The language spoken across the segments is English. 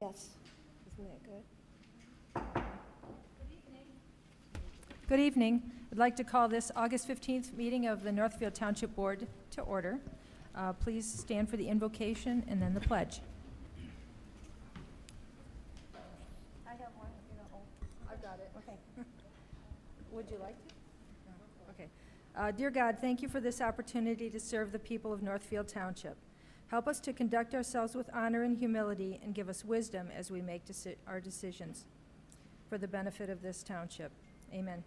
Yes. Isn't that good? Good evening. I'd like to call this August 15th meeting of the Northfield Township Board to order. Please stand for the invocation and then the pledge. I have one. I've got it. Okay. Would you like to? No. Okay. Dear God, thank you for this opportunity to serve the people of Northfield Township. Help us to conduct ourselves with honor and humility and give us wisdom as we make our decisions for the benefit of this township. Amen.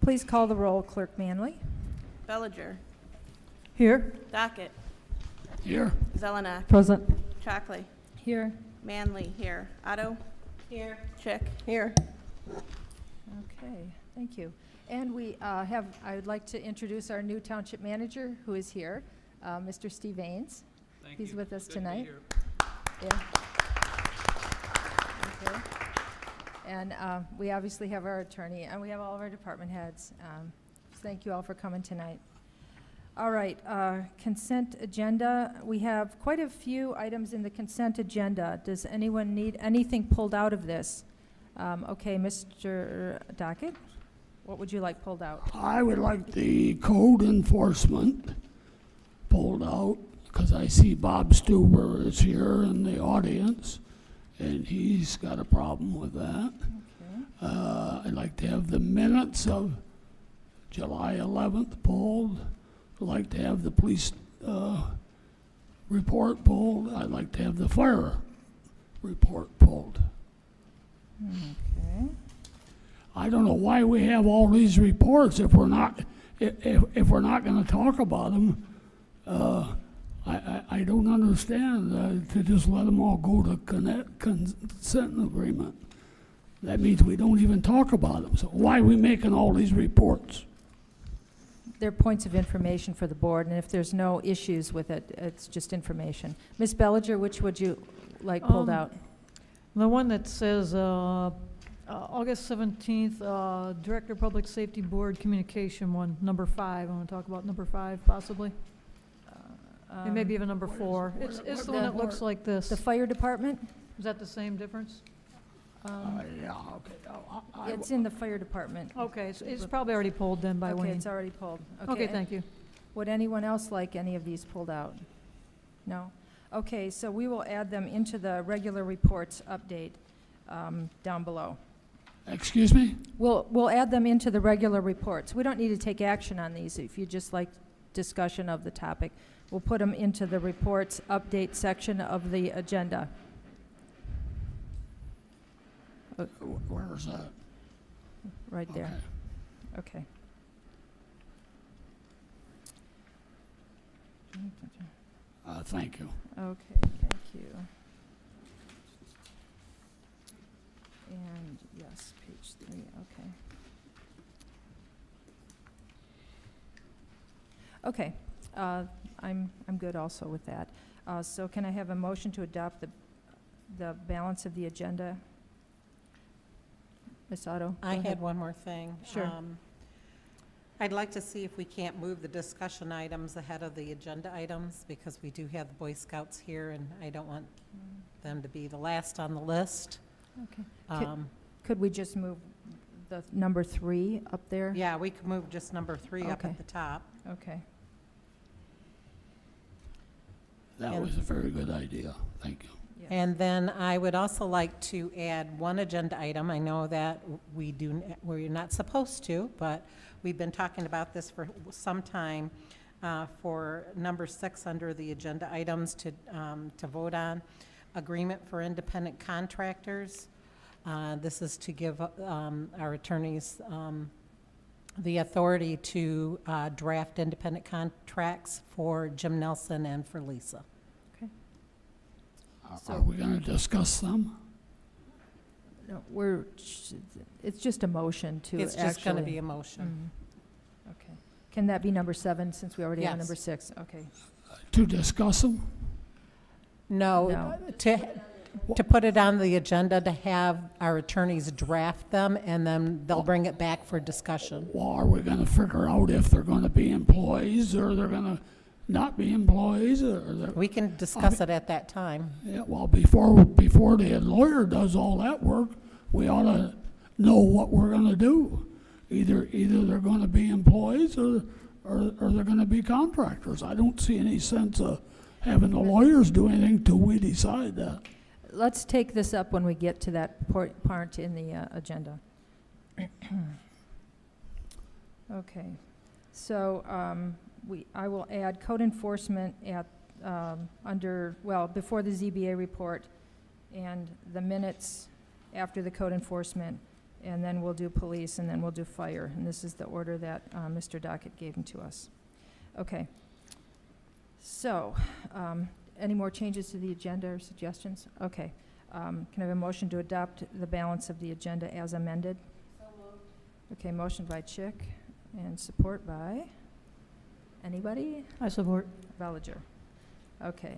Please call the roll, Clerk Manley. Bellinger. Here. Dockett. Here. Zelenak. Present. Chockley. Here. Manley. Here. Otto. Here. Chick. Here. Okay, thank you. And I would like to introduce our new township manager who is here, Mr. Steve Ains. Thank He's you. with us Good to be tonight. here. Yeah. Okay. And we obviously have our attorney, and we have all of our department heads. Thank you all for coming tonight. All right, consent agenda. We have quite a few items in the consent agenda. Does anyone need anything pulled out of this? Okay, Mr. Dockett, what would you like pulled out? I would like the code enforcement pulled out because I see Bob Stuber is here in the audience and he's got a problem with that. Okay. I'd like to have the minutes of July 11th pulled. I'd like to have the police report pulled. I'd like to have the fire report pulled. Okay. I don't know why we have all these reports if we're not if we're not going to talk about them. I don't understand to just let them all go to consent agreement. That means we don't even talk about them. So why are we making all these reports? They're points of information for the board, and if there's no issues with it, it's just information. Ms. Bellinger, which would you like pulled out? The one that says August 17th, Director of Public Safety Board Communication one, number 5. I want to talk about number 5 possibly. And maybe even number 4. It's the one that looks like this. The fire department? Is that the same difference? Yeah, okay. It's in the fire department. Okay, so it's probably already pulled then by Okay, Wayne. it's already pulled. Okay, and thank you. Would anyone else like any of these pulled out? No? Okay, so we will add them into the regular reports update down below. Excuse me? We'll add them into the regular reports. We don't need to take action on these if you just like discussion of the topic. We'll put them into the reports update section of the agenda. Where's that? Right there. Okay. Okay. Thank you. Okay, thank you. And yes, page 3, okay. Okay, I'm good also with that. So can I have a motion to adopt the balance of the agenda? Ms. Otto? go I ahead. had one more thing. Sure. I'd like to see if we can't move the discussion items ahead of the agenda items, because we do have the Boy Scouts here, and I don't want them to be the last on the list. Okay. Could we just move the number 3 up there? Yeah, we could move just number 3 up Okay. at the top. Okay. And- That was a very good idea. Thank you. Yes. And then I would also like to add one agenda item. I know that we're not supposed to, but we've been talking about this for some time, for number 6 under the agenda items to vote on, agreement for independent contractors. This is to give our attorneys the authority to draft independent contracts for Jim Nelson and for Lisa. Are we going to discuss them? No, it's just a motion to actually. It's just going to be a motion. Okay. Can that be number 7, since we already have Yes. number 6? Okay. To discuss them? No, No. to put it on the agenda, to have our attorneys draft them, and then they'll bring it back for discussion. Well, are we gonna figure out if they're gonna be employees, or they're gonna not be employees, or they're... We can discuss it at that time. Yeah, well, before the lawyer does all that work, we ought to know what we're gonna do. Either they're gonna be employees, or they're gonna be contractors. I don't see any sense of having the lawyers do anything till we decide that. Let's take this up when we get to that part in the agenda. Okay, so I will add code enforcement at, before the ZBA report, and the minutes after the code enforcement, and then we'll do police, and then we'll do fire. And this is the order that Mr. Dockett gave them to us. Okay. So, any more changes to the agenda or suggestions? Okay. Can I have a motion to adopt the balance of the agenda as amended? So moved. Okay, motion by Chick and support by anybody? I support. Bellinger. Okay.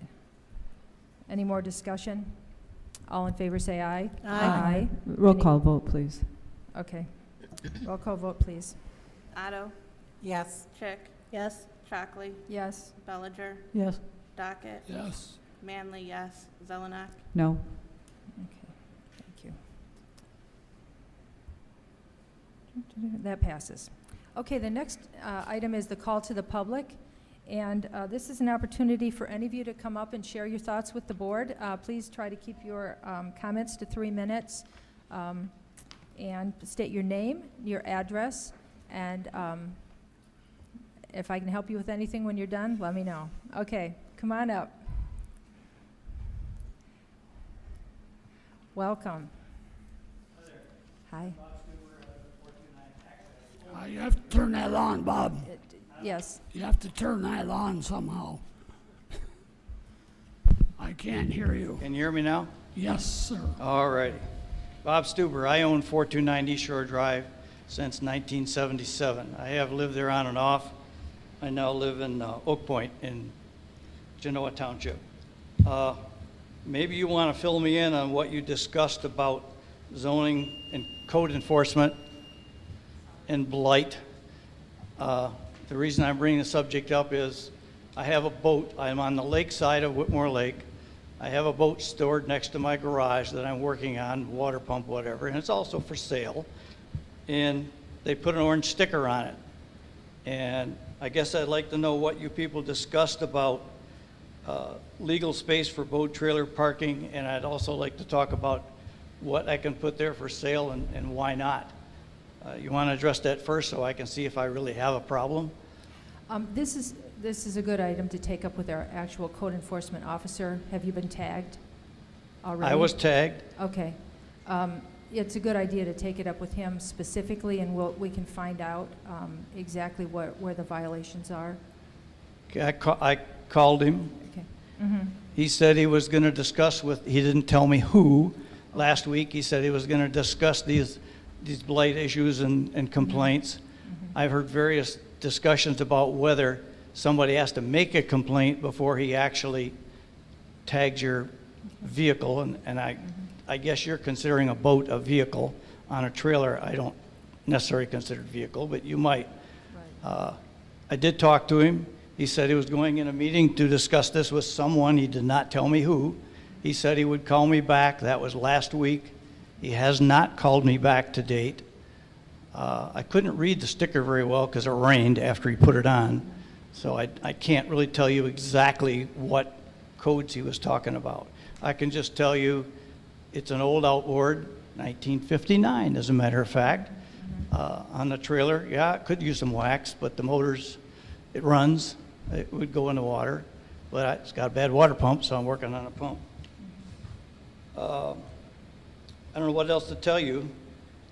Any more discussion? All in favor say aye. Aye. Roll Any- call vote, please. Okay. Roll call vote, please. Otto, Yes. Chick. Yes. Chockley, Yes. Bellinger, Yes. Docket, Yes. Manley, yes. Zelenak, No. Okay, thank you. That passes. Okay, the next item is the call to the public, and this is an opportunity for any of you to come up and share your thoughts with the board. Please try to keep your comments to 3 minutes, and state your name, your address, and if I can help you with anything when you're done, let me know. Okay, come on up. Welcome. Hi. You have to turn that on, Bob. Yes. You have to turn that on somehow. I can't hear you. Can you hear me now? Yes, sir. All righty. Bob Stuber, I own 429 East Shore Drive since 1977. I have lived there on and off. I now live in Oak Point in Genoa Township. Maybe you want to fill me in on what you discussed about zoning and code enforcement and blight. The reason I'm bringing the subject up is I have a boat. I'm on the lake side of Whitmore Lake. I have a boat stored next to my garage that I'm working on, water pump, whatever, and it's also for sale. And they put an orange sticker on it. And I guess I'd like to know what you people discussed about legal space for boat trailer parking, and I'd also like to talk about what I can put there for sale and why not. You want to address that first so I can see if I really have a problem? This is a good item to take up with our actual code enforcement officer. Have you been tagged already? I was tagged. Okay. It's a good idea to take it up with him specifically, and we can find out exactly where the violations are. I called him. Okay. Mm-hmm. He said he was going to discuss he didn't tell me who. Last week, he said he was going to discuss these blight issues and complaints. Mm-hmm. I've heard various discussions about whether somebody has to make a complaint before he actually tags your vehicle, and I guess you're considering a boat a vehicle. On a trailer, I don't necessarily consider it a vehicle, but you might. Right. I did talk to him. He said he was going in a meeting to discuss this with someone. He did not tell me who. He said he would call me back. That was last week. He has not called me back to date. I couldn't read the sticker very well because it rained after he put it on. So I can't really tell you exactly what codes he was talking about. I can just tell you it's an old outboard, 1959 as a matter of fact. On the trailer, yeah, it could use some wax, but the motors, it runs. It would go in the water. But it's got a bad water pump, so I'm working on a pump. I don't know what else to tell you.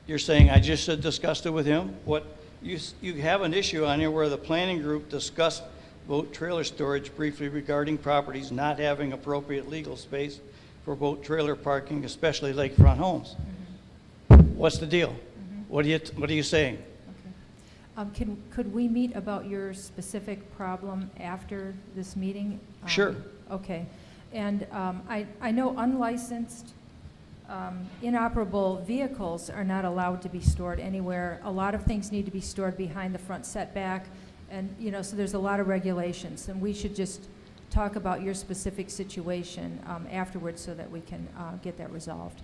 You're saying I just should discuss it with him? What you have an issue on here where the planning group discussed boat trailer storage briefly regarding properties not having appropriate legal space for boat trailer parking, especially lakefront homes. What's the deal? What are you saying? Could we meet about your specific problem after this meeting? Sure. Okay. And I know unlicensed, inoperable vehicles are not allowed to be stored anywhere. A lot of things need to be stored behind the front setback, and, so there's a lot of regulations, and we should just talk about your specific situation afterwards so that we can get that resolved.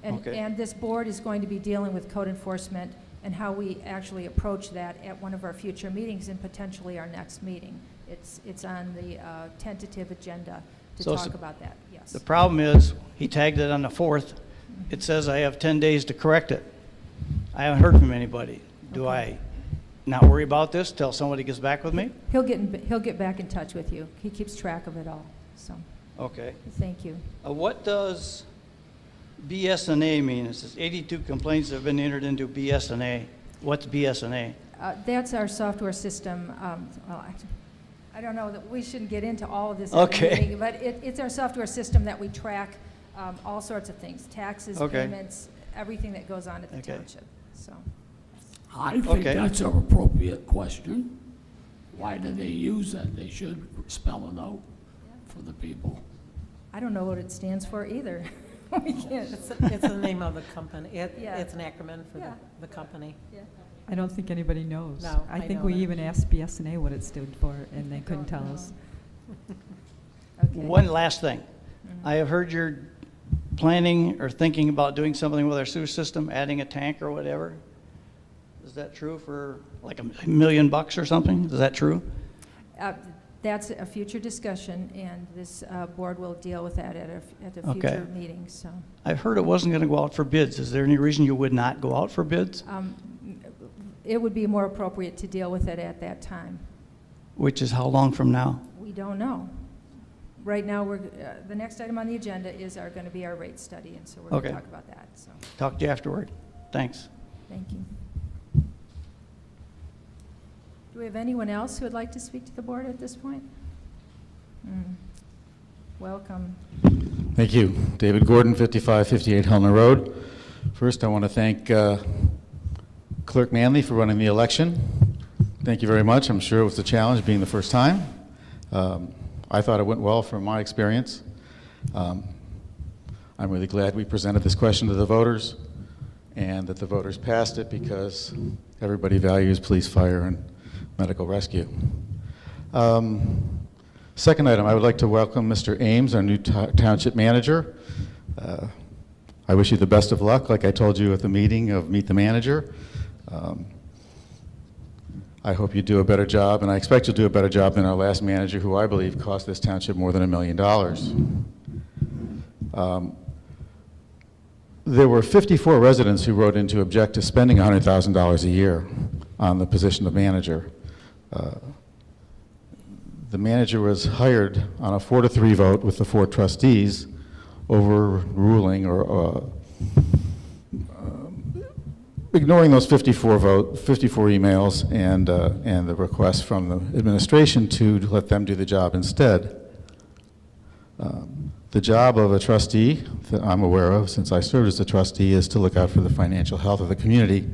Okay. And this board is going to be dealing with code enforcement and how we actually approach that at one of our future meetings and potentially our next meeting. It's on the tentative agenda to So talk about that, yes. The problem is, he tagged it on the 4th. It says I have 10 days to correct it. I haven't heard from anybody. Do Okay. I not worry about this till somebody gets back with me? He'll get back in touch with you. He keeps track of it all, so, Okay. thank you. What does BS&A mean? It says 82 complaints have been entered into BS&A. What's BS&A? That's our software system. Well, I don't know, that we shouldn't get into all of this at the Okay. meeting, but it's our software system that we track all sorts of things, taxes, Okay. payments, everything that goes on at the Okay. township, so. I think Okay. that's an appropriate question. Why do they use that? They should spell it out for the people. I don't know what it stands for either. We can't. It's the name of the company. Yeah. It's an acronym for Yeah. the company. Yeah. I don't think anybody knows. No, I I think know we that. even asked BSNA what it stood for, and they couldn't tell us. Okay. One last thing. I have heard you're planning or thinking about doing something with our sewer system, adding a tank or whatever. Is that true for like $1 million or something? Is that true? That's a future discussion, and this board will deal with that at a Okay. future meeting, so. I've heard it wasn't going to go out for bids. Is there any reason you would not go out for bids? It would be more appropriate to deal with it at that time. Which is how long from now? We don't know. Right now, the next item on the agenda is going to be our rate study, and so we're going to Okay. talk about that, so, Talk to you afterward. Thanks. thank you. Do we have anyone else who would like to speak to the board at this point? Welcome. Thank you. David Gordon, 5558 Helena Road. First, I want to thank Clerk Manley for running the election. Thank you very much. I'm sure it was a challenge being the first time. I thought it went well from my experience. I'm really glad we presented this question to the voters and that the voters passed it because everybody values police, fire, and medical rescue. Second item, I would like to welcome Mr. Ames, our new township manager. I wish you the best of luck, like I told you at the meeting of Meet the Manager. I hope you do a better job, and I expect you'll do a better job than our last manager, who I believe cost this township more than $1 million. There were 54 residents who wrote in to object to spending $100,000 a year on the position of manager. The manager was hired on a 4-3 vote with the 4 trustees, overruling or ignoring those 54 emails and the request from the administration to let them do the job instead. The job of a trustee that I'm aware of, since I served as a trustee, is to look out for the financial health of the community.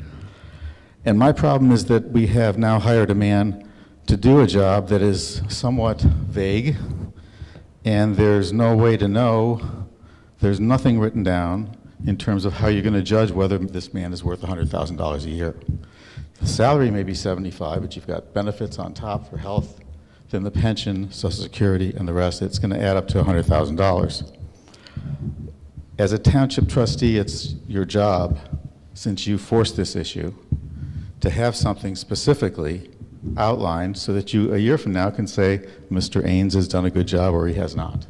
And my problem is that we have now hired a man to do a job that is somewhat vague, and there's no way to know, there's nothing written down in terms of how you're going to judge whether this man is worth $100,000 a year. The salary may be $75,000, but you've got benefits on top for health, then the pension, Social Security, and the rest. It's going to add up to $100,000. As a township trustee, it's your job, since you forced this issue, to have something specifically outlined so that you, a year from now, can say, Mr. Ains has done a good job or he has not.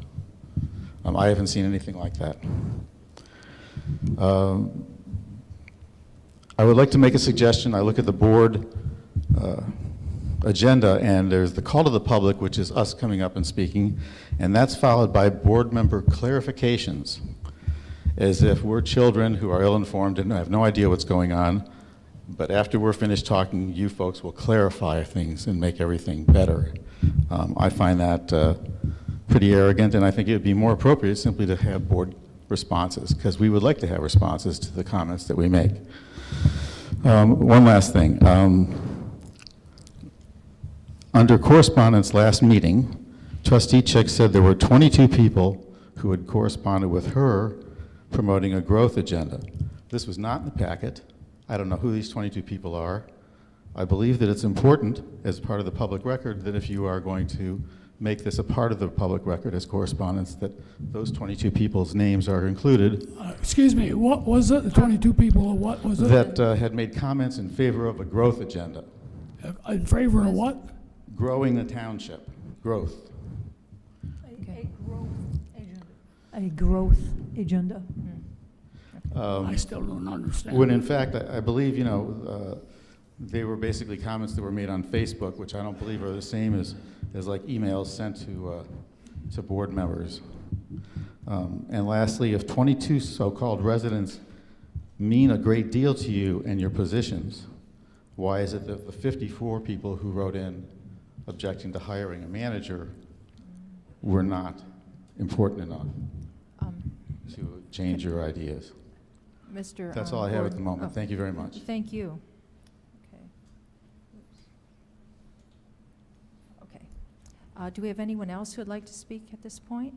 I haven't seen anything like that. I would like to make a suggestion. I look at the board agenda, and there's the call to the public, which is us coming up and speaking, and that's followed by board member clarifications, as if we're children who are ill-informed and have no idea what's going on, but after we're finished talking, you folks will clarify things and make everything better. I find that pretty arrogant, and I think it would be more appropriate simply to have board responses, because we would like to have responses to the comments that we make. One last thing. Under correspondence last meeting, Trustee Chick said there were 22 people who had corresponded with her promoting a growth agenda. This was not in the packet. I don't know who these 22 people are. I believe that it's important as part of the public record that if you are going to make this a part of the public record as correspondence, that those 22 people's names are included. Excuse me, what was it? The 22 people, what was it? That had made comments in favor of a growth agenda. In favor of what? Growing the township, growth. Okay. A growth agenda. I still don't understand. When in fact, I believe, they were basically comments that were made on Facebook, which I don't believe are the same as like emails sent to board members. And lastly, if 22 so-called residents mean a great deal to you and your positions, why is it that the 54 people who wrote in objecting to hiring a manager were not important enough to change your ideas? Mr. That's all I have at the Gordon. moment. Oh, Thank you very much. Thank you. Okay. Oops. Okay. Do we have anyone else who would like to speak at this point?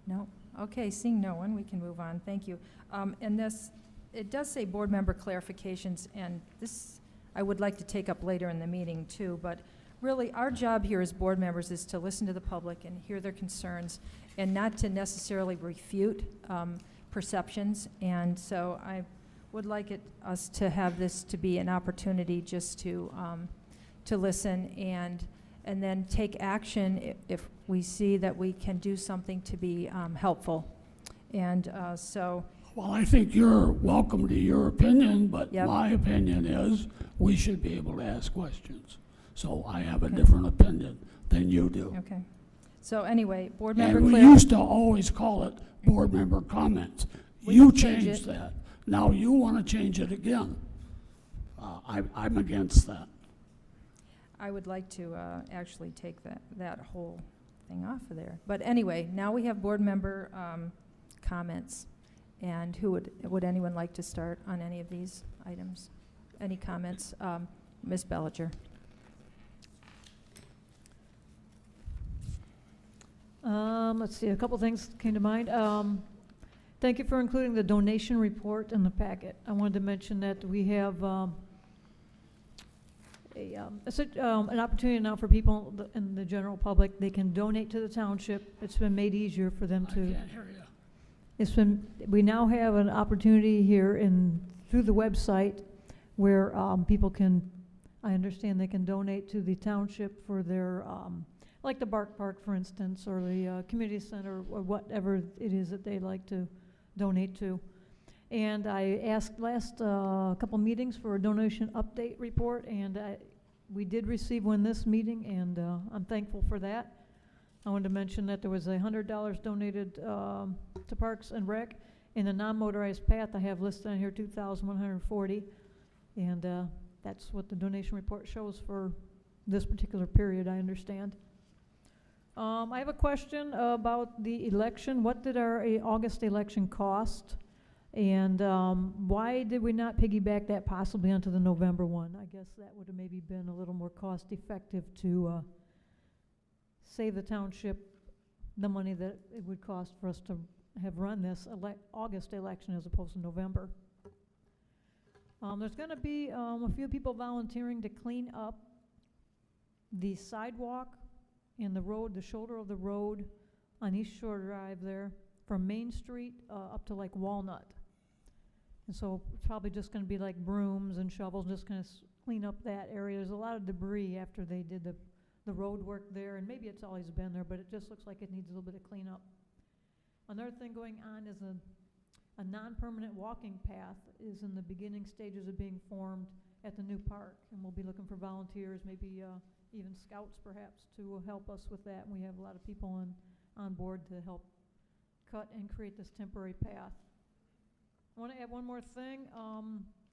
No? Okay, seeing no one, we can move on. Thank you. And this, it does say board member clarifications, and this I would like to take up later in the meeting too, but really our job here as board members is to listen to the public and hear their concerns and not to necessarily refute perceptions. And so I would like us to have this to be an opportunity just to listen and then take action if we see that we can do something to be helpful. And so. Well, I think you're welcome to your opinion, but Yep. my opinion is we should be able to ask questions. So I have a different opinion than you do. Okay. So anyway, board member And we Claire. used to always call it board member comments. We You can change changed it. that. Now you want to change it again. I'm against that. I would like to actually take that whole thing off of there. But anyway, now we have board member comments. And who would anyone like to start on any of these items? Any comments? Ms. Bellinger. Let's see, a couple things came to mind. Thank you for including the donation report in the packet. I wanted to mention that we have an opportunity now for people in the general public. They can donate to the township. It's been made easier for them I to. can't hear you. We now have an opportunity here through the website where people can, I understand they can donate to the township for their, like the Bark Park, for instance, or the community center, or whatever it is that they like to donate to. And I asked last couple meetings for a donation update report, and we did receive one this meeting, and I'm thankful for that. I wanted to mention that there was $100 donated to Parks and Rec. In the non-motorized path, I have listed on here $2,140, and that's what the donation report shows for this particular period, I understand. I have a question about the election. What did our August election cost? And why did we not piggyback that possibly onto the November one? I guess that would have maybe been a little more cost-effective to save the township the money that it would cost for us to have run this August election as opposed to November. There's going to be a few people volunteering to clean up the sidewalk and the road, the shoulder of the road on East Shore Drive there, from Main Street up to like Walnut. And so it's probably just going to be like brooms and shovels, just kind of clean up that area. There's a lot of debris after they did the road work there, and maybe it's always been there, but it just looks like it needs a little bit of cleanup. Another thing going on is a non-permanent walking path is in the beginning stages of being formed at the new park, and we'll be looking for volunteers, maybe even scouts perhaps, to help us with that. And we have a lot of people on board to help cut and create this temporary path. I want to add one more thing.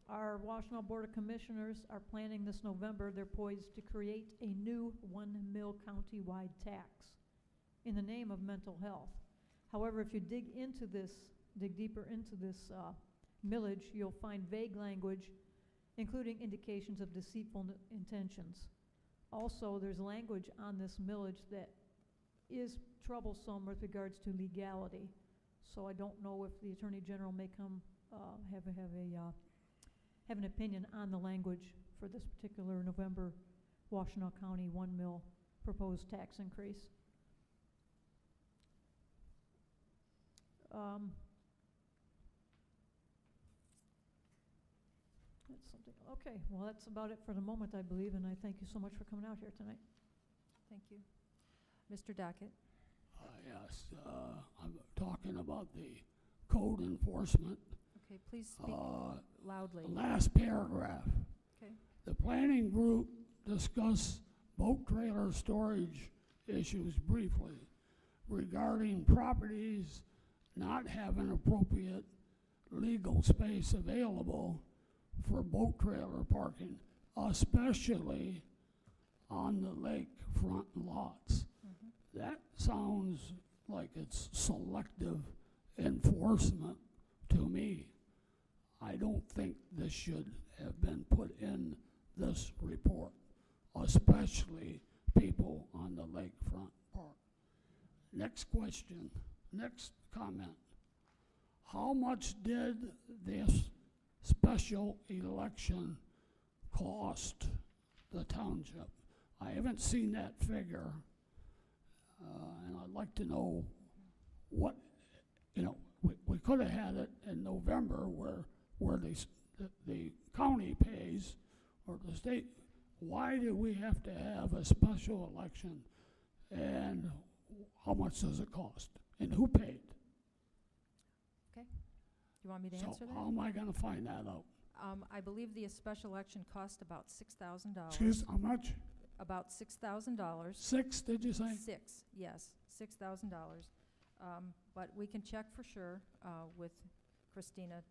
Our Washtenaw Board of Commissioners are planning this November. They're poised to create a new 1 mil county-wide tax in the name of mental health. However, if you dig deeper into this millage, you'll find vague language, including indications of deceitful intentions. Also, there's language on this millage that is troublesome with regards to legality. So I don't know if the Attorney General may come, have an opinion on the language for this particular November Washtenaw County 1 mil proposed tax increase. That's something, okay, well, that's about it for the moment, I believe, and I thank you so much for coming out here tonight. Thank you. Mr. Dockett? Yes, I'm talking about the code enforcement. Okay, please speak loudly. The last paragraph. Okay. The planning group discussed boat trailer storage issues briefly regarding properties not having appropriate legal space available for boat trailer parking, especially on the lakefront lots. That sounds like it's selective enforcement to me. I don't think this should have been put in this report, especially people on the lakefront park. Next question, next comment. How much did this special election cost the township? I haven't seen that figure, and I'd like to know what, you know, we could have had it in November where the county pays or the state. Why do we have to have a special election, and how much does it cost, and who paid? Okay. You want me to answer that? How am I going to find that out? I believe the special election cost about $6,000. Excuse, how much? About $6,000. 6, did you say? 6, yes, $6,000. But we can check for sure with Christina,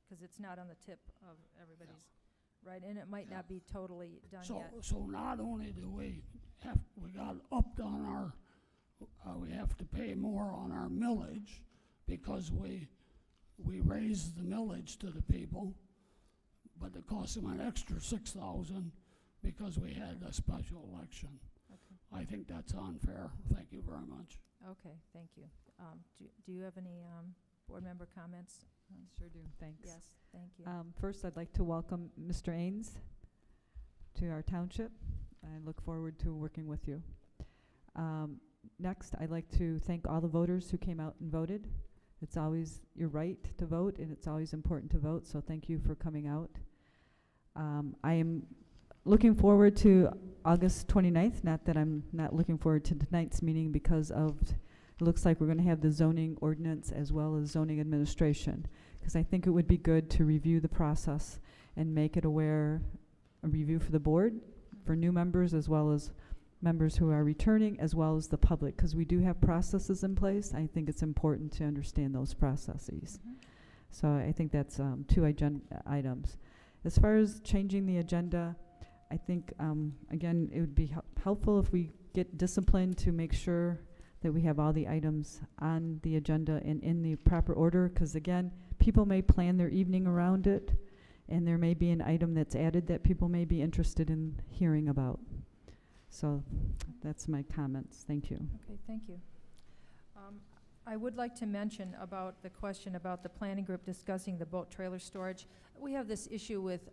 because it's not on the tip of everybody's, right? And it might not be totally done yet. So not only do we got upped on our, we have to pay more on our millage because we raised the millage to the people, but it cost them an extra $6,000 because we had a special election. Okay. I think that's unfair. Thank you very much. Okay, thank you. Do you have any board member comments? Sure do, thanks. Yes, thank you. First, I'd like to welcome Mr. Ains to our township. I look forward to working with you. Next, I'd like to thank all the voters who came out and voted. It's always your right to vote, and it's always important to vote, so thank you for coming out. I am looking forward to August 29th, not that I'm not looking forward to tonight's meeting because of, it looks like we're going to have the zoning ordinance as well as zoning administration, because I think it would be good to review the process and make it a review for the board, for new members as well as members who are returning, as well as the public, because we do have processes in place. I think it's important to understand those processes. So I think that's 2 agenda items. As far as changing the agenda, I think, again, it would be helpful if we get disciplined to make sure that we have all the items on the agenda and in the proper order, because, again, people may plan their evening around it, and there may be an item that's added that people may be interested in hearing about. So that's my comments. Thank you. Okay, thank you. I would like to mention about the question about the planning group discussing the boat trailer storage. We have this issue with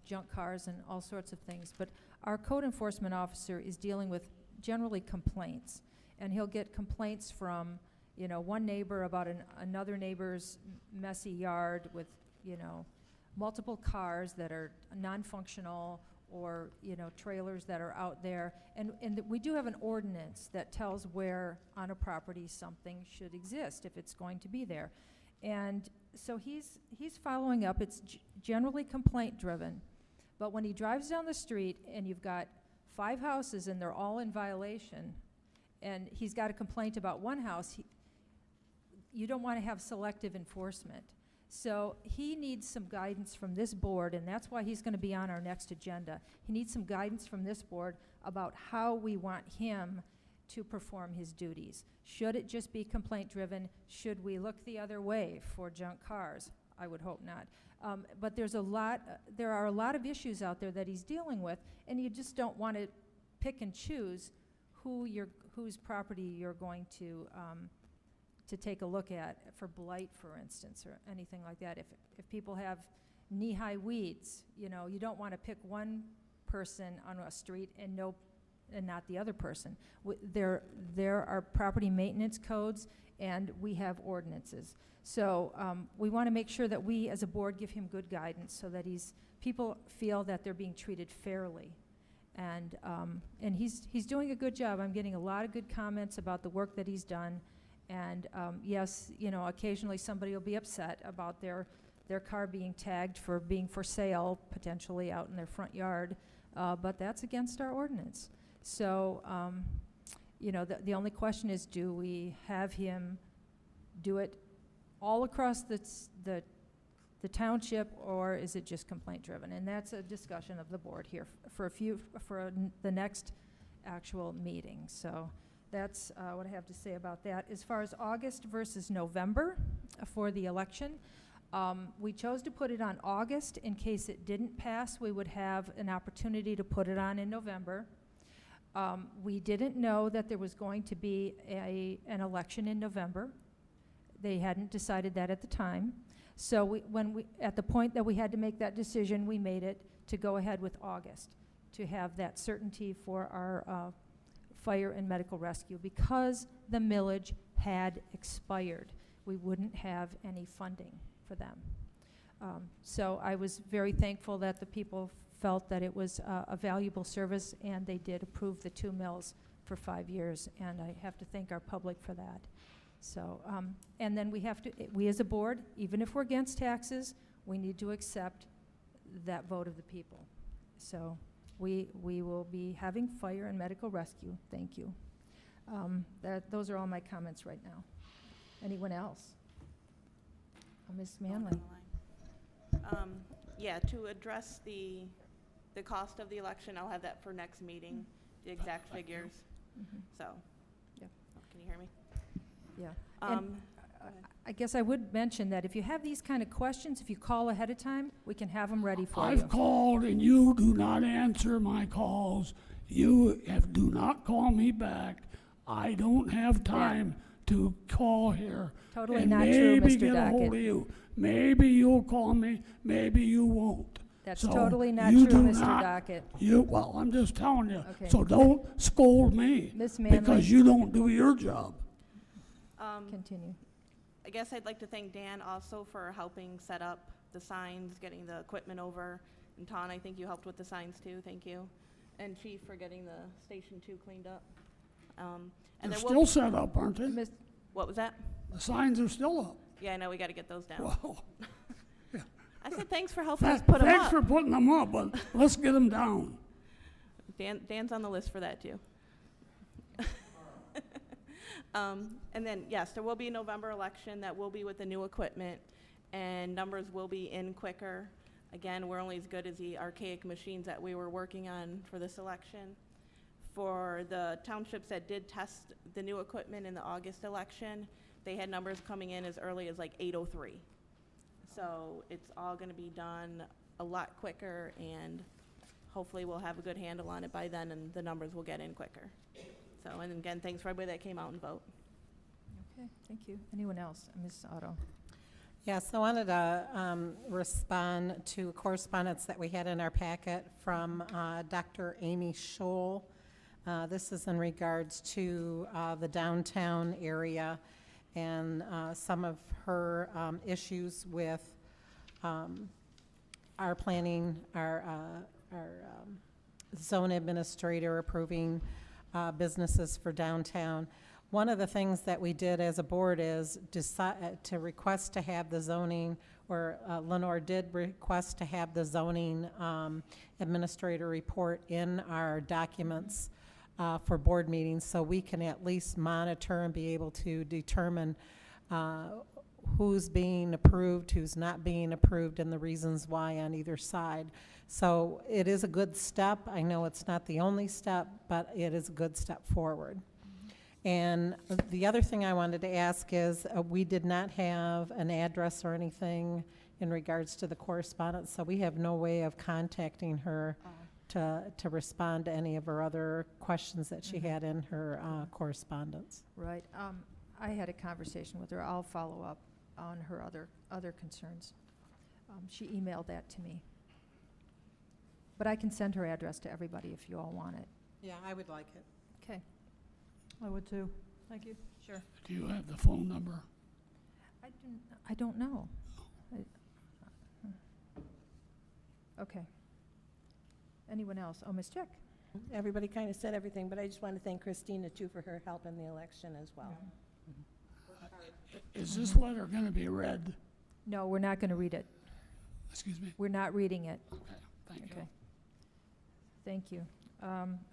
junk cars and all sorts of things, but our code enforcement officer is dealing with generally complaints, and he'll get complaints from, you know, one neighbor about another neighbor's messy yard with, you know, multiple cars that are non-functional, or, you know, trailers that are out there. And we do have an ordinance that tells where on a property something should exist if it's going to be there. And so he's following up. It's generally complaint driven. But when he drives down the street and you've got 5 houses and they're all in violation, and he's got a complaint about one house, you don't want to have selective enforcement. So he needs some guidance from this board, and that's why he's going to be on our next agenda. He needs some guidance from this board about how we want him to perform his duties. Should it just be complaint driven? Should we look the other way for junk cars? I would hope not. But there are a lot of issues out there that he's dealing with, and you just don't want to pick and choose whose property you're going to take a look at for blight, for instance, or anything like that. If people have knee-high weeds, you don't want to pick one person on a street and not the other person. There are property maintenance codes, and we have ordinances. So we want to make sure that we, as a board, give him good guidance so that people feel that they're being treated fairly. And he's doing a good job. I'm getting a lot of good comments about the work that he's done. And yes, occasionally somebody will be upset about their car being tagged for being for sale, potentially out in their front yard, but that's against our ordinance. So, the only question is, do we have him do it all across the township, or is it just complaint driven? And that's a discussion of the board here for the next actual meeting. So that's what I have to say about that. As far as August versus November for the election, we chose to put it on August in case it didn't pass. We would have an opportunity to put it on in November. We didn't know that there was going to be an election in November. They hadn't decided that at the time. So at the point that we had to make that decision, we made it to go ahead with August, to have that certainty for our fire and medical rescue, because the millage had expired. We wouldn't have any funding for them. So I was very thankful that the people felt that it was a valuable service, and they did approve the 2 mills for 5 years, and I have to thank our public for that. So, and then we as a board, even if we're against taxes, we need to accept that vote of the people. So we will be having fire and medical rescue. Thank you. Those are all my comments right now. Anyone else? Ms. Manley. Yeah, to address the cost of the election, I'll have that for next meeting, the exact figures. So, Yeah. Can you hear me? Yeah. And I guess I would mention that if you have these kind of questions, if you call ahead of time, we can have them ready for you. I've called and you do not answer my calls. You do not call me back. I don't have time to call here. Totally and not true, maybe Mr. get a hold Dockett. of you. Maybe you'll call me, maybe you won't. That's So totally not you true, do Mr. not- Dockett. Well, I'm just telling you. Okay. So don't scold me. Ms. Manley. Because you don't do your job. Continue. I guess I'd like to thank Dan also for helping set up the signs, getting the equipment over. And Ton, I think you helped with the signs too, thank you. And Chief for getting the Station 2 cleaned up. And They're there still set up, aren't they? Ms. What was that? The signs are still up. Yeah, I know, we got to get those down. Well, I said thanks for helping us put them thanks up. for putting them up, but let's get them down. Dan's on the list for that too. And then, yes, there will be a November election that will be with the new equipment, and numbers will be in quicker. Again, we're only as good as the archaic machines that we were working on for this election. For the townships that did test the new equipment in the August election, they had numbers coming in as early as like 8:03. So it's all going to be done a lot quicker, and hopefully we'll have a good handle on it by then, and the numbers will get in quicker. So, and again, thanks for everybody that came out and vote. Okay, thank you. Anyone else? Ms. Otto. Yes, I wanted to respond to correspondence that we had in our packet from Dr. Amy Scholl. This is in regards to the downtown area and some of her issues with our planning, our zone administrator approving businesses for downtown. One of the things that we did as a board is decide to request to have the zoning, or Lenore did request to have the zoning administrator report in our documents for board meetings, so we can at least monitor and be able to determine who's being approved, who's not being approved, and the reasons why on either side. So it is a good step. I know it's not the only step, but it is a good step forward. And the other thing I wanted to ask is, we did not have an address or anything in regards to the correspondence, so we have no way of contacting her to respond to any of her other questions that she had in her correspondence. Right. I had a conversation with her. I'll follow up on her other concerns. She emailed that to me. But I can send her address to everybody if you all want it. Yeah, I would like it. Okay. I would too. Thank you. Sure. Do you have the phone number? I don't know. Okay. Anyone else? Oh, Ms. Chick? Everybody kind of said everything, but I just want to thank Christina, too, for her help in the election as well. Is this letter going to be read? No, we're not going to read it. Excuse me? We're not reading it. Okay, thank you. Okay. Thank you.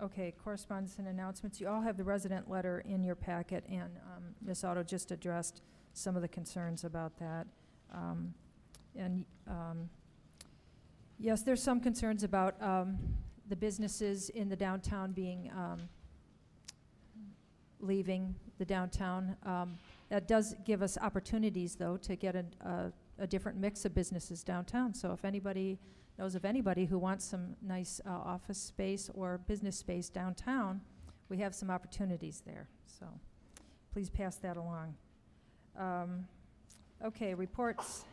Okay, correspondence and announcements. You all have the resident letter in your packet, and Ms. Otto just addressed some of the concerns about that. Yes, there's some concerns about the businesses in the downtown being, leaving the downtown. That does give us opportunities, though, to get a different mix of businesses downtown. So if anybody knows of anybody who wants some nice office space or business space downtown, we have some opportunities there. So please pass that along. Okay, reports.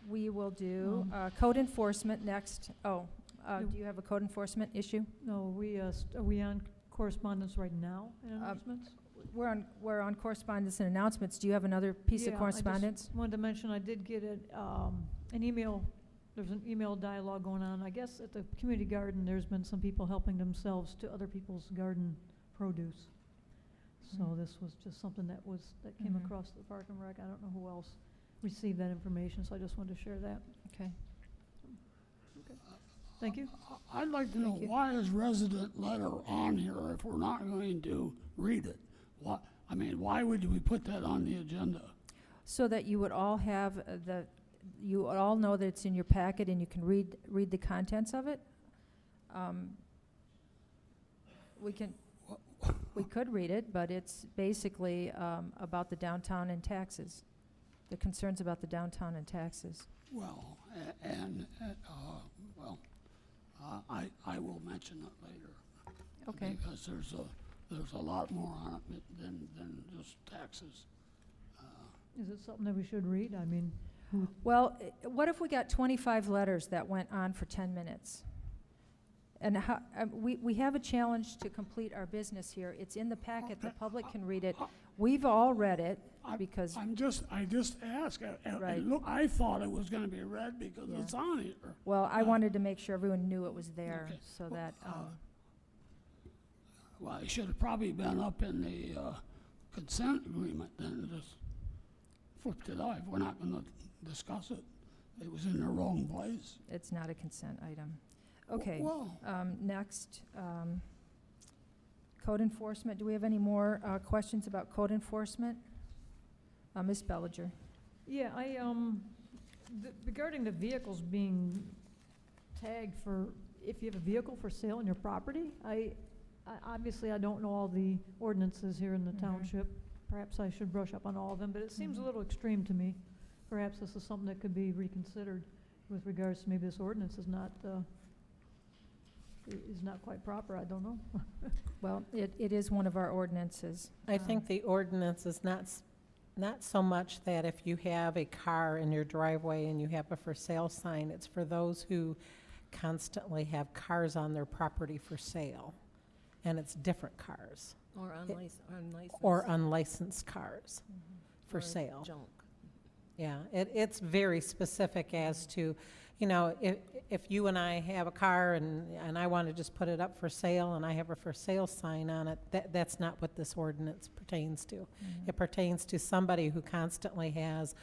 We will do code enforcement next. Oh, do you have a code enforcement issue? No, are we on correspondence right now in announcements? We're on correspondence and announcements. Do you have another piece of correspondence? I just wanted to mention I did get an email. There's an email dialogue going on. I guess at the community garden, there's been some people helping themselves to other people's garden produce. So this was just something that came across the Park and Rec. I don't know who else received that information, so I just wanted to share that. Okay. Thank you. I'd like to know, why is resident letter on here if we're not going to read it? Why would we put that on the agenda? So that you would all have you would all know that it's in your packet and you can read the contents of it. We could read it, but it's basically about the downtown and taxes, the concerns about the downtown and taxes. Well, I will mention it later. Okay. Because there's a lot more on it than just taxes. Is it something that we should read? I mean, Well, what if we got 25 letters that went on for 10 minutes? And we have a challenge to complete our business here. It's in the packet. The public can read it. We've all read it because. I just asked. Right. Look, I thought it was going to be read because it's on here. Well, I wanted to make sure everyone knew it was there, Okay. so that. Well, it should have probably been up in the consent agreement, then just flipped it off. We're not going to discuss it. It was in the wrong place. It's not a consent item. Okay. Well, Next, code enforcement. Do we have any more questions about code enforcement? Ms. Bellinger. yeah, regarding the vehicles being tagged for, if you have a vehicle for sale on your property, obviously I don't know all the ordinances here in the township. Perhaps I should brush up on all of them, but it seems a little extreme to me. Perhaps this is something that could be reconsidered with regards to maybe this ordinance is not quite proper. I don't know. Well, it is one of our ordinances. I think the ordinance is not so much that if you have a car in your driveway and you have a for sale sign, it's for those who constantly have cars on their property for sale, and it's different cars. Or unlicensed. Or unlicensed cars for Or sale. junk. Yeah, it's very specific as to, if you and I have a car and I want to just put it up for sale and I have a for sale sign on it, that's not what this ordinance pertains to. It pertains to somebody who constantly has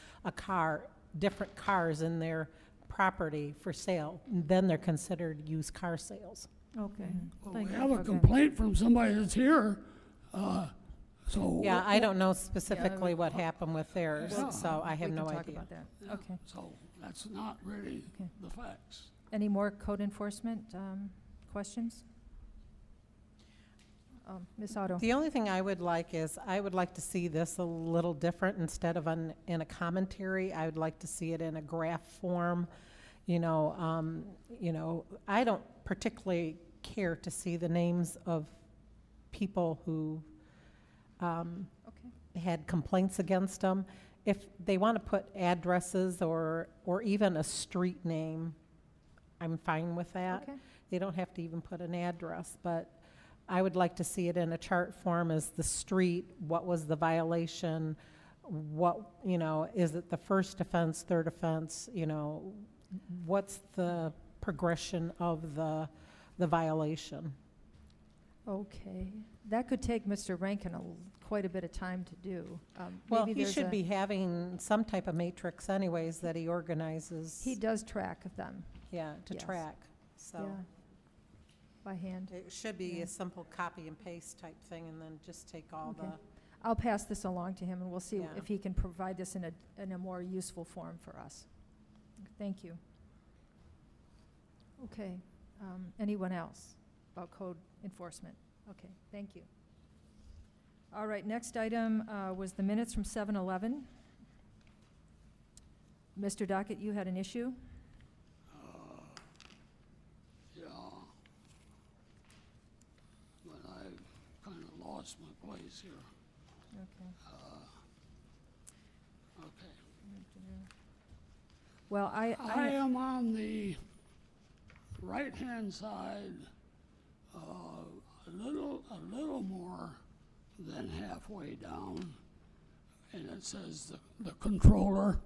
different cars in their property for sale. Then they're considered used car sales. Okay. well, Thank we you. have a Okay. complaint from somebody that's here, so. Yeah, I don't know specifically what happened with theirs, Well, so I have We no can talk idea. about that. Yeah, Okay. So that's not really Okay. the facts. Any more code enforcement questions? Ms. Otto? The only thing I would like is, I would like to see this a little different. Instead of in a commentary, I would like to see it in a graph form. You know, I don't particularly care to see the names of people who Okay. had complaints against them. If they want to put addresses or even a street name, I'm fine with that. Okay. They don't have to even put an address, but I would like to see it in a chart form as the street, what was the violation, what, you know, is it the first offense, third offense, you know, what's the progression of the violation? Okay. That could take Mr. Rankin quite a bit of time to do. Well, Maybe he there's should a- be having some type of matrix anyways that he organizes. He does track them, Yeah, to Yes. track, so. yeah, by hand. It should be Yeah. a simple copy and paste type thing, and then just take all Okay. the, I'll pass this along to him, and we'll see Yeah. if he can provide this in a more useful form for us. Thank you. Okay. Anyone else about code enforcement? Okay, thank you. All right, next item was the minutes from 7-Eleven. Mr. Dockett, you had an issue? Yeah. But I kind of lost my place here. Okay. Okay. Well, I am on the right-hand side, a little more than halfway down, and it says the controller,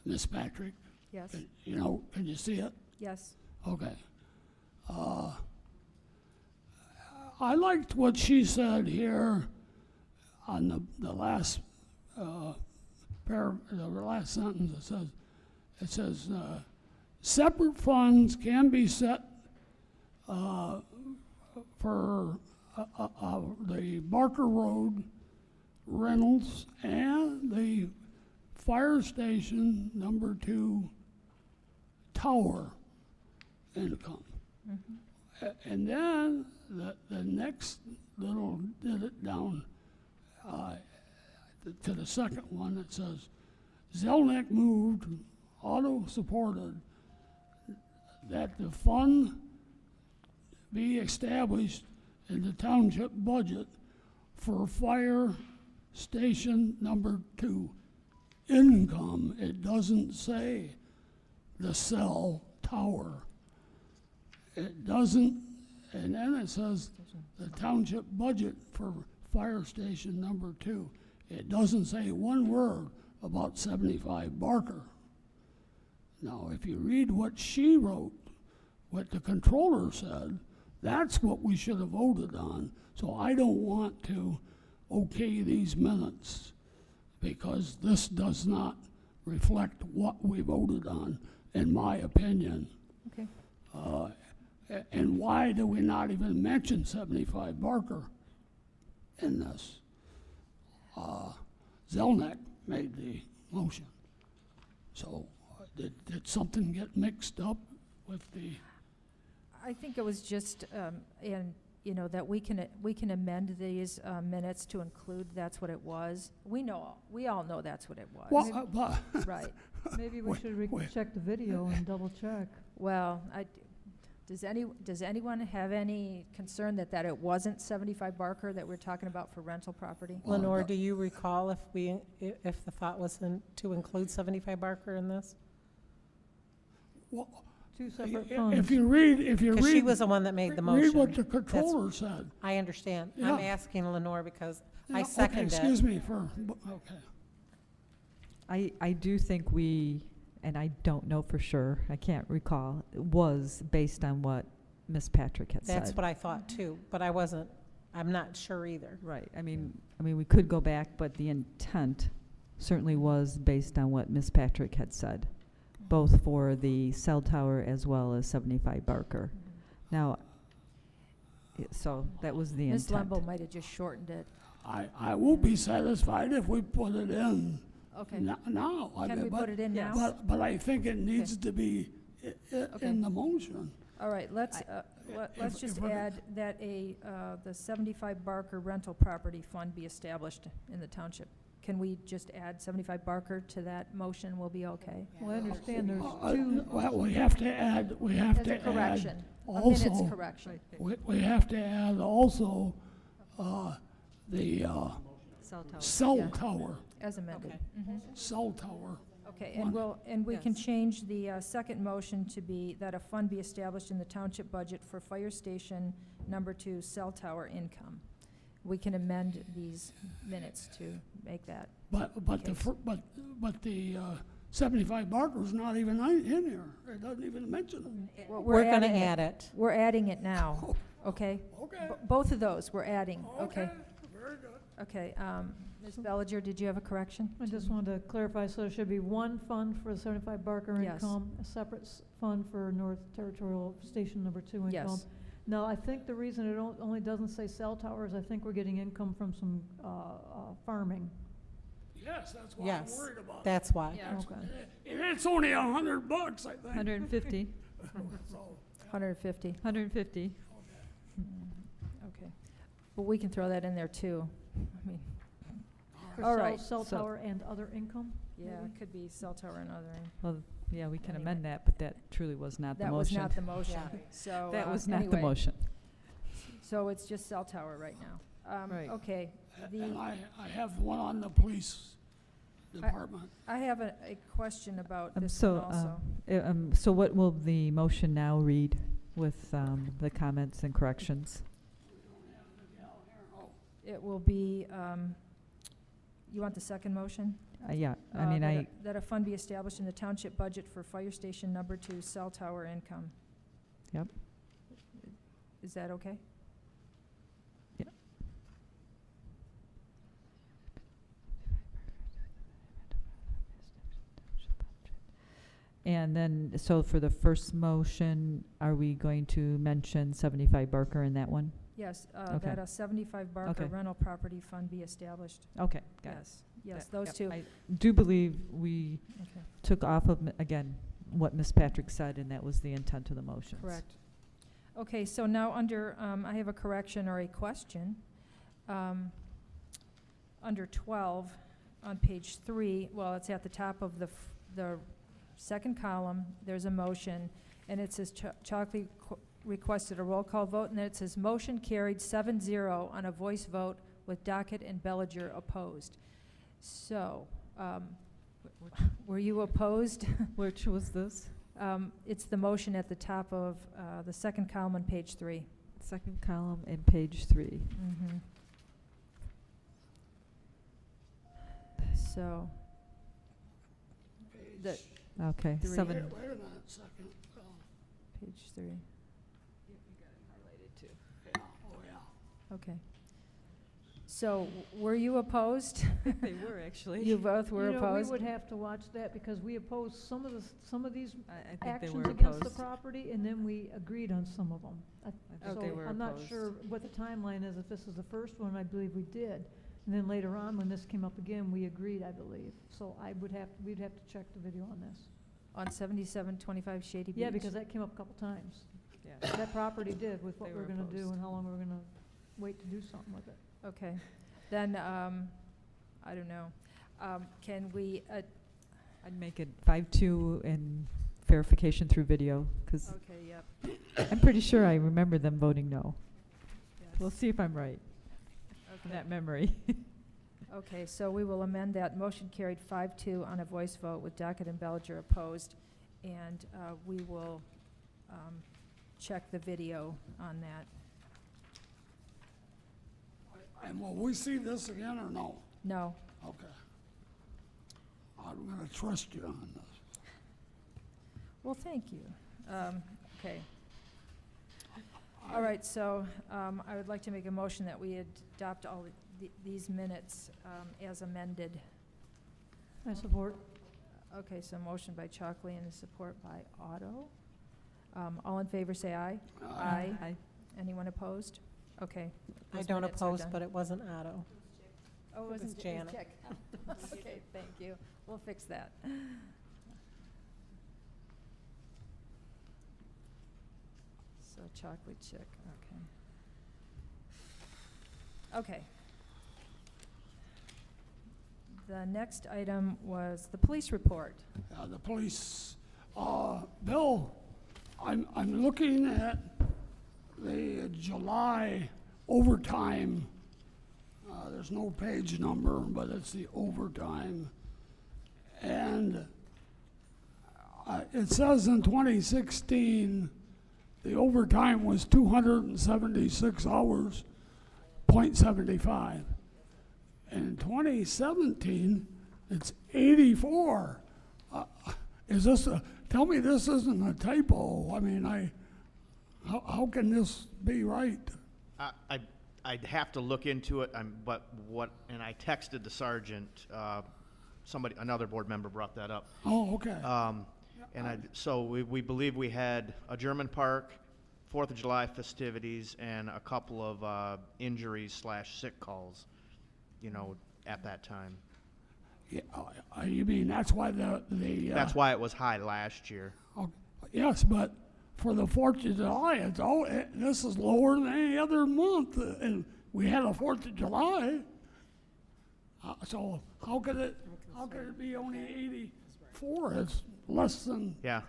Miss Patrick. yes, You know, can you see it? yes. Okay. I liked what she said here on the last the last sentence. It says separate funds can be set for the Barker Road rentals and the fire station number 2 tower income. And then the next little did it down to the second one. It says Zelnick moved, auto-supported, that the fund be established in the township budget for fire station number 2 income. It doesn't say the cell tower. It doesn't, and then it says the township budget for fire station number 2. It doesn't say one word about 75 Barker. Now, if you read what she wrote, what the controller said, that's what we should have voted on. So I don't want to okay these minutes because this does not reflect what we voted on, in my opinion. Okay. And why do we not even mention 75 Barker in this? Zelnick made the motion. So did something get mixed up with the? I think it was just, that we can amend these minutes to include that's what it was. We all know that's what it was. Well, Right. Maybe we Wait, should wait. recheck the video and double check. Well, does anyone have any concern that it wasn't 75 Barker that we're talking about for rental property? Well, Lenore, do you recall if the thought was to include 75 Barker in this? well, Two separate if funds. you read, Because she was the one that made the motion. read what the controller said. I understand. Yeah. I'm asking Lenore because Yeah, I second it. Excuse me okay. I do think we, and I don't know for sure, I can't recall, was based on what Ms. Patrick had said. That's what I thought too, but I'm not sure either. Right, I mean, we could go back, but the intent certainly was based on what Ms. Patrick had said, both for the cell tower as well as 75 Barker. Now, so that was the Ms. intent. Lembo might have just shortened it. I will be satisfied if we put it in Okay. now. I Can mean, we put it in now? But I think it needs to be Okay. in the motion. All right, let's if just we're- add that the 75 Barker rental property fund be established in the township. Can we just add 75 Barker to that motion? We'll be okay? Well, I understand there's two, Well, we have to add, As a correction, a minutes also, correction. we have to add also, the, Cell tower. cell Yeah. tower, As amended. Okay. Mhm. cell tower. Okay, and we can Yes. change the second motion to be that a fund be established in the township budget for fire station number 2 cell tower income. We can amend these minutes to make that. But the, case. but the 75 Barker's not even in here. It doesn't even mention it. We're going to adding add it. We're adding it now, okay? Okay, Both of those, we're adding, okay? okay, very good. Okay, Ms. Bellinger, did you have a correction? I just wanted to clarify, so there should be one fund for the 75 Barker Yes. income, a separate fund for North Territorial Station number 2 income. Yes. Now, I think the reason it only doesn't say cell towers, I think we're getting income from some farming. Yes, that's why I'm Yes, worried about it. that's why. Yeah. Okay. And it's only $100, I think. 150, So, 150, 150. okay. But we can throw that in there, too. I mean, For All cell- right, Cell so- tower and other income? yeah, maybe? it could be cell tower and other. Well, yeah, we can Anyway. amend that, but that truly was not the That was motion. not the motion, Yeah. so. That was not the anyway, motion. So it's just cell tower right now. Right. Okay, And I have one on the police department. I have a question about this So, one also. So what will the motion now read with the comments and corrections? It will be, you want the second motion? Yeah, I mean, That a fund be established in the township budget for fire station number 2 cell tower income. Yep. Is that okay? Yep. And then, so for the first motion, are we going to mention 75 Barker in that one? Yes, Okay. that a 75 Barker Okay. rental property fund be established. Okay, got it. Yes, yes, That- those yep, two. I do believe we Okay, took off of, again, what Ms. Patrick said, and that was the intent of the motions. correct. Okay, so now under, I have a correction or a question. Under 12, on page 3, well, it's at the top of the second column, there's a motion, and it says Chalkley requested a roll call vote, and then it says motion carried 7-0 on a voice vote with Dockett and Bellinger opposed. So, were you opposed? Which was this? It's the motion at the top of the second column on page 3. Second column and page 3. Mm-hmm. So, the, Okay, Three. Wait 7. a minute, second. page 3, Yeah, oh, yeah. okay. So, were you opposed? They were, actually. You both were You know, opposed? we would have to watch that because we opposed some of these I think they actions were against the opposed. property, and then we agreed on some of them. I think they So were I'm not opposed. sure what the timeline is, if this is the first one, I believe we did. And then later on, when this came up again, we agreed, I believe. So we'd have to check the video on this. On 7725 Shady Beach? Yeah, because that came up a couple times. Yeah. That property did with what They we're were gonna do opposed. and how long we're gonna wait to do something with it. Okay, then, I don't know. Can we, I'd make it 5-2 and verification through video, because okay, yep. I'm pretty sure I remember them voting no. yes. We'll see if I'm right in Okay. that memory. Okay, so we will amend that. Motion carried 5-2 on a voice vote with Dockett and Bellinger opposed, and we will check the video on that. And will we see this again or no? No, Okay. I'm gonna trust you on this. well, thank you. Okay. All right, so I would like to make a motion that we adopt all these minutes as amended. I support. Okay, so motion by Chalkley and support by Otto. All in favor, say aye. Aye. Anyone opposed? Okay. I those don't minutes are oppose, done. but it wasn't Otto. Oh, it was wasn't Janet. Chick. Okay, thank you. We'll fix that. chocolate chick, okay. Okay. The next item was the police report. The police, Bill, I'm looking at the July overtime. There's no page number, but it's the overtime. And it says in 2016, the overtime was 276 hours, 0.75. And in 2017, it's 84. Is this tell me this isn't a typo? I mean, how can this be right? I'd have to look into it, and I texted the sergeant, another board member brought that up. Oh, okay. So we believe we had a German Park, 4th of July festivities, and a couple of injuries / sick calls, at that time. Yeah, you mean that's why That's why it was high last year. yes, but for the 4th of July, this is lower than any other month, and we had a 4th of July. So how could it be only 84? It's less than Yeah,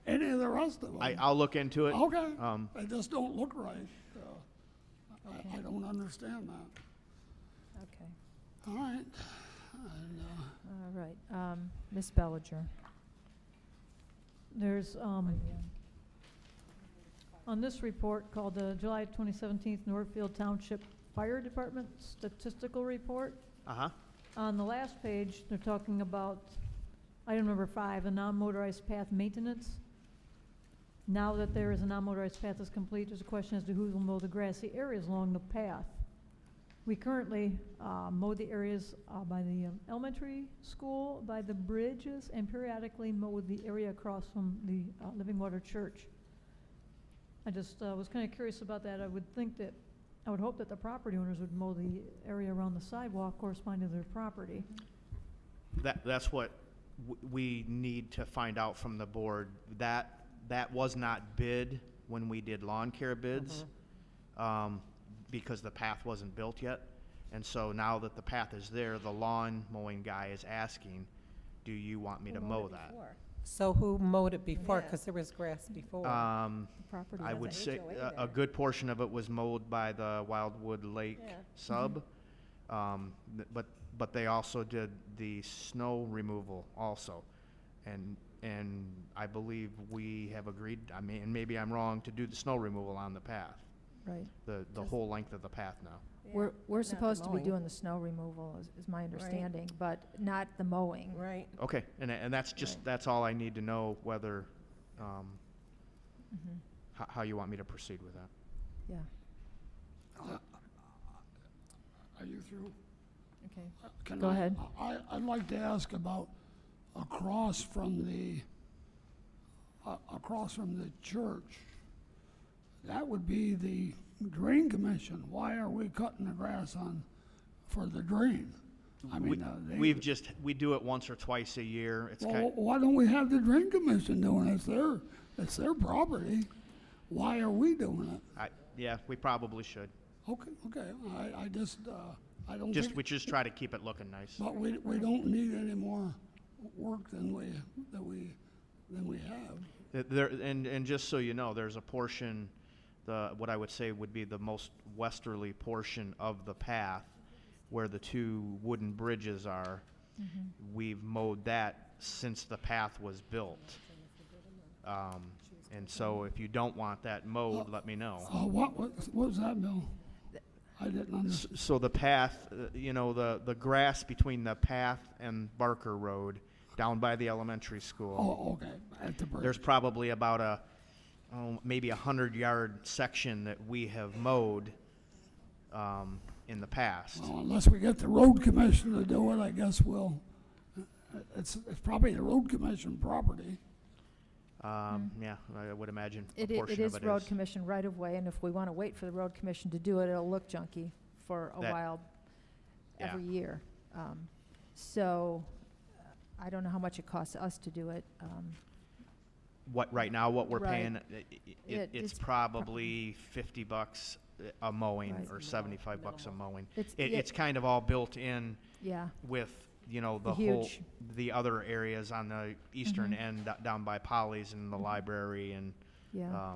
any of the rest of them. I'll look into it. Okay, it just don't look right. I don't understand that. Okay, All right. all right. Ms. Bellinger. There's, on this report called the July 2017 Northfield Township Fire Department Statistical Report, Uh-huh. on the last page, they're talking about item number 5, a non-motorized path maintenance. Now that there is a non-motorized path is complete, there's a question as to who will mow the grassy areas along the path. We currently mow the areas by the elementary school, by the bridges, and periodically mow the area across from the Living Water Church. I just was kind of curious about that. I would hope that the property owners would mow the area around the sidewalk corresponding to their property. That's what we need to find out from the board. That was not bid when we did lawn care bids, because the path wasn't built yet. And so now that the path is there, the lawn mowing guy is asking, do you want me to mow that? So who mowed it before? Yeah. Because there was grass before. The property I owner. would say HOA a there. good portion of it was mowed by the Wildwood Lake Yeah. sub. But they also did the snow removal also. And I believe we have agreed, and maybe I'm wrong, to do the snow removal on the path, Right. the whole length of the path now. We're the supposed to be mowing. doing the snow removal, is my understanding, but not the mowing. Right. Okay, and that's just, that's all I need to know, whether, how you want me to proceed with that. Yeah, Are you through? okay. Can Go ahead. I'd like to ask about across from the church. That would be the drain commission. Why are we cutting the grass for the drain? I mean, We do it once or twice a year. It's well, why don't we have the drain commission doing it? It's their property. Why are we doing it? yeah, we probably should. Okay. I just I don't We think, just try to keep it looking nice. but we don't need any more work than we have. And just so you know, there's a portion, what I would say would be the most westerly portion of the path, where the two wooden bridges are. We've mowed that since the path was built. And so if you don't want that mowed, let me know. What was that, Bill? I didn't understand. So the path, the grass between the path and Barker Road, down by the elementary school. Oh, okay, at the bridge. There's probably about maybe 100-yard section that we have mowed in the past. Well, unless we get the road commission to do it, I guess it's probably the road commission property. Yeah, I would imagine a It portion is of it road is. commission right of way, and if we want to wait for the road commission to do it, it'll look junky for a That- while, yeah. every year. So, I don't know how much it costs us to do it. right now, what we're Right. paying, It's it's probably $50 a mowing Right. or $75 a mowing. It's, It's kind of all built in yeah, with, you know, The the whole, huge- the other areas on the eastern Mhm. end down by Polly's and the library and, yeah.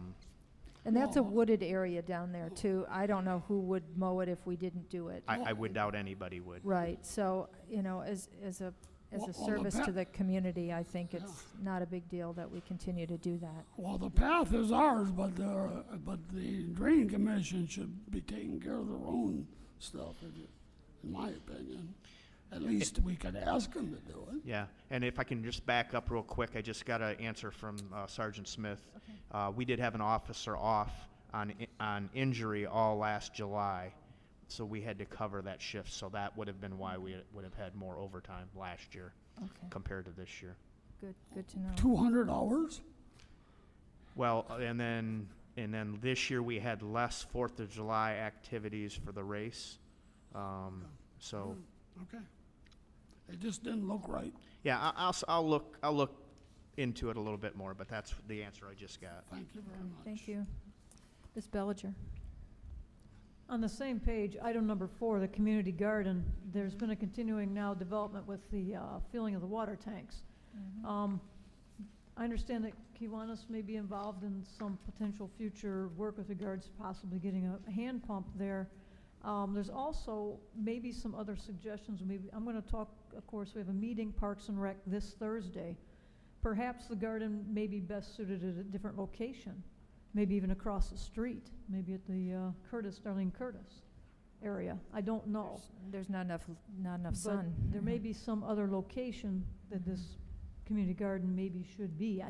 And that's a wooded area down there too. I don't know who would mow it if we didn't do it. I would doubt anybody would. Right, so, you know, as a Well, the service to pa- the community, I think it's not a big deal that we continue to do that. Well, the path is ours, but the drain commission should be taking care of their own stuff, in my opinion. At least we could ask them to do it. Yeah, and if I can just back up real quick, I just got an answer from Sergeant Smith. We did have an officer off on injury all last July, so we had to cover that shift. So that would have been why we would have had more overtime last year Okay, compared to this year. good to know. 200 hours? Well, and then this year we had less 4th of July activities for the race. So, Okay. It just didn't look right. yeah, I'll look into it a little bit more, but that's the answer I just got. Thank you very much. Thank you. Ms. Bellinger? On the same page, item number 4, the community garden, there's been a continuing now development with the filling of the water tanks. I understand that Kiwanis may be involved in some potential future work with regards to possibly getting a hand pump there. There's also maybe some other suggestions. Maybe I'm going to talk, of course, we have a meeting, Parks and Rec, this Thursday. Perhaps the garden may be best suited at a different location, maybe even across the street, maybe at the Darlene Curtis area. I don't know. There's not enough But sun. there may be some other location that this community garden maybe should be.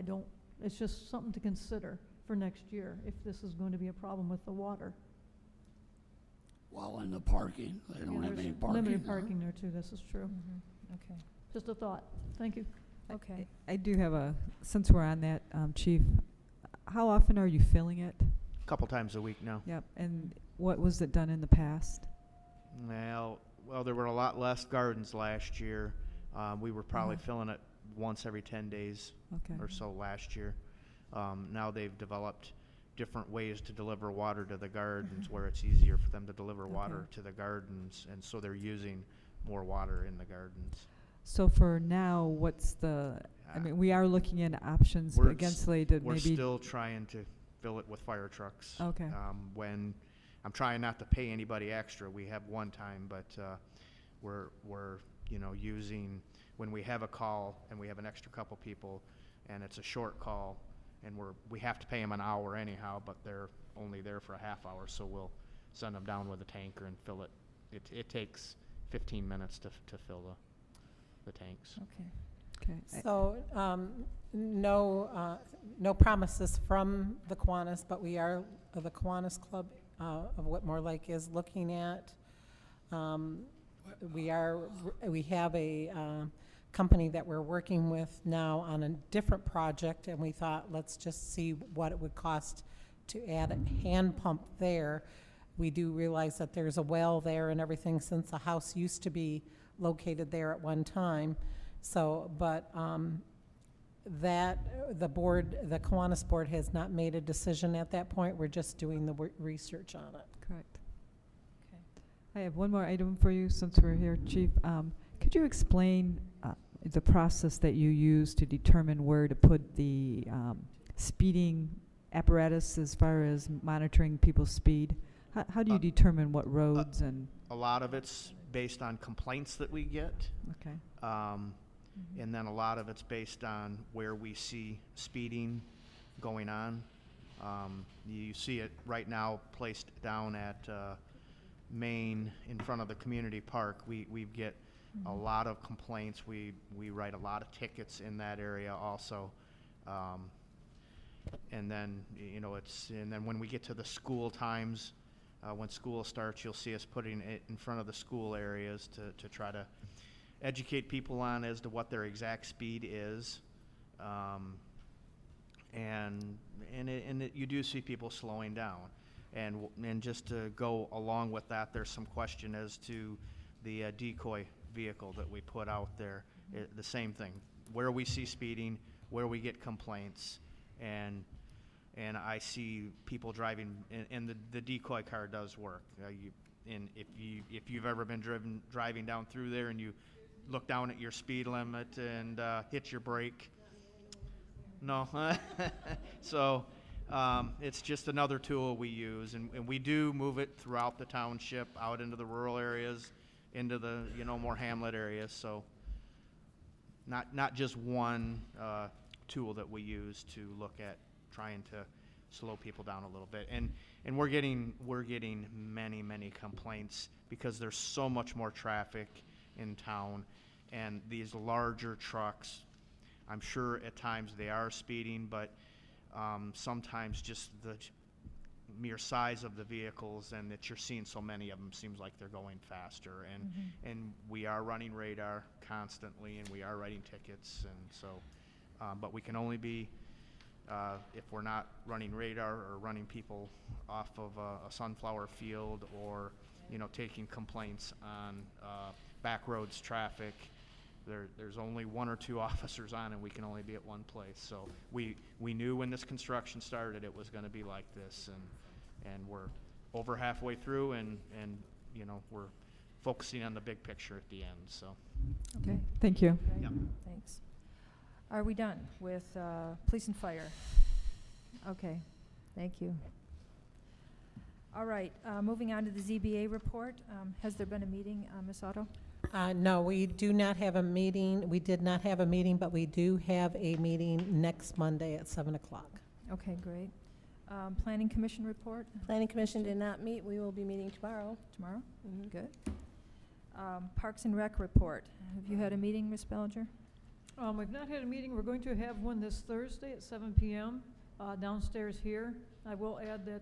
It's just something to consider for next year, if this is going to be a problem with the water. Well, in the parking, they don't have There's any parking limited there. parking there too, this is true. Okay, Just a thought. Thank you. okay. I do have since we're on that, Chief, how often are you filling it? A couple times a week now. Yep, and what was it done in the past? Well, there were a lot less gardens last year. We were probably Uh-huh. filling it once every 10 days Okay. or so last year. Now they've developed different ways to deliver water to the gardens where it's easier for them to deliver water to the gardens, and so they're using more water in the gardens. So for now, what's I mean, we are looking into options We're against to We're maybe. still trying to fill it with fire trucks. Okay. When I'm trying not to pay anybody extra, we have one time, but we're using when we have a call and we have an extra couple people, and it's a short call, and we have to pay them an hour anyhow, but they're only there for a half hour, so we'll send them down with a tanker and fill it. It takes 15 minutes to fill the tanks. Okay. Okay. So, no promises from the Kiwanis, but the Kiwanis Club of Whitmore Lake is looking at, we have a company that we're working with now on a different project, and we thought, let's just see what it would cost to add a hand pump there. We do realize that there's a well there and everything, since the house used to be located there at one time. So, but the Kiwanis board has not made a decision at that point. We're just doing the research on it. Correct. Okay. I have one more item for you since we're here, Chief. Could you explain the process that you use to determine where to put the speeding apparatus as far as monitoring people's speed? How do you determine what roads and? A lot of it's based on complaints that we get. Okay. And then a lot of it's based on where we see speeding going on. You see it right now placed down at Main in front of the community park. We get a lot of complaints. We write a lot of tickets in that area also. And then, and then when we get to the school times, when school starts, you'll see us putting it in front of the school areas to try to educate people on as to what their exact speed is. You do see people slowing down. And just to go along with that, there's some question as to the decoy vehicle that we put out there. The same thing, where we see speeding, where we get complaints, and I see people driving, and the decoy car does work. And if you've ever been driving down through there and you look down at your speed limit and hit your brake, no. So it's just another tool we use, and we do move it throughout the township, out into the rural areas, into the more hamlet areas. So not just one tool that we use to look at trying to slow people down a little bit. And we're getting many complaints because there's so much more traffic in town, and these larger trucks, I'm sure at times they are speeding, but sometimes just the mere size of the vehicles and that you're seeing so many of them seems like they're going faster. And we are running radar constantly, and we are writing tickets, and so but we can only be if we're not running radar or running people off of a sunflower field, or taking complaints on back roads traffic. There's only 1 or 2 officers on, and we can only be at one place. So we knew when this construction started it was going to be like this, and we're over halfway through, and we're focusing on the big picture at the end. So Okay. Thank you. Great. Yep. Thanks. Are we done with police and fire? Okay, thank you. All right, moving on to the ZBA report. Has there been a meeting, Ms. Otto? No, we do not have a meeting. We did not have a meeting, but we do have a meeting next Monday at 7 o'clock. Okay, great. Planning Commission report Planning Commission did not meet. We will be meeting tomorrow. tomorrow? Mhm. Good. Parks and Rec report. Have you had a meeting, Ms. Bellinger? We've not had a meeting. We're going to have one this Thursday at 7 p.m. Downstairs here. I will add that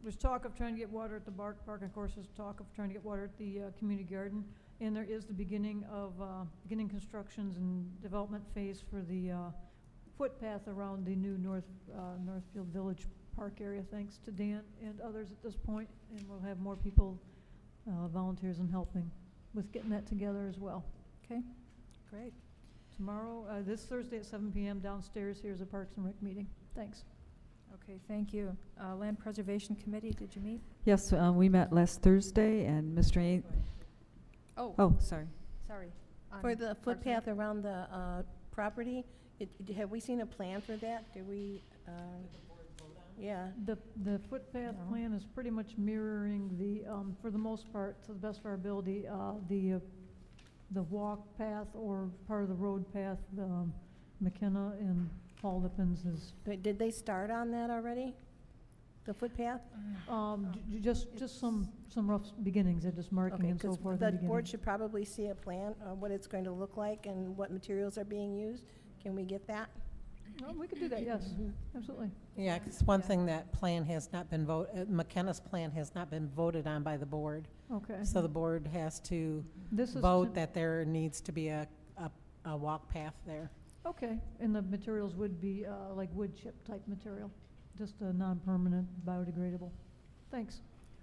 there's talk of trying to get water at the park, and of course there's talk of trying to get water at the community garden. And there is the beginning constructions and development phase for the footpath around the new Northfield Village Park area, thanks to Dan and others at this point. And we'll have more people, volunteers, and helping with getting that together as well. Okay, great. Tomorrow, this Thursday at 7 p.m. downstairs, here's a Parks and Rec meeting. Thanks. Okay, thank you. Land Preservation Committee, did you meet? Yes, we met last Thursday, and Mr. Ains. Oh, sorry. Sorry. For the Parks and footpath Rec? around the property, have we seen a plan for that? Do we, yeah. The footpath No. plan is pretty much mirroring the, for the most part, to the best of our ability, the walk path or part of the road path, McKenna and Paul Lippens is, But did they start on that already? The footpath? just some rough beginnings, just marking Okay, and so 'cause forth. in the beginning. board should probably see a plan of what it's going to look like and what materials are being used. Can we get that? Well, we could do that, yes, absolutely. Yeah, 'cause one Yeah. thing that plan has not been McKenna's plan has not been voted on by the board. Okay. So the board has to This is vote that there needs to be a walk path there. Okay, and the materials would be like wood chip type material, just a non-permanent, biodegradable. Thanks.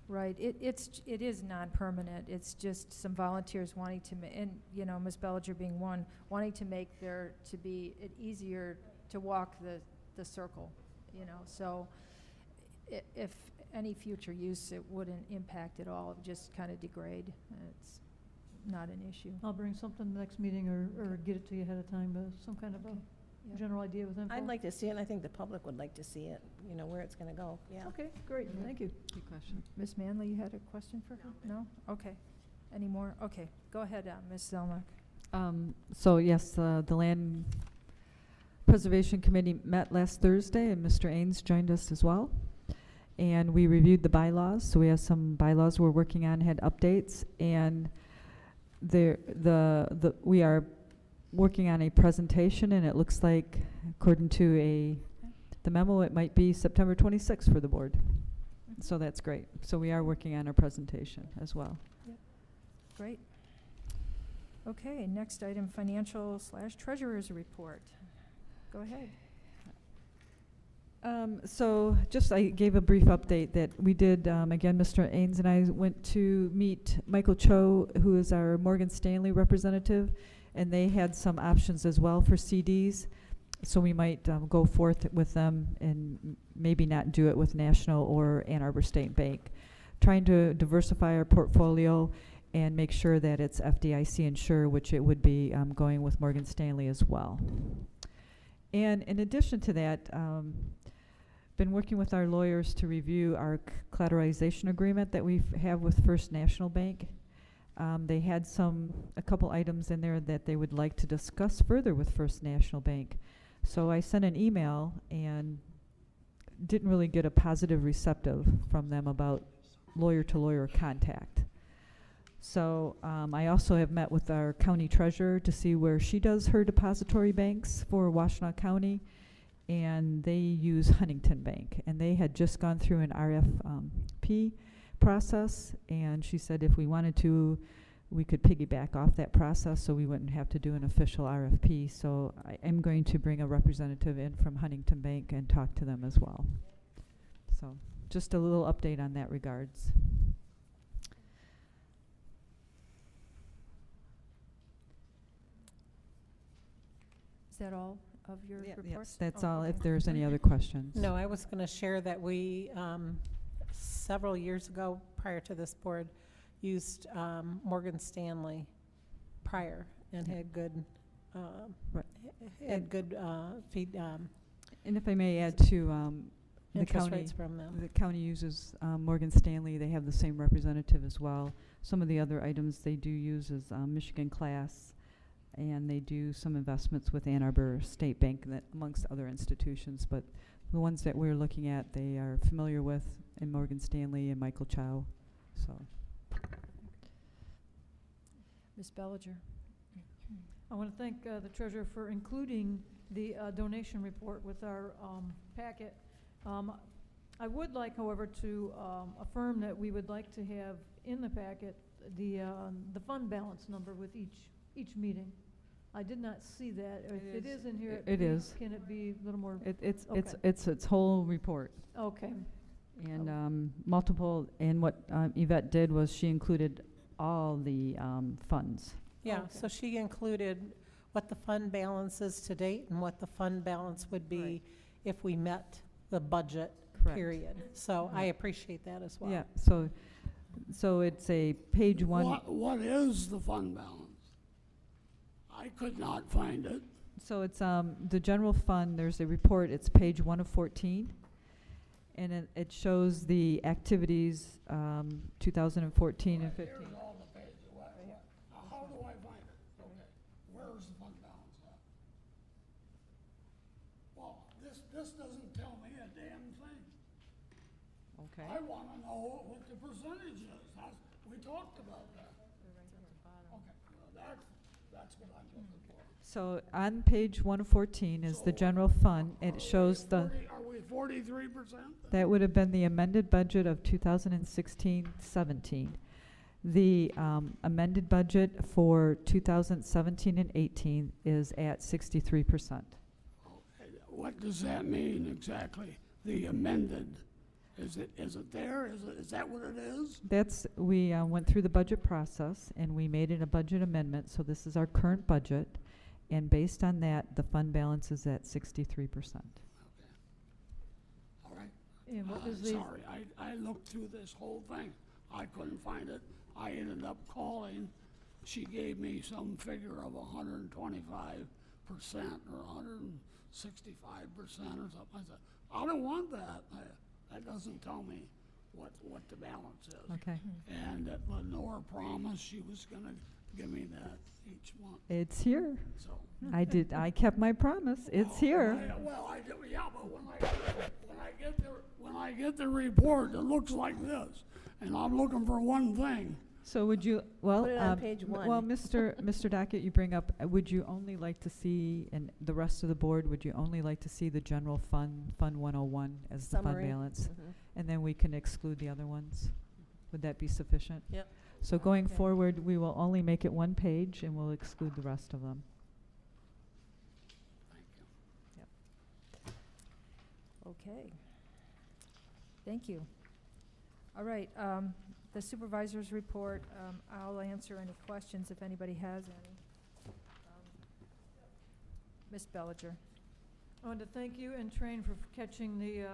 Right, it is non-permanent. It's just some volunteers wanting to, and, Ms. Bellinger being one, wanting to make there to be it easier to walk the circle, So if any future use, it wouldn't impact at all. It would just kind of degrade. It's not an issue. I'll bring something next meeting or get it to you ahead of time, some kind of a Yep. general idea with info. I'd like to see it, and I think the public would like to see it, where it's going to go, yeah. Okay, great, thank you. Good question. Ms. Manley, you had a question for her? No? Okay. Any more? Okay, go ahead, Ms. Zelnok. So yes, the Land Preservation Committee met last Thursday, and Mr. Ains joined us as well. And we reviewed the bylaws, so we have some bylaws we're working on, had updates, and we are working on a presentation, and it looks like, according to the memo, it might be September 26th for the board. So that's great. So we are working on a presentation as well. Great. Okay, next item, financial/treasurer's report. Go ahead. So just I gave a brief update that we did, again, Mr. Ains and I went to meet Michael Cho, who is our Morgan Stanley representative, and they had some options as well for CDs. So we might go forth with them and maybe not do it with National or Ann Arbor State Bank. Trying to diversify our portfolio and make sure that it's FDIC insured, which it would be going with Morgan Stanley as well. And in addition to that, been working with our lawyers to review our collateralization agreement that we have with First National Bank. They had a couple items in there that they would like to discuss further with First National Bank. So I sent an email and didn't really get a positive receptive from them about lawyer-to-lawyer contact. So I also have met with our county treasurer to see where she does her depository banks for Washtenaw County, and they use Huntington Bank. And they had just gone through an RFP process, and she said if we wanted to, we could piggyback off that process so we wouldn't have to do an official RFP. So I am going to bring a representative in from Huntington Bank and talk to them as well. So just a little update on that regards. Is that all of your reports? Yes, that's Oh, all. okay. If there's any other questions. No, I was going to share that we, several years ago, prior to this board, used Morgan Stanley prior and had good, Right. had good feed, And if I may add to the interest county, rates from them. the county uses Morgan Stanley. They have the same representative as well. Some of the other items they do use is Michigan Class, and they do some investments with Ann Arbor State Bank, and that amongst other institutions. But the ones that we're looking at, they are familiar with, in Morgan Stanley and Michael Chow. So. Ms. Bellinger? I want to thank the treasurer for including the donation report with our packet. I would like, however, to affirm that we would like to have in the packet the fund balance number with each meeting. I did not see that. If it is in here, It is. Can it be a little more? It's Okay. its whole report. Okay. And multiple, and what Yvette did was she included all the funds. Yeah, Okay. so she included what the fund balance is to date and what the fund balance would be Right. if we met the budget, Correct. period. So I appreciate that as well. Yeah, so it's a page one. What is the fund balance? I could not find it. So it's the general fund, there's a report, it's page 1 of 14. And it shows the activities 2014 and 15. Here's all the pages. How do I find it? Okay, where's the fund balance at? Well, this doesn't tell me a damn thing. Okay. I want to know what the percentage is. We talked about that. Okay, well, that's what I'm looking for. So on page 1 of 14 is the general fund, and it shows the, Are we 43%? that would have been the amended budget of 2016-17. The amended budget for 2017 and 18 is at 63%. What does that mean exactly? The amended? Is it there? Is that what it is? That's, we went through the budget process, and we made it a budget amendment, so this is our current budget. And based on that, the fund balance is at 63%. All right. And what was the? Sorry, I looked through this whole thing. I couldn't find it. I ended up calling. She gave me some figure of 125% or 165% or something. I said, I don't want that. That doesn't tell me what the balance is. Okay. And that Lenore promised she was gonna give me that each month, It's here. so. I kept my promise. It's here. Well, I do, yeah, but when I get the report that looks like this, and I'm looking for one thing, So would you, well, Put it on page well, one. Mr. Dockett, you bring up, would you only like to see, and the rest of the board, would you only like to see the general fund, Fund 101 as the fund Summary. balance? Mhm. And then we can exclude the other ones? Would that be sufficient? Yep. So going Okay. forward, we will only make it one page, and we'll exclude the rest of them. thank you. Okay. Thank you. All right, the supervisor's report, I'll answer any questions if anybody has any. Ms. Bellinger? I want to thank you and Train for catching the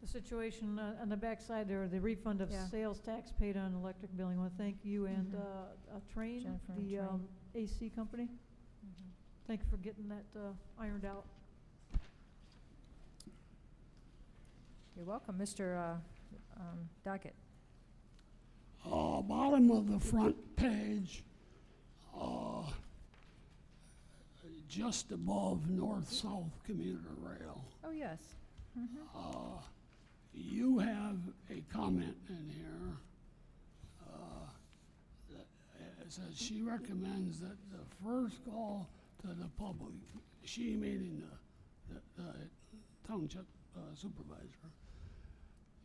situation on the backside there, the refund of Yeah. sales tax paid on electric billing. I want to thank you and Train, Jennifer and the Train. AC company. Thank you for getting that ironed out. You're welcome, Mr. Dockett. Bottom of the front page, just above north-south commuter rail, Oh, yes. you have a comment in here that it says she recommends that the first call to the public, she meaning the township supervisor,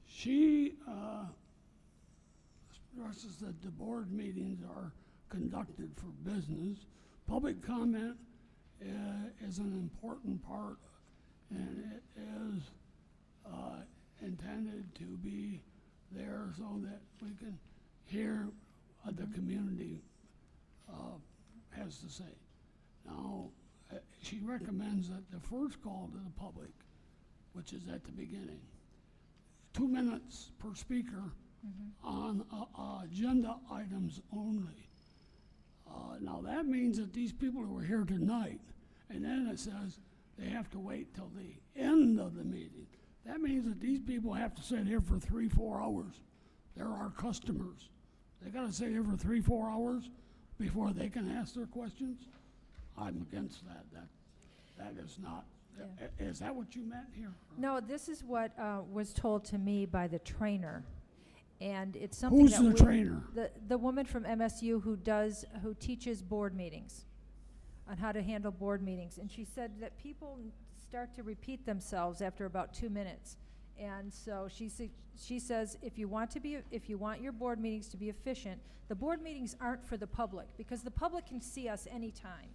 she stresses that the board meetings are conducted for business. Public comment is an important part, and it is intended to be there so that we can hear what the community has to say. Now, she recommends that the first call to the public, which is at the beginning, 2 minutes per speaker on agenda items only. Now, that means that these people who are here tonight, and then it says they have to wait till the end of the meeting. That means that these people have to sit here for 3-4 hours. They're our customers. They gotta sit here for 3-4 hours before they can ask their questions. I'm against that. That is not, Yeah. is that what you meant here? No, this is what was told to me by the trainer. And it's something Who's that the trainer? The woman from MSU who teaches board meetings, on how to handle board meetings. And she said that people start to repeat themselves after about 2 minutes. And so she says, if you want your board meetings to be efficient, the board meetings aren't for the public, because the public can see us anytime.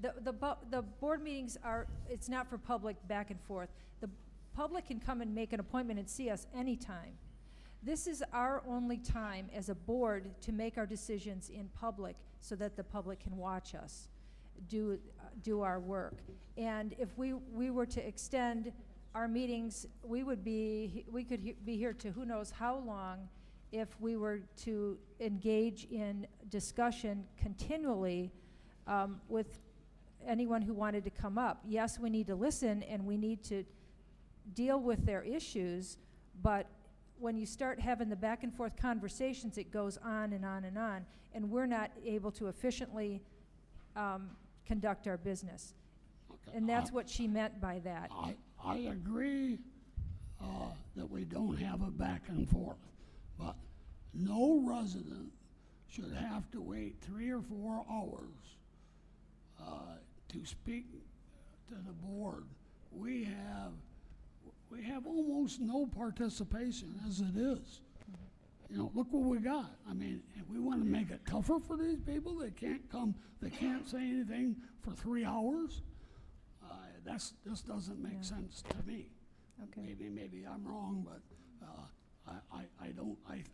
The board meetings it's not for public back and forth. The public can come and make an appointment and see us anytime. This is our only time as a board to make our decisions in public so that the public can watch us do our work. And if we were to extend our meetings, we could be here to who knows how long if we were to engage in discussion continually with anyone who wanted to come up. Yes, we need to listen and we need to deal with their issues, but when you start having the back and forth conversations, it goes on and on and on, and we're not able to efficiently conduct our business. Okay. And that's what she meant by that. I agree that we don't have a back and forth, but no resident should have to wait 3 or 4 hours to speak to the board. We have almost no participation as it is. You know, look what we got. I mean, if we want to make it tougher for these people, they can't come, they can't say anything for 3 hours. This doesn't make sense to me. Okay. Maybe I'm wrong, but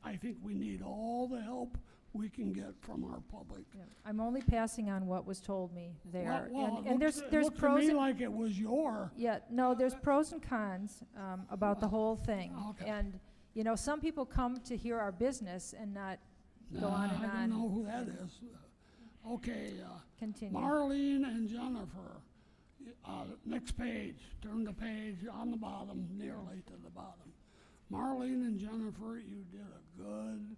I think we need all the help we can get from our public. Yeah. I'm only passing on what was told me there. Well, And there's it pros looked to me and like it was your. yeah, no, there's pros and cons about the whole thing. Okay. And, you know, some people come to hear our business and not go on and I on. don't know who that is. Okay, Continue. Marlene and Jennifer. Next page, turn the page on the bottom, nearly to the bottom. Marlene and Jennifer, you did a good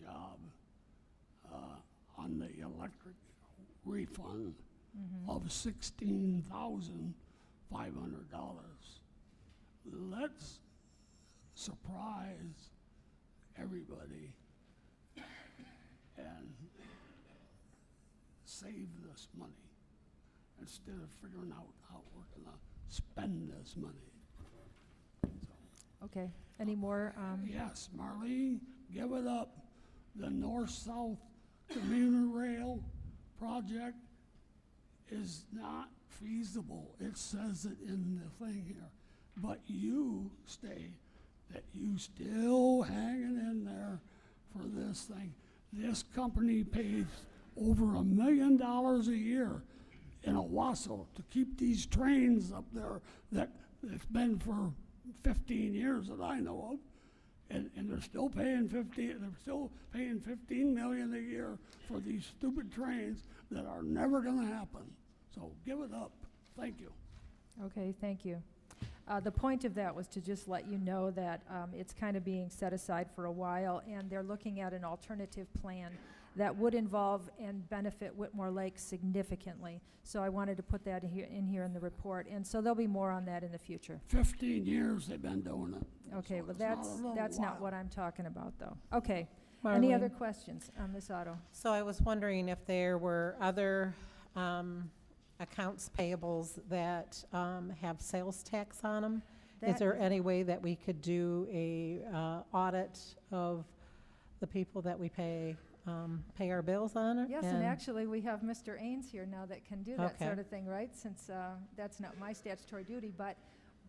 job on the electric refund of $16,500. Let's surprise everybody and save this money instead of figuring out how we're gonna spend this money. Okay. Any more? Yes, Marlene, give it up. The north-south commuter rail project is not feasible. It says it in the thing here. But you still hanging in there for this thing. This company pays over $1 million a year in Owasso to keep these trains up there that it's been for 15 years that I know of. And they're still paying 15 million a year for these stupid trains that are never gonna happen. So give it up. Thank you. Okay, thank you. The point of that was to just let you know that it's kind of being set aside for a while, and they're looking at an alternative plan that would involve and benefit Whitmore Lake significantly. So I wanted to put that in here in the report, and so there'll be more on that in the future. 15 years they've been doing it. Okay, So well, it's not a little that's not while. what I'm talking about, though. Okay, any other Marlene. questions, Ms. Otto? So I was wondering if there were other accounts payables that have sales tax on them? Is That- there any way that we could do a audit of the people that we pay our bills on it? Yes, and actually, we have Mr. Ains here now that can do that Okay. sort of thing, right? Since that's not my statutory duty, but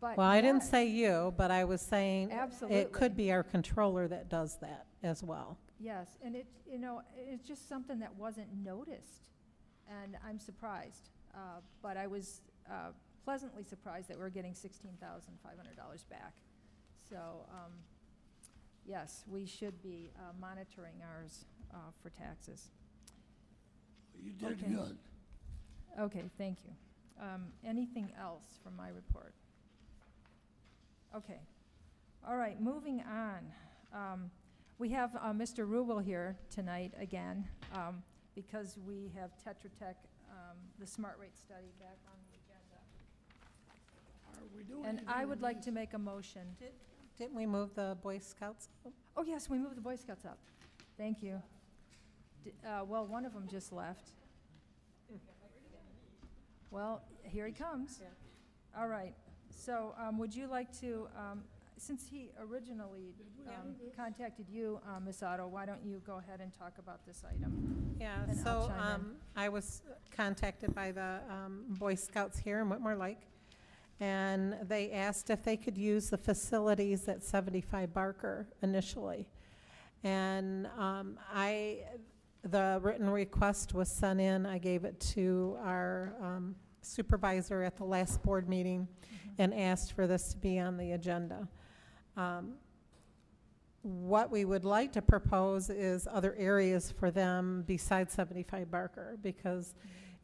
Well, I didn't yes, say you, but I was saying Absolutely. it could be our controller that does that as well. Yes, and it's just something that wasn't noticed, and I'm surprised. But I was pleasantly surprised that we're getting $16,500 back. So, yes, we should be monitoring ours for taxes. You did Okay. good. Okay, thank you. Anything else from my report? Okay. All right, moving on. We have Mr. Rubel here tonight again, because we have Tetra Tech, the Smart Rate Study back on the agenda. Are we doing And anything I with would like these? to make a motion. Didn't we move the Boy Scouts up? Oh, yes, we moved the Boy Scouts up. Thank you. Well, one of them just left. Well, here he comes. All right. So would you like to, since he originally contacted you, Ms. Otto, why don't you go ahead and talk about this item? Yeah, And I'll so chime in. I was contacted by the Boy Scouts here in Whitmore Lake, and they asked if they could use the facilities at 75 Barker initially. And the written request was sent in. I gave it to our supervisor at the last board meeting and asked for this to be on the agenda. What we would like to propose is other areas for them besides 75 Barker, because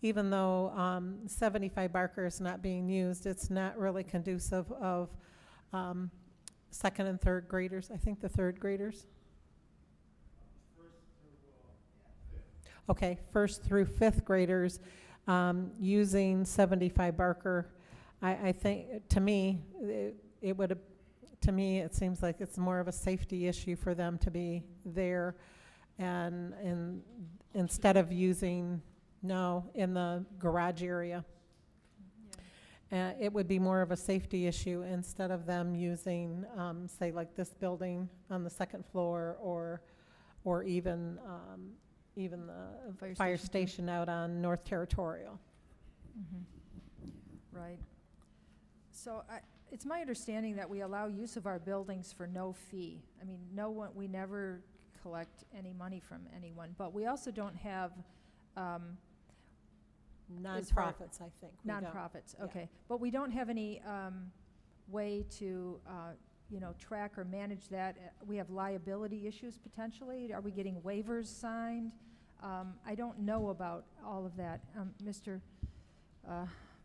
even though 75 Barker is not being used, it's not really conducive of second and third graders. I think the third graders. Okay, first through fifth graders using 75 Barker. I think, to me, it seems like it's more of a safety issue for them to be there, and instead of using, in the garage area. It would be more of a safety issue instead of them using, say, like this building on the second floor, or even the fire station out on North Territorial. Right. So it's my understanding that we allow use of our buildings for no fee. I mean, we never collect any money from anyone, but we also don't have Nonprofits, I think. we don't. nonprofits, Yeah. okay. But we don't have any way to, track or manage that. We have liability issues potentially. Are we getting waivers signed? I don't know about all of that. Mr.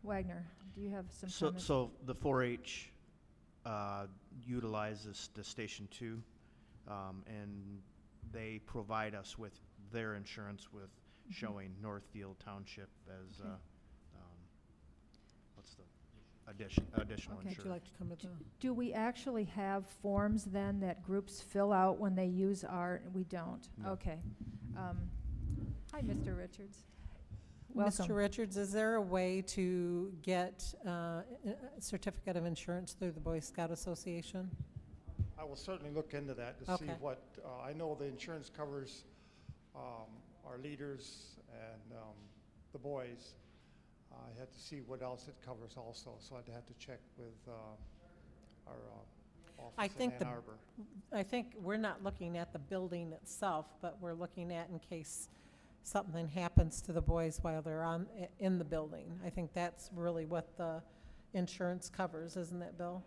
Wagner, do you have some comments? So the 4-H utilizes the Station 2, and they provide us with their insurance with showing Northfield Township as, Okay. what's the additional Okay. Would you insurer. like to come to the? Do we actually have forms then that groups fill out when they use we don't? No. Okay. Hi, Mr. Richards. Welcome. Mr. Richards, is there a way to get a certificate of insurance through the Boy Scout Association? I will certainly look into that to see Okay. what, I know the insurance covers our leaders and the boys. I had to see what else it covers also, so I'd have to check with our I office in think Ann the- Arbor. I think we're not looking at the building itself, but we're looking at in case something happens to the boys while they're in the building. I think that's really what the insurance covers, isn't it, Bill?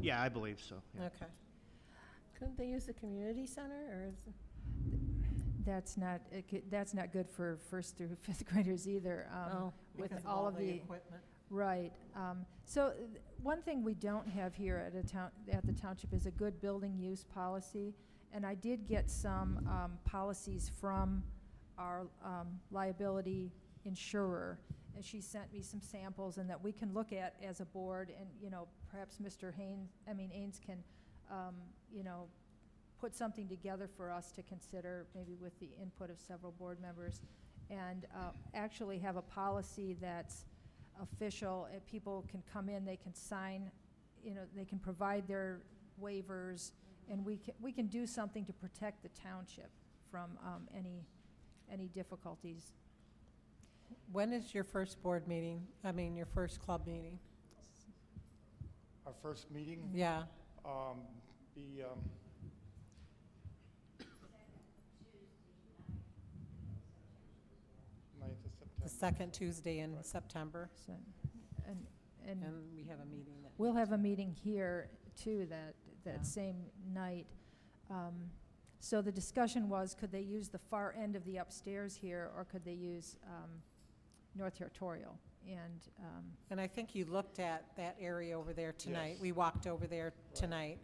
Yeah, I believe so. Yeah. Okay. Couldn't they use the community center, or is, That's not good for first through fifth graders either. Oh. With Because all of the, equipment. right. So one thing we don't have here at the township is a good building use policy. And I did get some policies from our liability insurer. And she sent me some samples and that we can look at as a board, and, you know, perhaps Mr. Ains can, you know, put something together for us to consider, maybe with the input of several board members, and actually have a policy that's official. People can come in, they can sign, you know, they can provide their waivers, and we can do something to protect the township from any difficulties. When is your first board meeting? I mean, your first club meeting? Our first meeting, Yeah. be, 9th of September. The second Tuesday in September, So, and and we have a meeting that. we'll have a meeting here too Yeah. that same night. So the discussion was, could they use the far end of the upstairs here, or could they use North Territorial? And I think you looked at that area over there tonight. Yes. We walked over there tonight.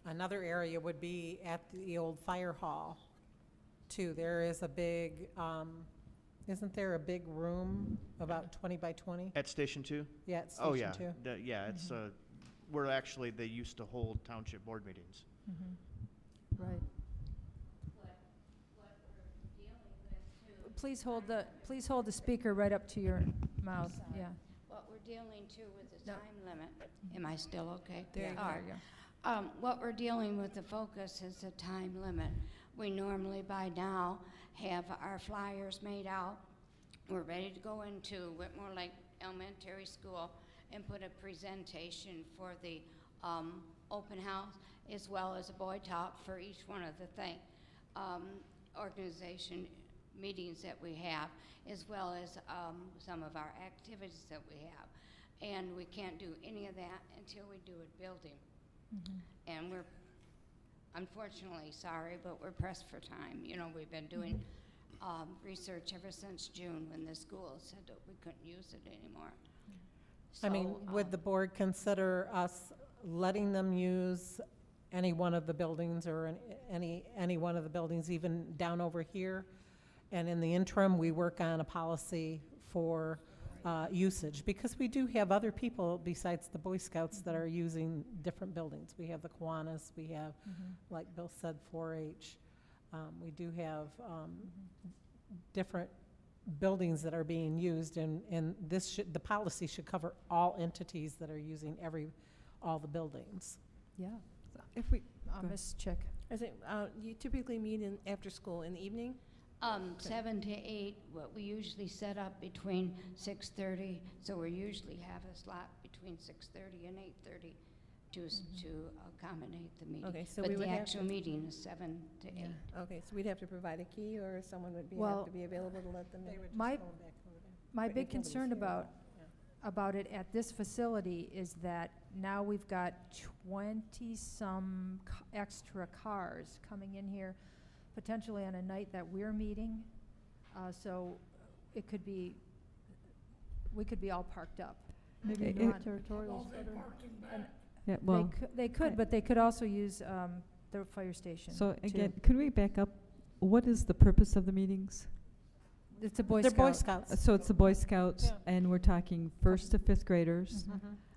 Another area would be at the old fire hall, too. There is a big, isn't there a big room, about 20 by 20? At Station 2? Yeah, at Oh, Station yeah. 2. Yeah, it's, where actually they used to hold township board meetings. Right. Please hold the speaker right up to your mouth, yeah. What we're dealing to with the No. time limit, am I still okay? There you All right. go. What we're dealing with the focus is the time limit. We normally by now have our flyers made out. We're ready to go into Whitmore Lake Elementary School and put a presentation for the open house, as well as a boy talk for each one of the organization meetings that we have, as well as some of our activities that we have. And we can't do any of that until we do a building. And we're unfortunately sorry, but we're pressed for time. You know, we've been doing research ever since June, when the school said that we couldn't use it anymore. I mean, So, would the board consider us letting them use any one of the buildings, or any one of the buildings, even down over here? And in the interim, we work on a policy for usage, because we do have other people besides the Boy Scouts that are using different buildings. We have the Kiwanis, we have, like Bill said, 4-H. We do have different buildings that are being used, and the policy should cover all entities that are using all the buildings. Yeah. So if we, go Ms. Chick. I think, you typically meet after school in the evening? 7 to 8, what we usually set up between 6:30, so we usually have a slot between 6:30 and 8:30 to accommodate the meeting. Okay, so But we would the have actual to- meeting is 7 to 8. Okay, so we'd have to provide a key, or someone would Well, have to be available to let them in? My But big nobody's concern here. about it at this facility is that now we've got 20-some extra cars coming in here, potentially on a night that we're meeting. So it could be, we could be all parked up. Maybe It- North it- Territorial's better. yeah, well, They could, but they could also use the fire station. so too. again, could we back up? What is the purpose of the meetings? It's a Boy They're Boy Scout. Scouts. So it's the Boy Scouts, Yeah. and we're talking first to fifth graders.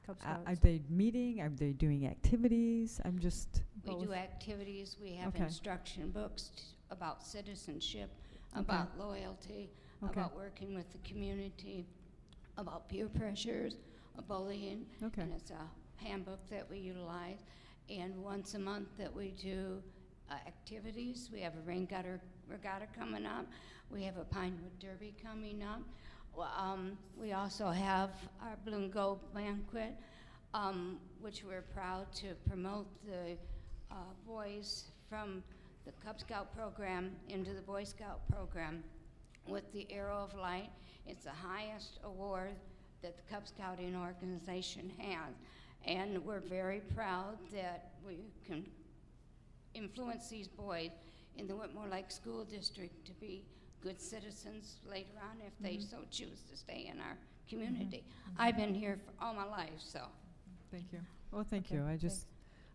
Cub Are Scouts. they meeting? Are they doing activities? I'm just, We Both. do activities, we have Okay. instruction books about citizenship, Okay. about loyalty, Okay. about working with the community, about peer pressures, bullying. Okay. And it's a handbook that we utilize. And once a month that we do activities. We have a rain gutter regatta coming up. We have a Pinewood Derby coming up. We also have our Balloon Go banquet, which we're proud to promote the boys from the Cub Scout program into the Boy Scout program with the Arrow of Light. It's the highest award that the Cub Scouting organization has. And we're very proud that we can influence these boys in the Whitmore Lake School District to be good citizens later on if they so choose to stay in our community. I've been here for all my life, so. Thank you. Well, thank Okay, you. I thanks. just,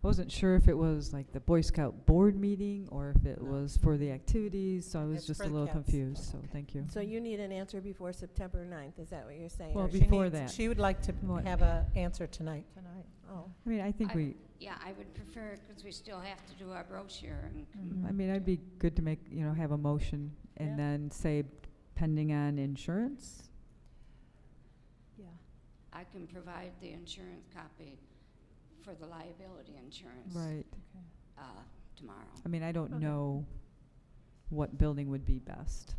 I wasn't sure if it was like the Boy Scout board meeting or if it was for the activities, so I was It's just for a the little kids. confused, so thank you. So you need an answer before September 9th, is that what you're saying? Well, Or She before needs- that. She would like to What? have an answer tonight. Tonight, oh. I mean, I think Yeah, I would prefer, because we still have to do our brochure. And I mean, I'd be good to make, have a motion Yeah. and then say pending on insurance. Yeah. I can provide the insurance copy for the liability insurance Right. tomorrow. I mean, I don't Okay. know what building would be best.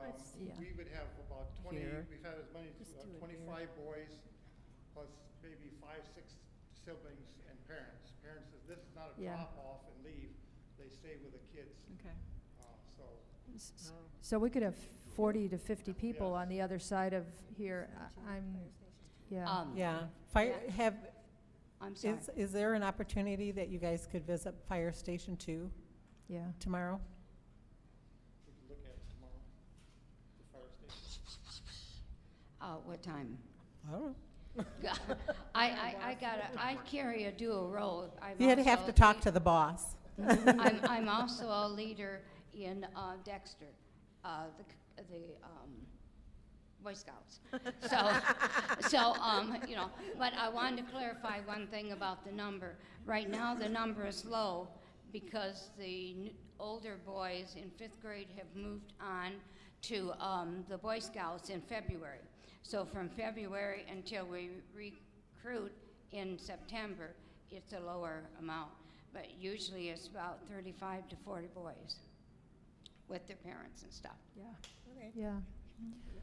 Let's- yeah. We would have about 20, Here. we've had as many, Just do it here. 25 boys, plus maybe 5, 6 siblings and parents. Parents says, this is not a Yeah. drop-off and leave, they stay with the kids, Okay. so. So we could have 40 to 50 people Yes. on the other side of here. Yeah. Yeah. Fire, I'm sorry. is there an opportunity that you guys could visit Fire Station 2 Yeah. tomorrow? We can look at it tomorrow, the fire station. What time? I don't know. I carry a dual role. You'd have to talk to the boss. I'm also a leader in Dexter, the Boy Scouts. But I wanted to clarify one thing about the number. Right now, the number is low because the older boys in 5th grade have moved on to the Boy Scouts in February. So from February until we recruit in September, it's a lower amount. But usually it's about 35 to 40 boys with their parents and stuff. Yeah. Okay. Yeah.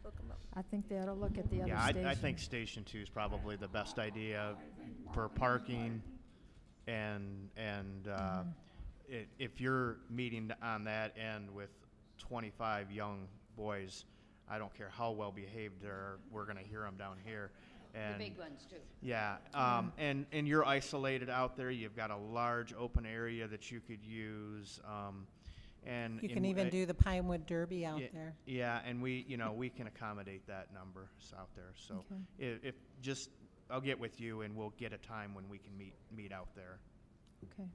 Hook 'em up. I think they ought to look at the other Yeah, station. I think Station 2 is probably the best idea for parking and if you're meeting on that end with 25 young boys, I don't care how well behaved they are, we're gonna hear them down here. The And big ones too. yeah, and you're isolated out there, you've got a large open area that you could use, and. You can even do the Pinewood Derby out Yeah, there. Yeah, and we can accommodate that number out there, so Okay. I'll get with you and we'll get a time when we can meet out there. Okay.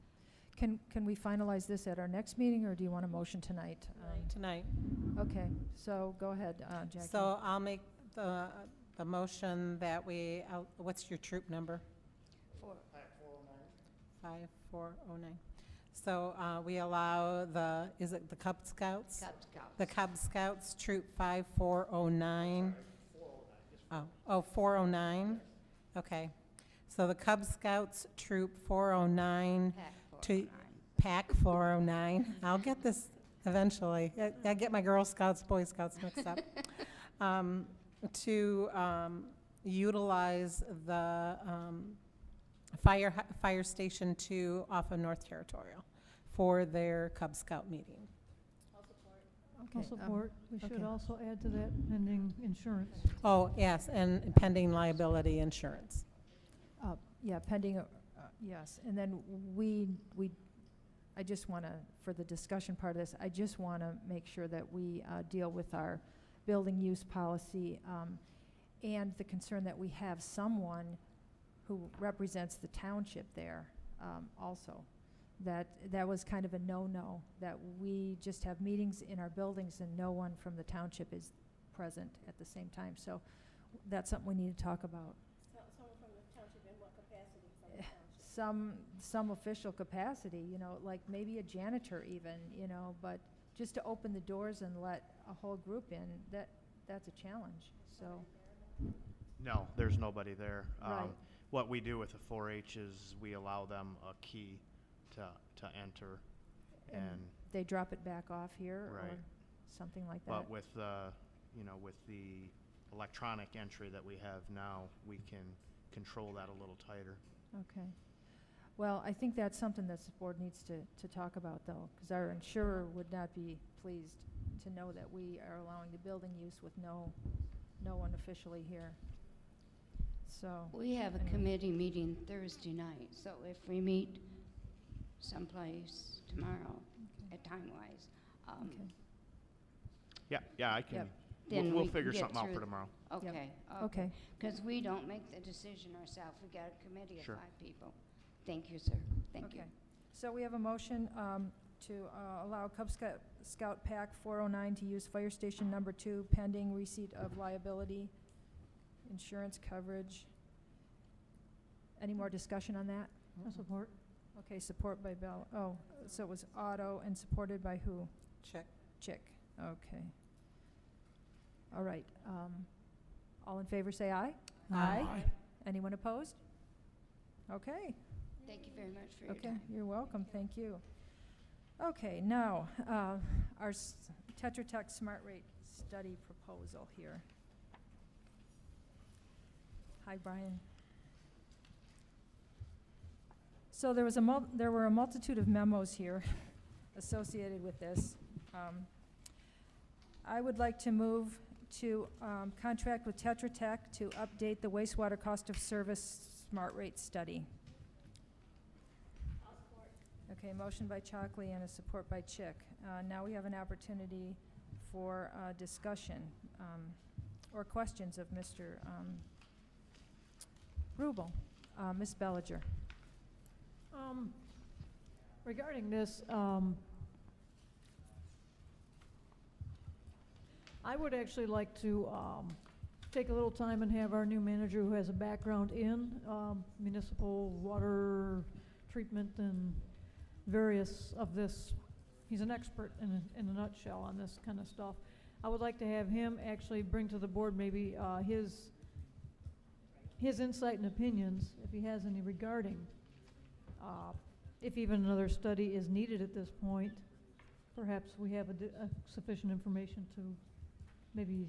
Can we finalize this at our next meeting, or do you want a motion tonight? Tonight. Okay, so go ahead, Jackie. So I'll make the motion that what's your troop number? 5409. So we allow is it the Cub Scouts? Cub Scouts. The Cub Scouts, Troop 5409. Oh, 409? Okay. So the Cub Scouts, Troop 409 to Pack 409. I'll get this eventually. I get my Girl Scouts, Boy Scouts mixed up. To utilize the Fire Station 2 off of North Territorial for their Cub Scout meeting. I'll Okay, support. We should okay. also add to that pending insurance. Oh, yes, and pending liability insurance. Yeah, pending, yes. And then I just want to, for the discussion part of this, I just want to make sure that we deal with our building use policy and the concern that we have someone who represents the township there also. That was kind of a no-no, that we just have meetings in our buildings and no one from the township is present at the same time. So that's something we need to talk about. Someone from the township, in what capacity from the township? Some official capacity, like maybe a janitor even, but just to open the doors and let a whole group in, that's a challenge, so. No, there's nobody there. Right. What we do with the 4-H is we allow them a key to enter, and They drop it back off here or Right. something like that. but with with the electronic entry that we have now, we can control that a little tighter. Okay. Well, I think that's something that the board needs to talk about, though, because our insurer would not be pleased to know that we are allowing the building use with no one officially here. So. We have a anyway. committee meeting Thursday night, so if we meet someplace tomorrow, at time-wise, Okay. Yeah, I can, then we'll we figure can get something out for through- tomorrow. Okay, Okay. Because we don't make the decision ourselves. We got a committee of Sure. 5 people. Thank you, sir. Thank you. Okay. So we have a motion to allow Cub Scout Pack 409 to use Fire Station Number 2 pending receipt of liability insurance coverage. Any more discussion on that? I support. Okay, support by Bell. Oh, so it was Otto and supported by who? Check. Chick. Okay. All right. All in favor, say aye. Aye. Anyone opposed? Okay. Thank you very much for your Okay, time. you're welcome, thank you. Okay, now, our Tetra Tech Smart Rate Study proposal here. Hi, Brian. So there were a multitude of memos here associated with this. I would like to move to contract with Tetra Tech to update the wastewater cost of service Smart Rate Study. Okay, motion by Chalkley and a support by Chick. Now we have an opportunity for discussion or questions of Mr. Rubel. Ms. Bellinger. Regarding this, I would actually like to take a little time and have our new manager, who has a background in municipal water treatment and various of this, he's an expert in a nutshell on this kind of stuff. I would like to have him actually bring to the board maybe his insight and opinions, if he has any, regarding if even another study is needed at this point. Perhaps we have sufficient information to maybe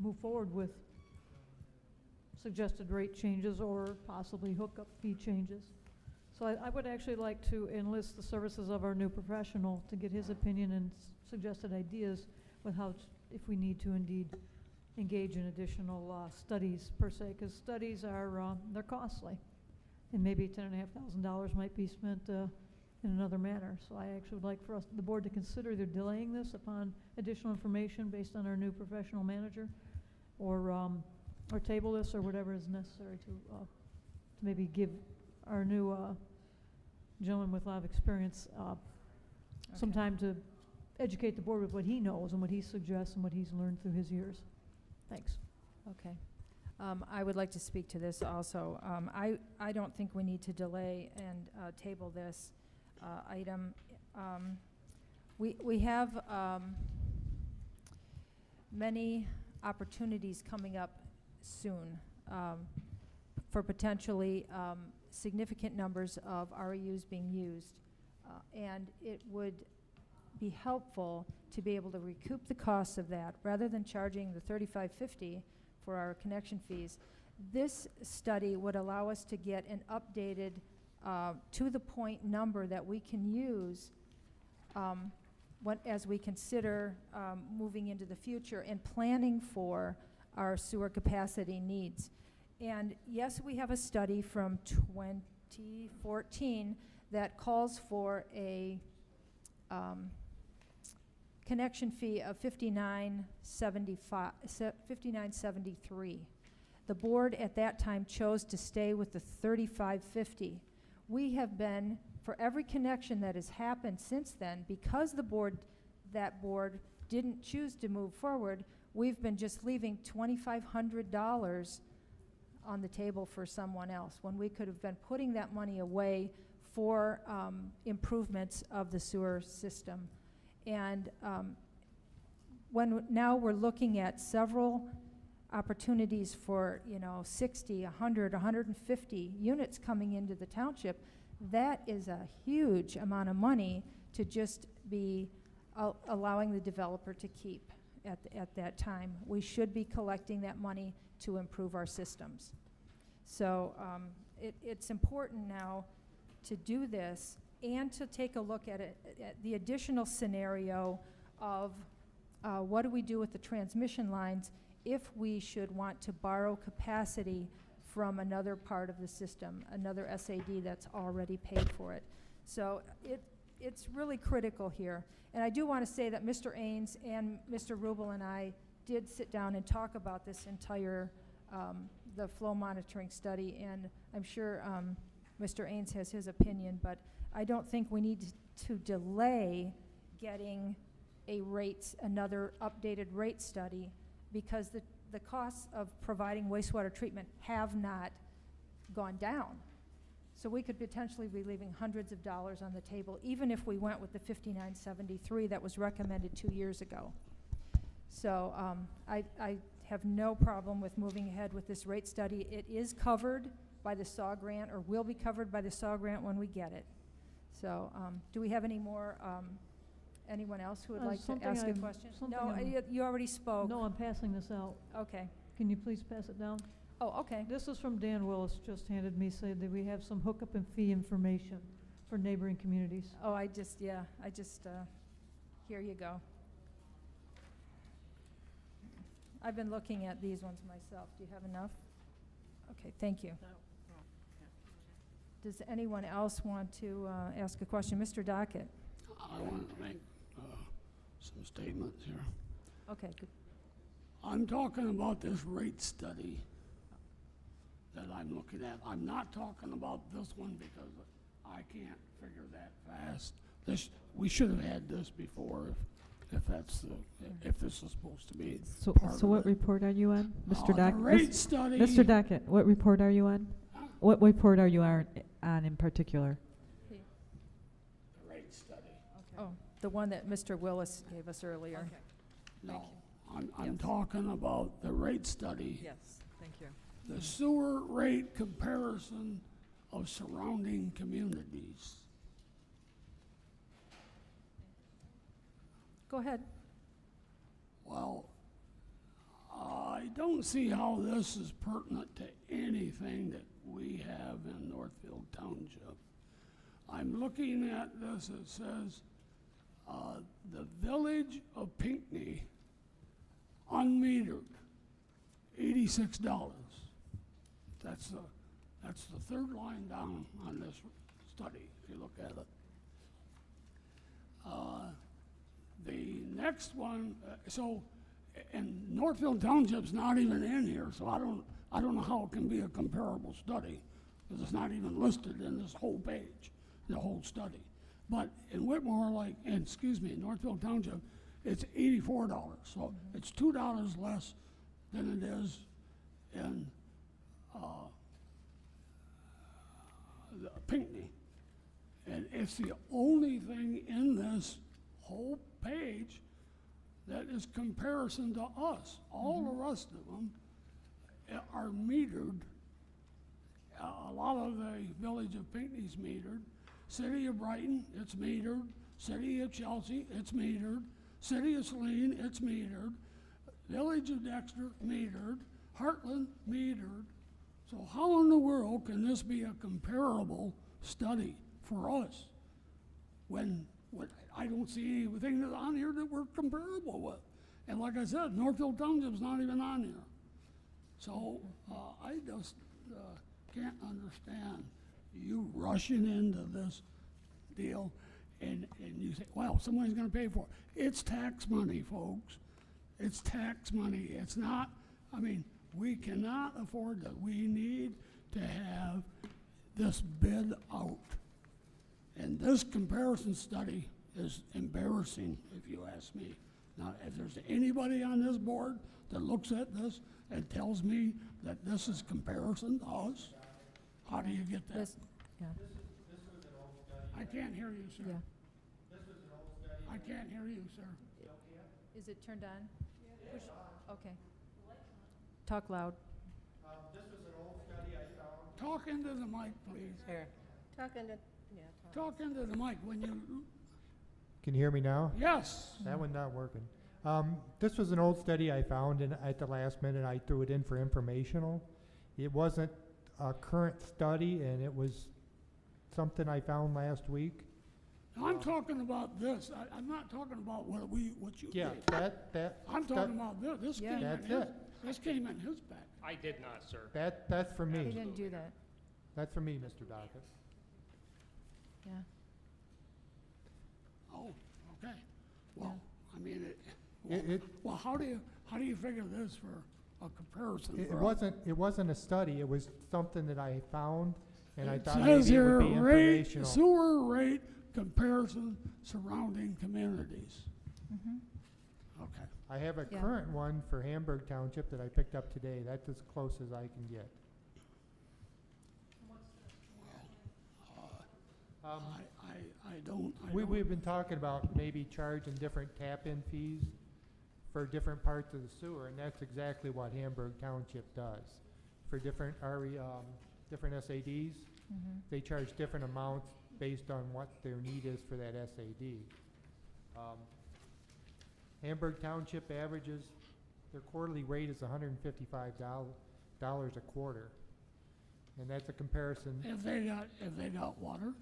move forward with suggested rate changes or possibly hookup fee changes. So I would actually like to enlist the services of our new professional to get his opinion and suggested ideas with how, if we need to indeed engage in additional studies per se, because studies are, they're costly. And maybe $10,500 might be spent in another manner. So I actually would like for us, the board, to consider either delaying this upon additional information based on our new professional manager, or table this, or whatever is necessary to maybe give our new gentleman with a lot of experience some time to educate the board with what he knows and what he suggests and what he's learned through his years. Thanks. Okay. I would like to speak to this also. I don't think we need to delay and table this item. We have many opportunities coming up soon for potentially significant numbers of REUs being used. And it would be helpful to be able to recoup the costs of that rather than charging the $35.50 for our connection fees. This study would allow us to get an updated, to-the-point number that we can use as we consider moving into the future and planning for our sewer capacity needs. And yes, we have a study from 2014 that calls for a connection fee of $59.73. The board at that time chose to stay with the $35.50. We have been, for every connection that has happened since then, because that board didn't choose to move forward, we've been just leaving $2,500 on the table for someone else, when we could have been putting that money away for improvements of the sewer system. And now we're looking at several opportunities for 60, 100, 150 units coming into the township. That is a huge amount of money to just be allowing the developer to keep at that time. We should be collecting that money to improve our systems. So it's important now to do this and to take a look at it, at the additional scenario of what do we do with the transmission lines if we should want to borrow capacity from another part of the system, another SAD that's already paid for it. So it's really critical here. And I do want to say that Mr. Ains and Mr. Rubel and I did sit down and talk about this entire, the flow monitoring study, and I'm sure Mr. Ains has his opinion, but I don't think we need to delay getting another updated rate study, because the costs of providing wastewater treatment have not gone down. So we could potentially be leaving hundreds of dollars on the table, even if we went with the $59.73 that was recommended 2 years ago. So I have no problem with moving ahead with this rate study. It is covered by the SAW grant, or will be covered by the SAW grant when we get it. So do we have any more, anyone else who would like to ask a question? No, you already spoke. No, I'm passing this out. Okay. Can you please pass it down? Oh, okay. This is from Dan Willis, just handed me, said that we have some hookup and fee information for neighboring communities. Oh, here you go. I've been looking at these ones myself. Do you have enough? Okay, thank you. Does anyone else want to ask a question? Mr. Dockett? I want to make some statements here. Okay, good. I'm talking about this rate study that I'm looking at. I'm not talking about this one because I can't figure that fast. We should have had this before if this is supposed to be part So of what it. report are you on, Mr. The Dockett? rate study. Mr. Dockett, what report are you on? What report are you on in particular? The rate study. Oh, the one that Mr. Willis gave us earlier. No, I'm talking about the rate study. Yes, thank you. The sewer rate comparison of surrounding communities. Go ahead. Well, I don't see how this is pertinent to anything that we have in Northfield Township. I'm looking at this, it says, the village of Pinckney, unmetered, $86. That's the third line down on this study, if you look at it. The next one, and Northfield Township's not even in here, so I don't know how it can be a comparable study, because it's not even listed in this whole page, the whole study. But in Whitmore, Northfield Township, it's $84, so it's $2 less than it is in Pinckney. And it's the only thing in this whole page that is comparison to us. All the rest of them are metered. A lot of the village of Pinckney's metered. City of Brighton, it's metered. City of Chelsea, it's metered. City of Saline, it's metered. Village of Dexter, metered. Heartland, metered. So how in the world can this be a comparable study for us when I don't see anything that's on here that we're comparable with? And like I said, Northfield Township's not even on here. So I just can't understand you rushing into this deal and you say, well, somebody's going to pay for it. It's tax money, folks. It's tax money. It's not, we cannot afford that. We need to have this bid out. And this comparison study is embarrassing, if you ask me. Now, if there's anybody on this board that looks at this and tells me that this is comparison to us, how do you get that? Yeah. I can't hear you, sir. Yeah. I can't hear you, sir. Is it turned on? Push. Okay. Talk loud. This was an old study I found. Talk into the mic, please. Here. Talk into the mic when you, Can you hear me now? yes. That one's not working. This was an old study I found, and at the last minute I threw it in for informational. It wasn't a current study, and it was something I found last week. Now, I'm talking about this. I'm not talking about what you Yeah, did. I'm that- talking about this. This Yeah. came in That's his, it. this came in his pack. I did not, sir. That's for He me. didn't do that, That's for me, Mr. Dockett. yeah. Oh, okay. Well, I mean, It how do you figure this for a comparison? It for it wasn't a study, it was something that I found, and I It thought says maybe it here, would be rate, informational. sewer rate comparison surrounding communities. Mhm. Okay. I have a Yeah. current one for Hamburg Township that I picked up today, that's as close as I can get. I don't. We've been talking about maybe charging different tap-in fees for different parts of the sewer, and that's exactly what Hamburg Township does. For different different SADs, Mhm. they charge different amounts based on what their need is for that SAD. Hamburg Township averages, their quarterly rate is $155 a quarter. And that's a comparison. If they got water,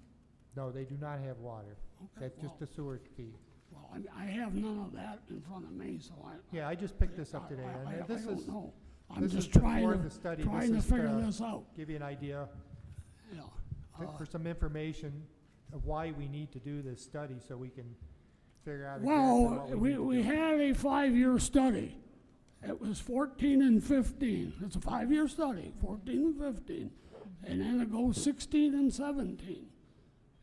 No, they do not have water. okay, That's just a sewer fee. well, I have none of that in front of me, so Yeah, I just picked this up today. I and this don't is, know. I'm this just is before trying the study. to This is figure to this out. give you an idea Yeah. for some information of why we need to do this study so we can figure out exactly Well, what we need to we do. had a 5-year study. It was 14 and 15. It's a 5-year study, 14 and 15. And then it goes 16 and 17.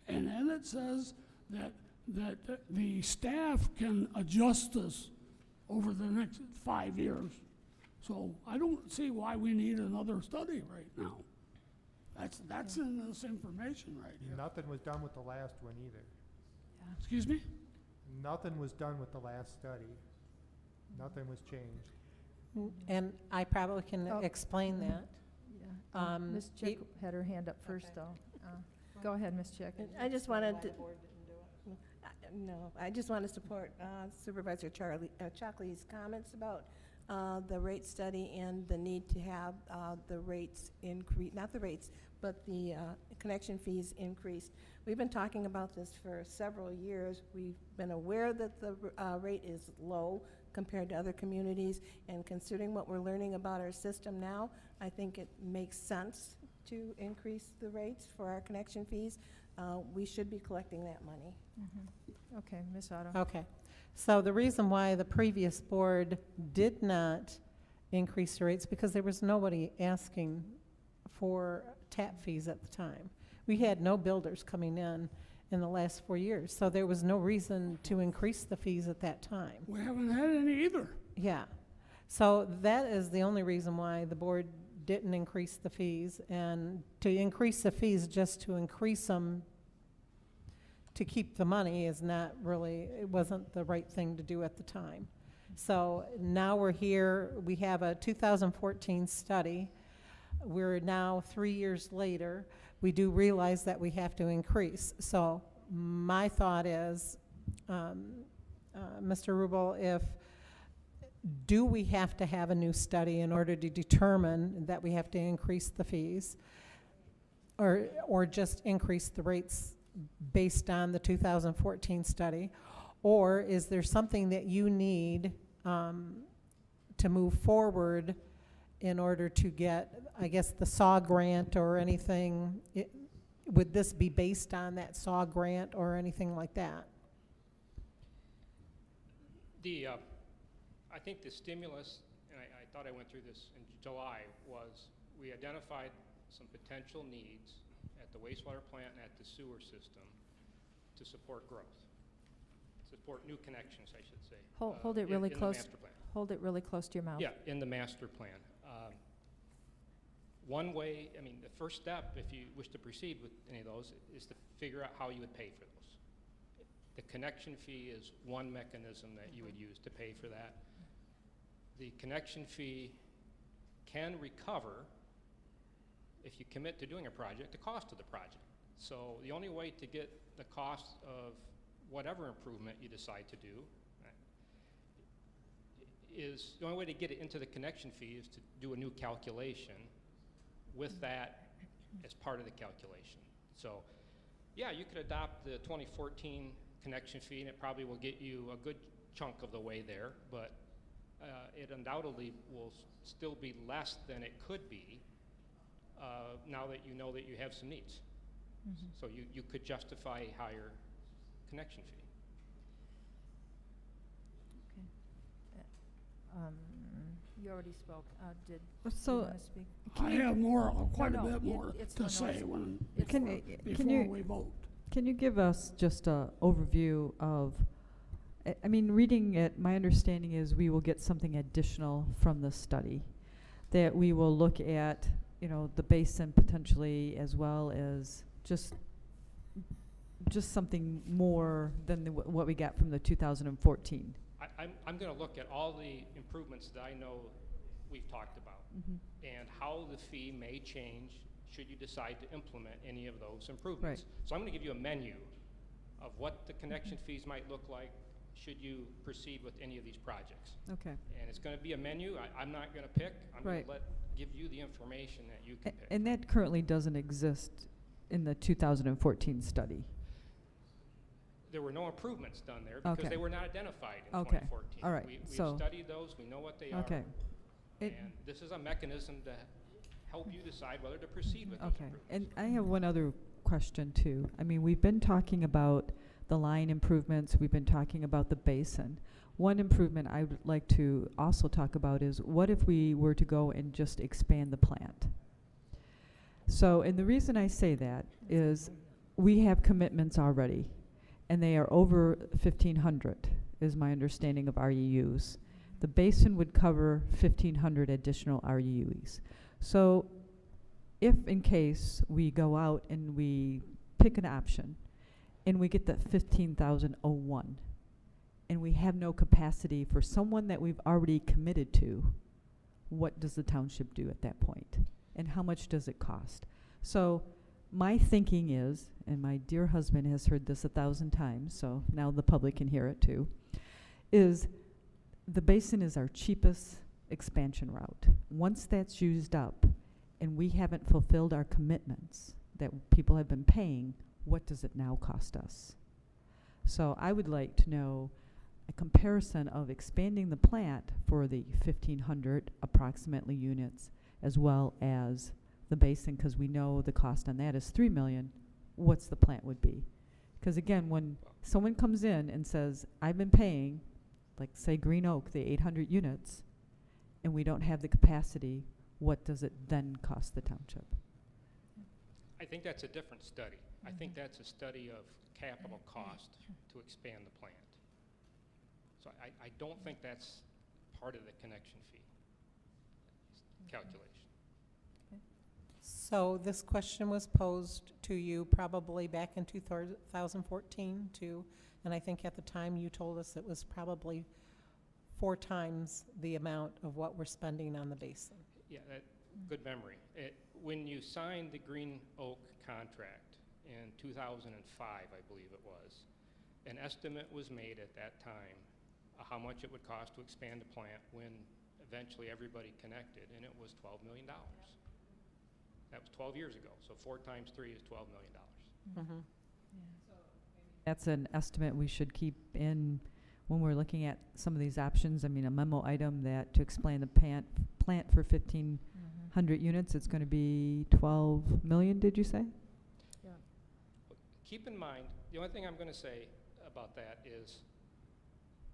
And then it says that the staff can adjust this over the next 5 years. So I don't see why we need another study right now. That's in this information right here. Nothing was done with the last one either. Excuse me? Nothing was done with the last study. Nothing was changed. And I probably can Oh. explain that. Yeah. Ms. Chick had her hand up first, though. Go ahead, Ms. Chick. I just wanted to. No, I just want to support Supervisor Chalkley's comments about the rate study and the need to have the rates increase, not the rates, but the connection fees increased. We've been talking about this for several years. We've been aware that the rate is low compared to other communities, and considering what we're learning about our system now, I think it makes sense to increase the rates for our connection fees. We should be collecting that money. Mhm. Okay, Ms. Otto. Okay. So the reason why the previous board did not increase the rates, because there was nobody asking for tap fees at the time. We had no builders coming in the last 4 years, so there was no reason to increase the fees at that time. We haven't had any either. Yeah. So that is the only reason why the board didn't increase the fees. And to increase the fees just to increase them to keep the money is not really, it wasn't the right thing to do at the time. So now we're here, we have a 2014 study. We're now 3 years later. We do realize that we have to increase. So my thought is, Mr. Rubel, do we have to have a new study in order to determine that we have to increase the fees? Or just increase the rates based on the 2014 study? Or is there something that you need to move forward in order to get, I guess, the SAW grant or anything? Would this be based on that SAW grant or anything like that? I think the stimulus, and I thought I went through this in July, was we identified some potential needs at the wastewater plant and at the sewer system to support growth, support new connections, I should say. Hold it really in close. the master plan. Hold it really close to your mouth. Yeah, in the master plan. One way, I mean, the first step, if you wish to proceed with any of those, is to figure out how you would pay for those. The connection fee is one mechanism that you would use to pay for that. The connection fee can recover, if you commit to doing a project, the cost of the project. So the only way to get the cost of whatever improvement you decide to do is, the only way to get it into the connection fee is to do a new calculation with that as part of the calculation. So Yeah, you could adopt the 2014 connection fee, and it probably will get you a good chunk of the way there, but it undoubtedly will still be less than it could be now that you know that you have some needs. So you could justify a higher connection fee. You already spoke. Did So, you want to speak? I have more, quite No, a no, bit more it's to for say North- when, it's Can for- you- before we vote. Can you give us just a overview of, I mean, reading it, my understanding is we will get something additional from the study, that we will look at, you know, the basin potentially, as well as just something more than what we got from the 2014. I'm going to look at all the improvements that I know we've talked about and how the fee may change should you decide to implement any of those improvements. Right. So I'm going to give you a menu of what the connection fees might look like should you proceed with any of these projects. Okay. And it's going to be a menu. I'm not going to pick. I'm going Right. to give you the information that you can pick. And that currently doesn't exist in the 2014 study. There were no improvements done there because Okay. they were not identified in Okay. 2014. All right. We've So- studied those. We know what they Okay. are. It- And this is a mechanism to help you decide whether to proceed with those Okay, improvements. and I have one other question too. I mean, we've been talking about the line improvements, we've been talking about the basin. One improvement I would like to also talk about is, what if we were to go and just expand the plant? So, and the reason I say that is, we have commitments already, and they are over 1,500, is my understanding of REUs. The basin would cover 1,500 additional REUs. So if in case we go out and we pick an option and we get that 15,001 and we have no capacity for someone that we've already committed to, what does the township do at that point? And how much does it cost? So my thinking is, and my dear husband has heard this 1,000 times, so now the public can hear it too, is the basin is our cheapest expansion route. Once that's used up and we haven't fulfilled our commitments that people have been paying, what does it now cost us? So I would like to know a comparison of expanding the plant for the 1,500 approximately units, as well as the basin, because we know the cost on that is $3 million. What's the plant would be? Because again, when someone comes in and says, I've been paying, like say Green Oak, the 800 units, and we don't have the capacity, what does it then cost the township? I think that's a different study. I think that's a study of capital cost to expand the plant. So I don't think that's part of the connection fee calculation. So this question was posed to you probably back in 2014 too, and I think at the time you told us it was probably 4 times the amount of what we're spending on the basin. Yeah, good memory. When you signed the Green Oak contract in 2005, I believe it was, an estimate was made at that time of how much it would cost to expand the plant when eventually everybody connected, and it was $12 million. That was 12 years ago, so 4 times 3 is $12 million. That's an estimate we should keep in when we're looking at some of these options. I mean, a memo item that to explain the plant for 1,500 units, it's going to be 12 million, did you say? Yeah. Keep in mind, the only thing I'm going to say about that is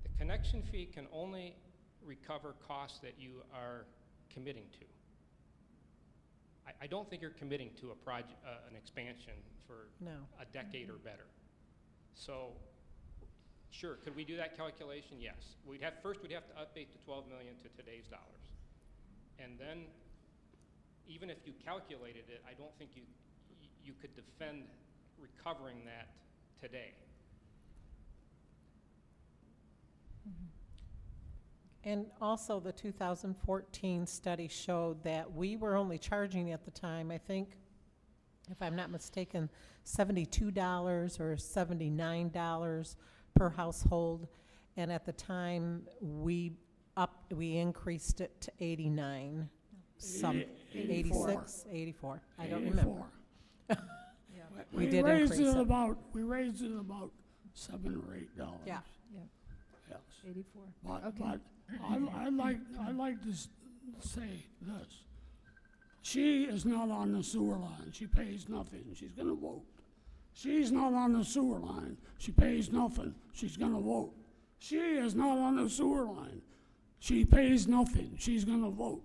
the connection fee can only recover costs that you are committing to. I don't think you're committing to a project, an expansion for a decade or better. So, sure, could we do that calculation? Yes. First we'd have to update the 12 million to today's dollars. And then, even if you calculated it, I don't think you could defend recovering that today. And also the 2014 study showed that we were only charging at the time, I think, if I'm not mistaken, $72 or $79 per household. And at the time, we increased it to 89, some 86, 84. I don't remember. we did increase it. We raised it about $7 or $8. Yeah. Yep, Yes. 84. But, Okay. but I'd like to say this. She is not on the sewer line. She pays nothing. She's gonna vote. She's not on the sewer line. She pays nothing. She's gonna vote. She is not on the sewer line. She pays nothing. She's gonna vote.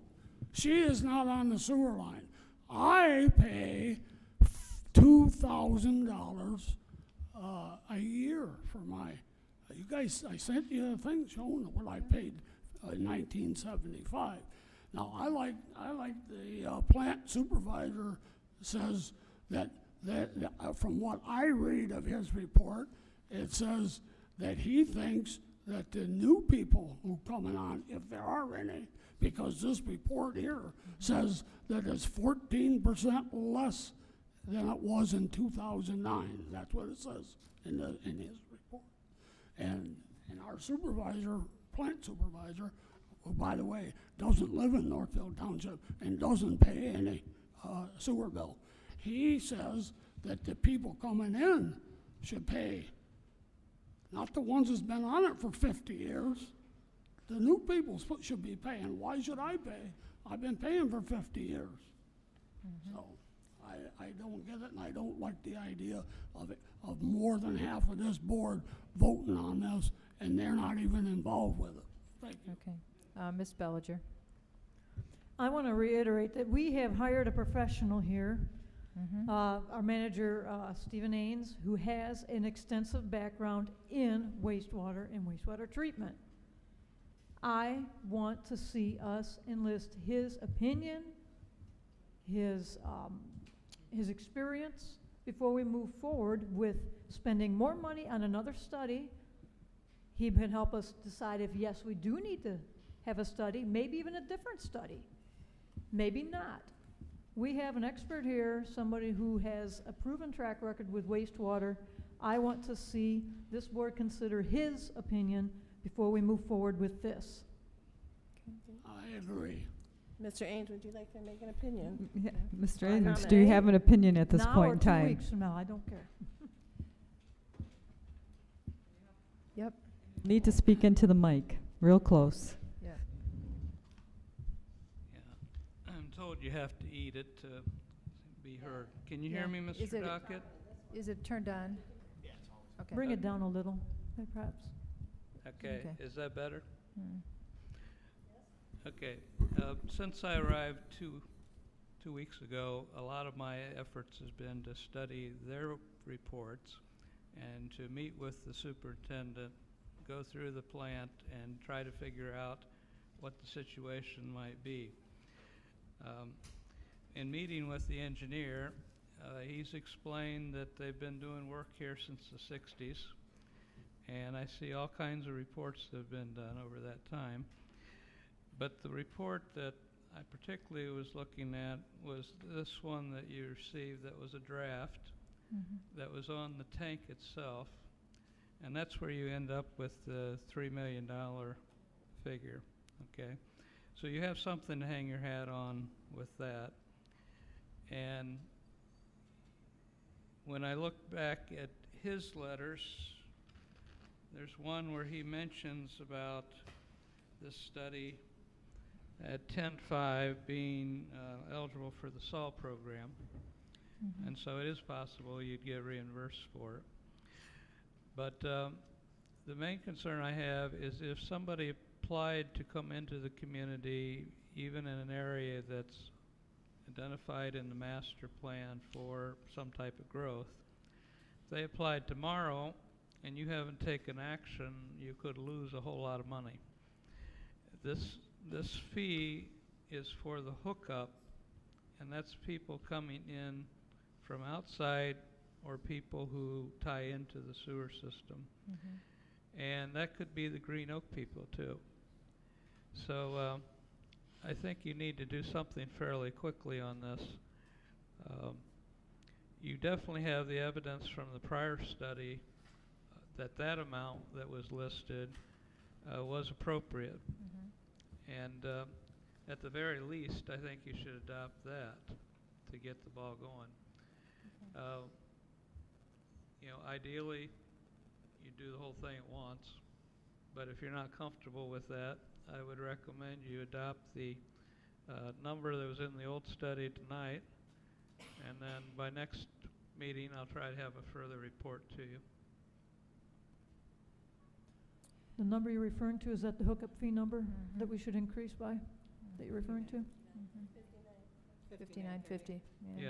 She is not on the sewer line. I pay $2,000 a year for my. You guys, I sent you a thing showing what I paid in 1975. Now I like the plant supervisor says that from what I read of his report, it says that he thinks that the new people who coming on, if there are any, because this report here says that it's 14% less than it was in 2009. That's what it says in his report. And our supervisor, plant supervisor, who, by the way, doesn't live in Northfield Township and doesn't pay any sewer bill, he says that the people coming in should pay, not the ones that's been on it for 50 years. The new people should be paying. Why should I pay? I've been paying for 50 years. So I don't get it, and I don't like the idea of more than half of this board voting on this, and they're not even involved with it. Thank you. Okay. Ms. Bellinger? I want to reiterate that we have hired a professional here, our manager, Stephen Ains, who has an extensive background in wastewater and wastewater treatment. I want to see us enlist his opinion, his experience, before we move forward with spending more money on another study. He can help us decide if, yes, we do need to have a study, maybe even a different study, maybe not. We have an expert here, somebody who has a proven track record with wastewater. I want to see this board consider his opinion before we move forward with this. I agree. Mr. Ains, would you like to make an opinion? Yeah, Mr. Comment. Ains, do you have an opinion at this Now point or in 2 time? weeks from now, I don't care. Yep. Need to speak into the mic, real close. Yeah. Yeah, I'm told you have to eat it to be heard. Can you Yeah. hear me, Is Mr. it- Dockett? Is it turned on? Okay. Bring it down a little, perhaps. Okay, Okay. is that better? Hmm. Okay, since I arrived two weeks ago, a lot of my efforts has been to study their reports and to meet with the superintendent, go through the plant, and try to figure out what the situation might be. In meeting with the engineer, he's explained that they've been doing work here since the 60s, and I see all kinds of reports that have been done over that time. But the report that I particularly was looking at was this one that you received that was a draft that was on the tank itself, and that's where you end up with the $3 million figure, okay? So you have something to hang your hat on with that. And when I look back at his letters, there's one where he mentions about this study at 10-5 being eligible for the SAL program. And so it is possible you'd get reimbursed for it. But the main concern I have is if somebody applied to come into the community, even in an area that's identified in the master plan for some type of growth, if they applied tomorrow and you haven't taken action, you could lose a whole lot of money. This fee is for the hookup, and that's people coming in from outside or people who tie into the sewer system. And that could be the Green Oak people too. So I think you need to do something fairly quickly on this. You definitely have the evidence from the prior study that amount that was listed was appropriate. And at the very least, I think you should adopt that to get the ball going. ideally, you do the whole thing at once. But if you're not comfortable with that, I would recommend you adopt the number that was in the old study tonight. And then by next meeting, I'll try to have a further report to you. The number you're referring to, is that the hookup fee number that we should increase by, that you're referring to? $59.50, yeah.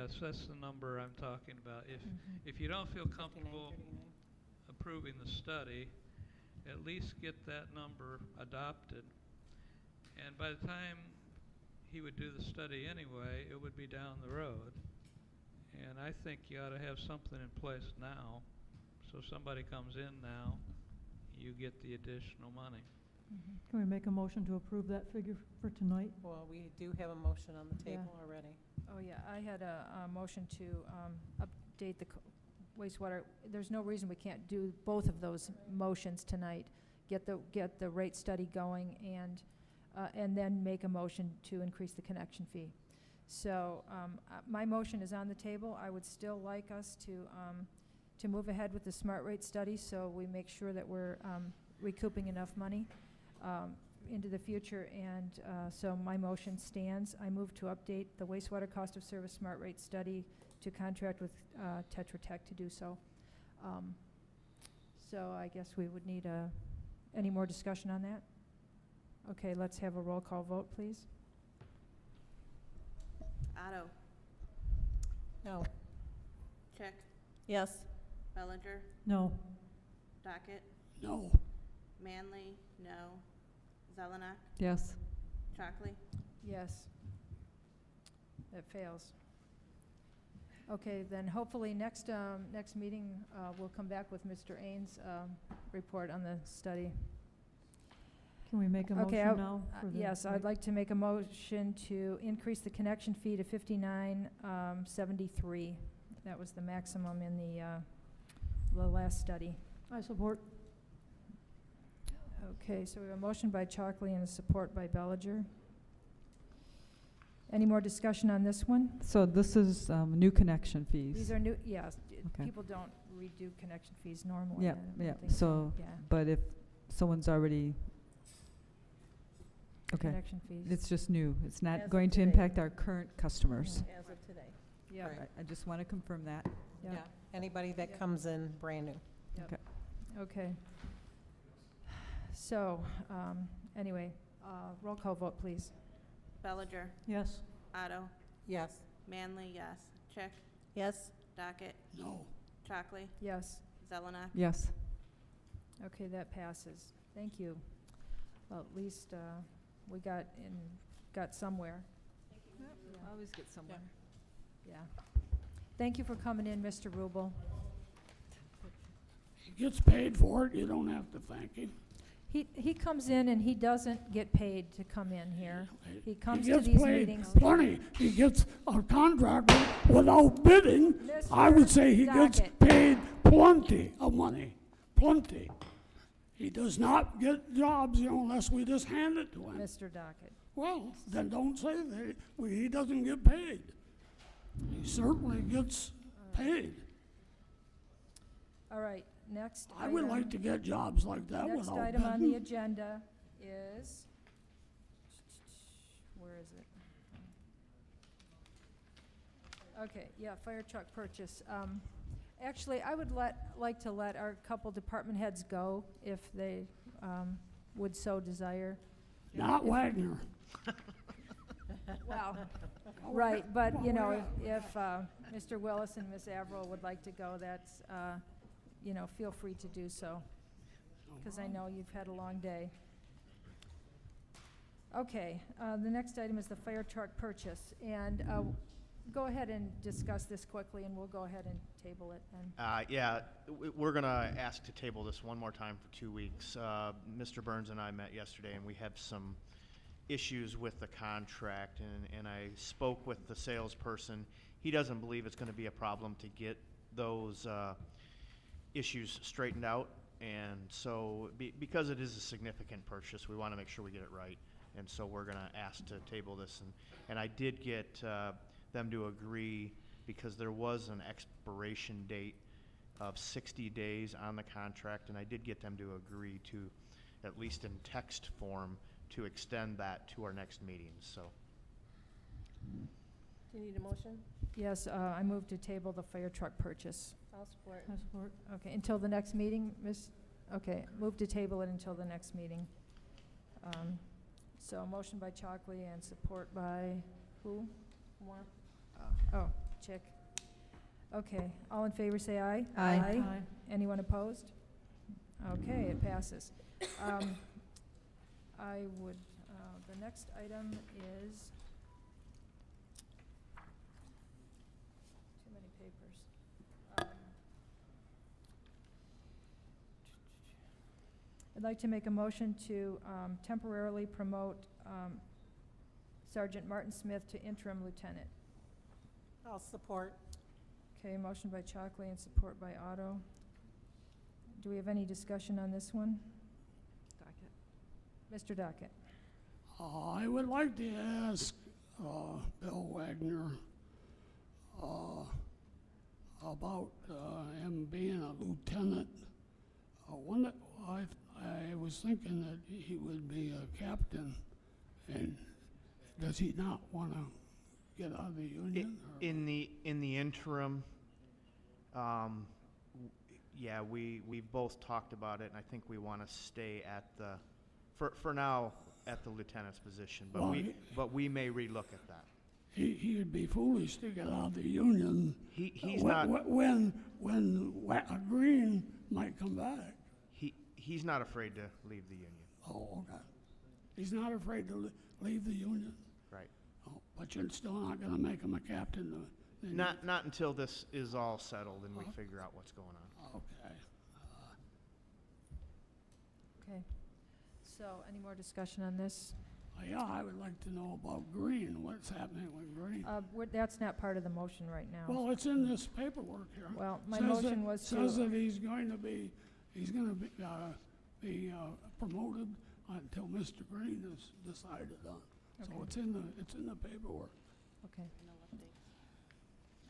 Yes, that's the number I'm talking about. If you don't feel comfortable approving the study, at least get that number adopted. And by the time he would do the study anyway, it would be down the road. And I think you ought to have something in place now. So if somebody comes in now, you get the additional money. Can we make a motion to approve that figure for tonight? Well, we do have a motion on the table already. Oh, yeah, I had a motion to update the wastewater. There's no reason we can't do both of those motions tonight. Get the rate study going and then make a motion to increase the connection fee. So my motion is on the table. I would still like us to move ahead with the smart rate study so we make sure that we're recouping enough money into the future, and so my motion stands. I move to update the wastewater cost of service smart rate study to contract with Tetra Tech to do so. So I guess we would need any more discussion on that? Okay, let's have a roll call vote, please. Otto. No. Chick. Yes. Bellinger. No. Docket. No. Manley. No. Zelenak. Yes. Chockley. Yes. That fails. Okay, then hopefully next meeting we'll come back with Mr. Ains' report on the study. Can we make a motion now? For the yes, I'd like to make a motion to increase the connection fee to $59.73. That was the maximum in the last study. I support. Okay, so we have a motion by Chalkley and a support by Bellinger. Any more discussion on this one? So this is new connection fees. These are new, yes. Okay. People don't redo connection fees normally. Yeah, I don't yeah. think So, yeah. but if someone's already, okay, Connection fees. it's just new. It's As not of going to today. impact our current customers. As of today. Yeah. Right. I just want to confirm that. Yeah. Anybody that Yep. comes in brand new. Yep. Okay. Okay. So, anyway, roll call vote, please. Bellinger. Yes. Otto. Yes. Manley. Yes. Chick. Yes. Docket. No. Chockley. Yes. Zelenak. Yes. Okay, that passes. Thank you. Well, at least we got somewhere. Always get somewhere. Yeah. Thank you for coming in, Mr. Rubel. He gets paid for it, you don't have to thank him. He comes in and he doesn't get paid to come in here. He comes to gets these paid meetings. plenty. He gets a contract without bidding. I would say he gets Docket. paid plenty of money, plenty. He does not get jobs, unless we just hand it to him. Mr. Docket. Well, then don't say that he doesn't get paid. He certainly gets paid. All right, next I would item- like to get jobs like that Next without item on the bidding. agenda is, where is it? Okay, yeah, fire truck purchase. Actually, I would like to let our couple department heads go if they would so desire. Not Wagner. Well, right, but, you know, if Mr. Willis and Ms. Averill would like to go, that's, you know, feel free to do so, because I know you've had a long day. Okay, the next item is the fire truck purchase, and go ahead and discuss this quickly, and we'll go ahead and table it. And Yeah, we're going to ask to table this one more time for 2 weeks. Mr. Burns and I met yesterday, and we have some issues with the contract, and I spoke with the salesperson. He doesn't believe it's going to be a problem to get those issues straightened out, and so because it is a significant purchase, we want to make sure we get it right, and so we're going to ask to table this, and I did get them to agree, because there was an expiration date of 60 days on the contract, and I did get them to agree to, at least in text form, to extend that to our next meeting, so. Do you need a motion? Yes, I move to table the fire truck purchase. I'll support. I support. Okay, until the next meeting, okay, move to table it until the next meeting. So motion by Chalkley and support by who? More. Oh, Chick. Okay, all in favor say aye. Aye. Aye. Anyone opposed? Okay, it passes. I would, the next item is, too many papers. I'd like to make a motion to temporarily promote Sergeant Martin Smith to interim lieutenant. I'll support. Okay, motion by Chalkley and support by Otto. Do we have any discussion on this one? Mr. Dockett. I would like to ask Bill Wagner about him being a lieutenant. I was thinking that he would be a captain, and does he not want to get out of the union? In the interim, yeah, we've both talked about it, and I think we want to stay at the, for now, at the lieutenant's position, but Well, but we may relook at that. He'd be foolish to get out of the union. He's not. When Green might come back. He's not afraid to leave the union. Oh, okay. He's not afraid to leave the union? Right. Oh, but you're still not going to make him a captain? Not until this is all settled and we figure out what's going on. Okay. Okay. So, any more discussion on this? Yeah, I would like to know about Green. What's happening with Green? That's not part of the motion right now. Well, it's in this paperwork here. Well, my Says motion that- was Says to, that he's going to be promoted until Mr. Green is decided on. So Okay. it's in the paperwork. okay.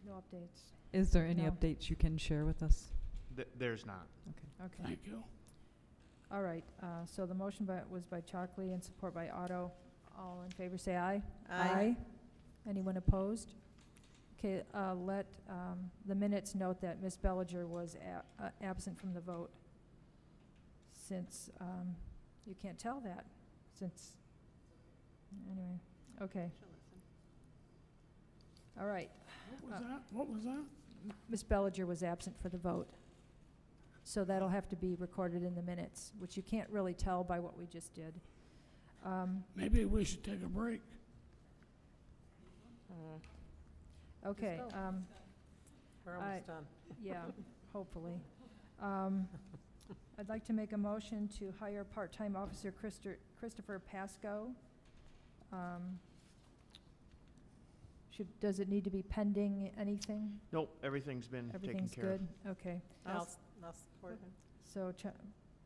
No updates. Is there any No. updates you can share with us? There's not. Okay. Thank you. All right, so the motion was by Chalkley and support by Otto. All in favor say aye. Aye. Anyone opposed? Okay, let the minutes note that Ms. Bellinger was absent from the vote, since you can't tell that, since, anyway, okay. All right. What was that? Ms. Bellinger was absent for the vote. So that'll have to be recorded in the minutes, which you can't really tell by what we just did. Maybe we should take a break. Okay. We're almost done. Yeah, hopefully. I'd like to make a motion to hire part-time officer Christopher Pasco. Does it need to be pending anything? Nope, everything's been taken Everything's care of. good? Okay. I'll support him. So,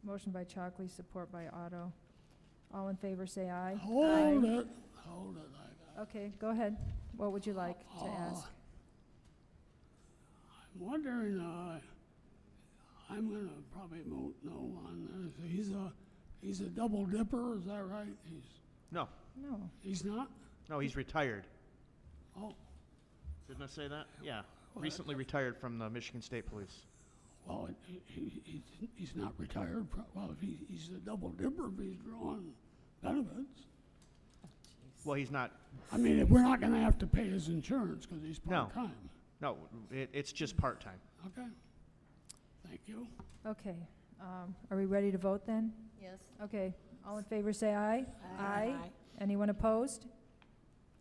motion by Chalkley, support by Otto. All in favor, say aye. Hold it. Okay, go ahead. What would you like to ask? I'm wondering, I'm going to probably vote no on this. He's a double dipper, is that right? No, No. He's not? no, he's retired. Oh, Didn't I say that? Yeah, recently retired from the Michigan State Police. well, he's not retired. Well, if he's a double dipper, if he's drawing benefits. Well, he's not, I mean, we're not going to have to pay his insurance because he's No. part-time. no, it's just part-time. Okay. Thank you. Okay. Are we ready to vote then? Yes. Okay. All in favor, say aye. Aye. Anyone opposed?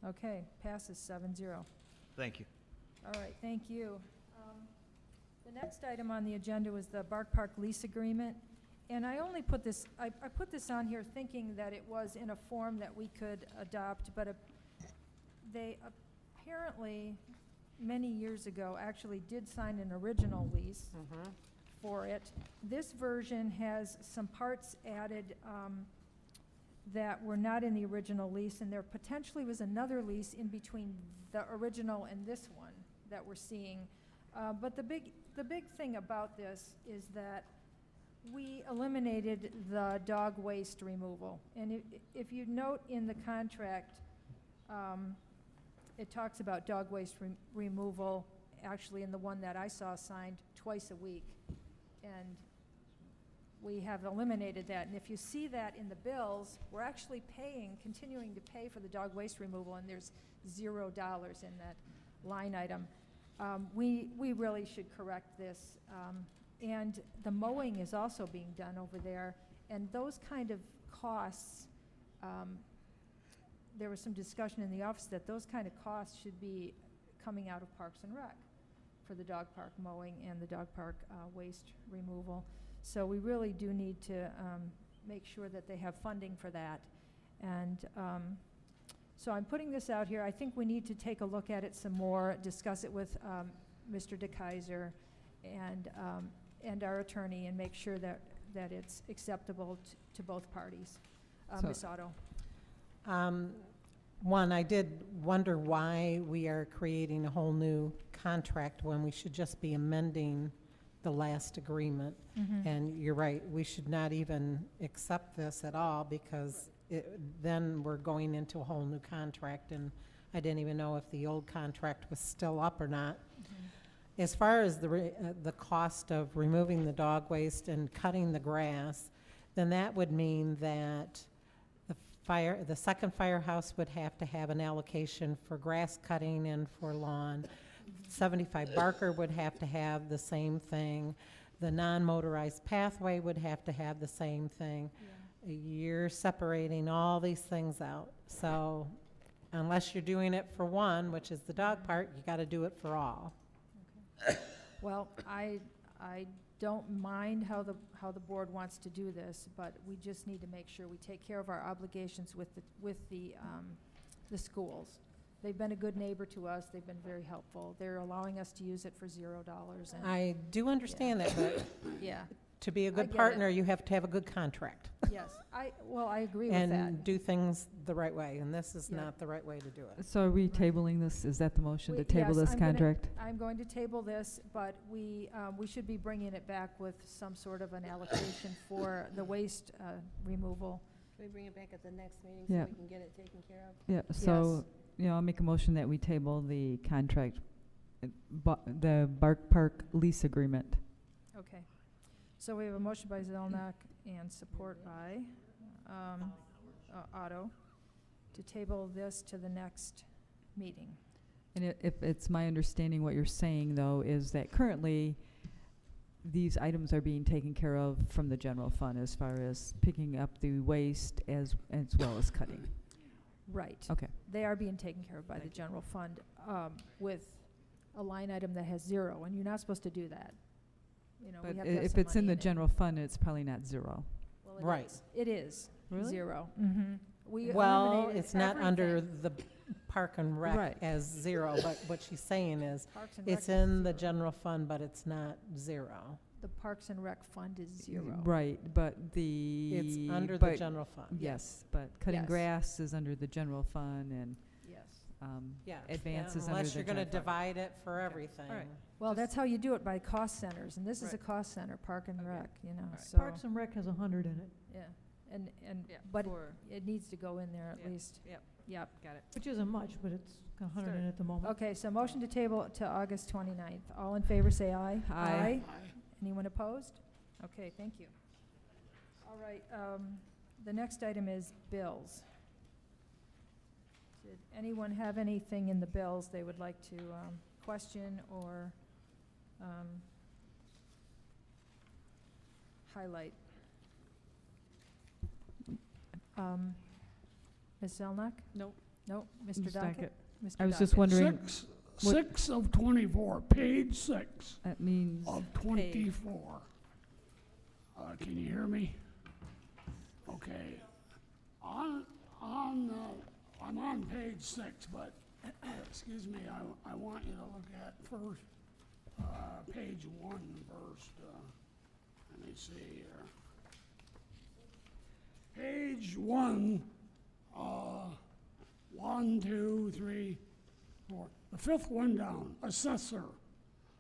Okay, passes 7-0. Thank you. All right, thank you. The next item on the agenda was the Bark Park lease agreement. And I only put this, I put this on here thinking that it was in a form that we could adopt, but they apparently, many years ago, actually did sign an original lease for it. This version has some parts added that were not in the original lease, and there potentially was another lease in between the original and this one that we're seeing. But the big thing about this is that we eliminated the dog waste removal. And if you note in the contract, it talks about dog waste removal, actually in the one that I saw signed, twice a week. And we have eliminated that. And if you see that in the bills, we're actually continuing to pay for the dog waste removal, and there's $0 in that line item. We really should correct this. And the mowing is also being done over there. And those kind of costs, there was some discussion in the office that those kind of costs should be coming out of Parks and Rec for the dog park mowing and the dog park waste removal. So we really do need to make sure that they have funding for that. And so I'm putting this out here. I think we need to take a look at it some more, discuss it with Mr. DeKaiser and our attorney, and make sure that it's acceptable to both parties. So- Ms. Otto? One, I did wonder why we are creating a whole new contract when we should just be amending the last agreement. And you're right, we should not even accept this at all, because then we're going into a whole new contract, and I didn't even know if the old contract was still up or not. As far as the cost of removing the dog waste and cutting the grass, then that would mean that the second firehouse would have to have an allocation for grass cutting and for lawn. 75 Barker would have to have the same thing. The non-motorized pathway would have to have the same thing. You're separating all these things out. So unless you're doing it for one, which is the dog part, you got to do it for all. Well, I don't mind how the board wants to do this, but we just need to make sure we take care of our obligations with the schools. They've been a good neighbor to us. They've been very helpful. They're allowing us to use it for $0. And I do understand that, but yeah, to be a I good get partner, it. you have to have a good contract. yes, I agree with that. And do things the right way, and this is Yeah. not the right way to do it. So are we tabling this? Is that the motion, to We- table yes, this I'm gonna- contract? I'm going to table this, but we should be bringing it back with some sort of an allocation for the waste removal. Can we bring it back at the next meeting Yeah. so we can get it taken care of? Yeah, so, I'll make a motion that we table the contract, the Bark Park lease agreement. Okay. So we have a motion by Zelnok and support by Otto to table this to the next meeting. And if it's my understanding, what you're saying, though, is that currently these items are being taken care of from the general fund as far as picking up the waste as well as cutting. Right. Okay. They are being taken care of by the general fund with a line item that has 0, and you're not supposed to do that. You know, we But have to have if some it's in money the it. general fund, it's probably not 0. Well, it Right. is. It is. Really? 0. We Well, eliminated it's not under everything. the Park and Rec Right. as 0, but what she's saying is, Parks and Rec it's is in the 0. general fund, but it's not 0. The Parks and Rec fund is 0. Right, but the. It's under the but- general fund. Yes, but cutting Yes. grass is under the general fund, and Yes. Yeah. advances under Unless the you're going to general fund. divide it for everything. All right. Well, that's how you do it, by cost centers, and this is a Right. cost center, Park and Okay. Rec, you know, right. so. Parks and Rec has 100 in it, Yeah, and, Yeah, but for- it needs to go in there at Yeah. least. Yep. Yep. Got it. which isn't much, but it's got 100 in it at the moment. Okay, so motion to table to August 29th. All in favor, say aye. Aye. Anyone opposed? Okay, thank you. All right, the next item is bills. Did anyone have anything in the bills they would like to question or highlight? Ms. Zelnok? Nope. No, Mr. Ms. Dockett? Mr. I was just Dockett. wondering, what- 6 of 24, page 6 that means. of 24. Can you hear me? Okay. I'm on page 6, but, excuse me, I want you to look at first, page 1 first. Let me see here. Page 1, 1, 2, 3, 4. The fifth one down, assessor.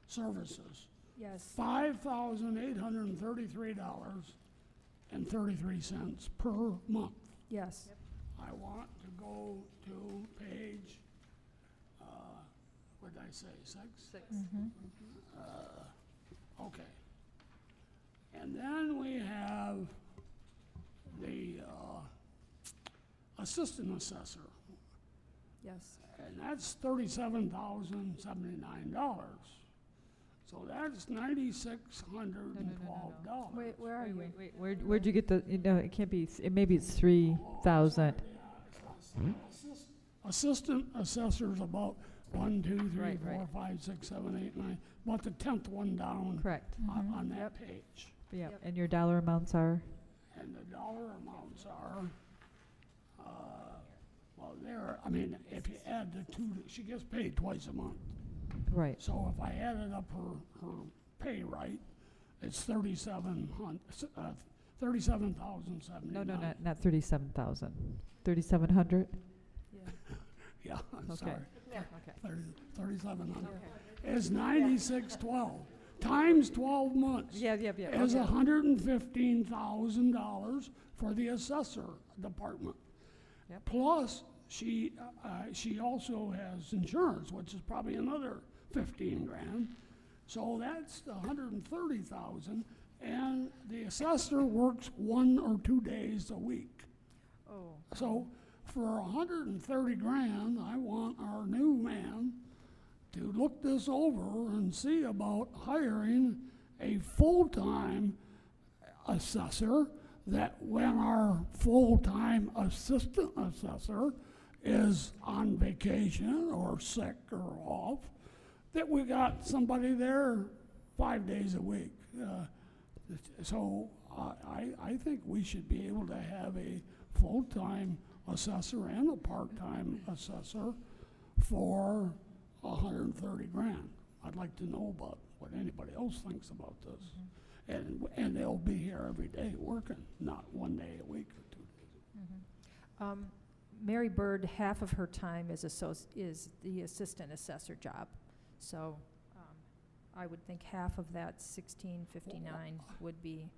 services. Yes. $5,833.33 per month. Yes. I want to go to page, what did I say, 6? Mhm. Okay. And then we have the assistant assessor, Yes. and that's $37,079. So that's $9,612. Wait, where are you? Wait, where'd you get the, no, it can't be, maybe it's 3,000. Assistant assessor's about 1, 2, 3, Right, 4, right. 5, 6, 7, 8, 9, about the 10th one down Correct. on that page. Yeah, Yep. and your dollar amounts are? And the dollar amounts are, well, there, I mean, if you add the two, she gets paid twice a month. Right. So if I added up her pay right, it's 37,079. No, not 37,000. 3,700? Yeah, I'm Okay. sorry. Okay. 3,700. It's 9612 times 12 months. Yeah. Is $115,000 for the assessor department. Yep. Plus, she also has insurance, which is probably another 15 grand. So that's $130,000, and the assessor works 1 or 2 days a week. Oh. So for 130 grand, I want our new man to look this over and see about hiring a full-time assessor, that when our full-time assistant assessor is on vacation or sick or off, that we got somebody there 5 days a week. So I think we should be able to have a full-time assessor and a part-time assessor for 130 grand. I'd like to know about what anybody else thinks about this. And they'll be here every day working, not 1 day a week or 2 days. Mary Bird, half of her time is the assistant assessor job. So I would think half of that 1659 would be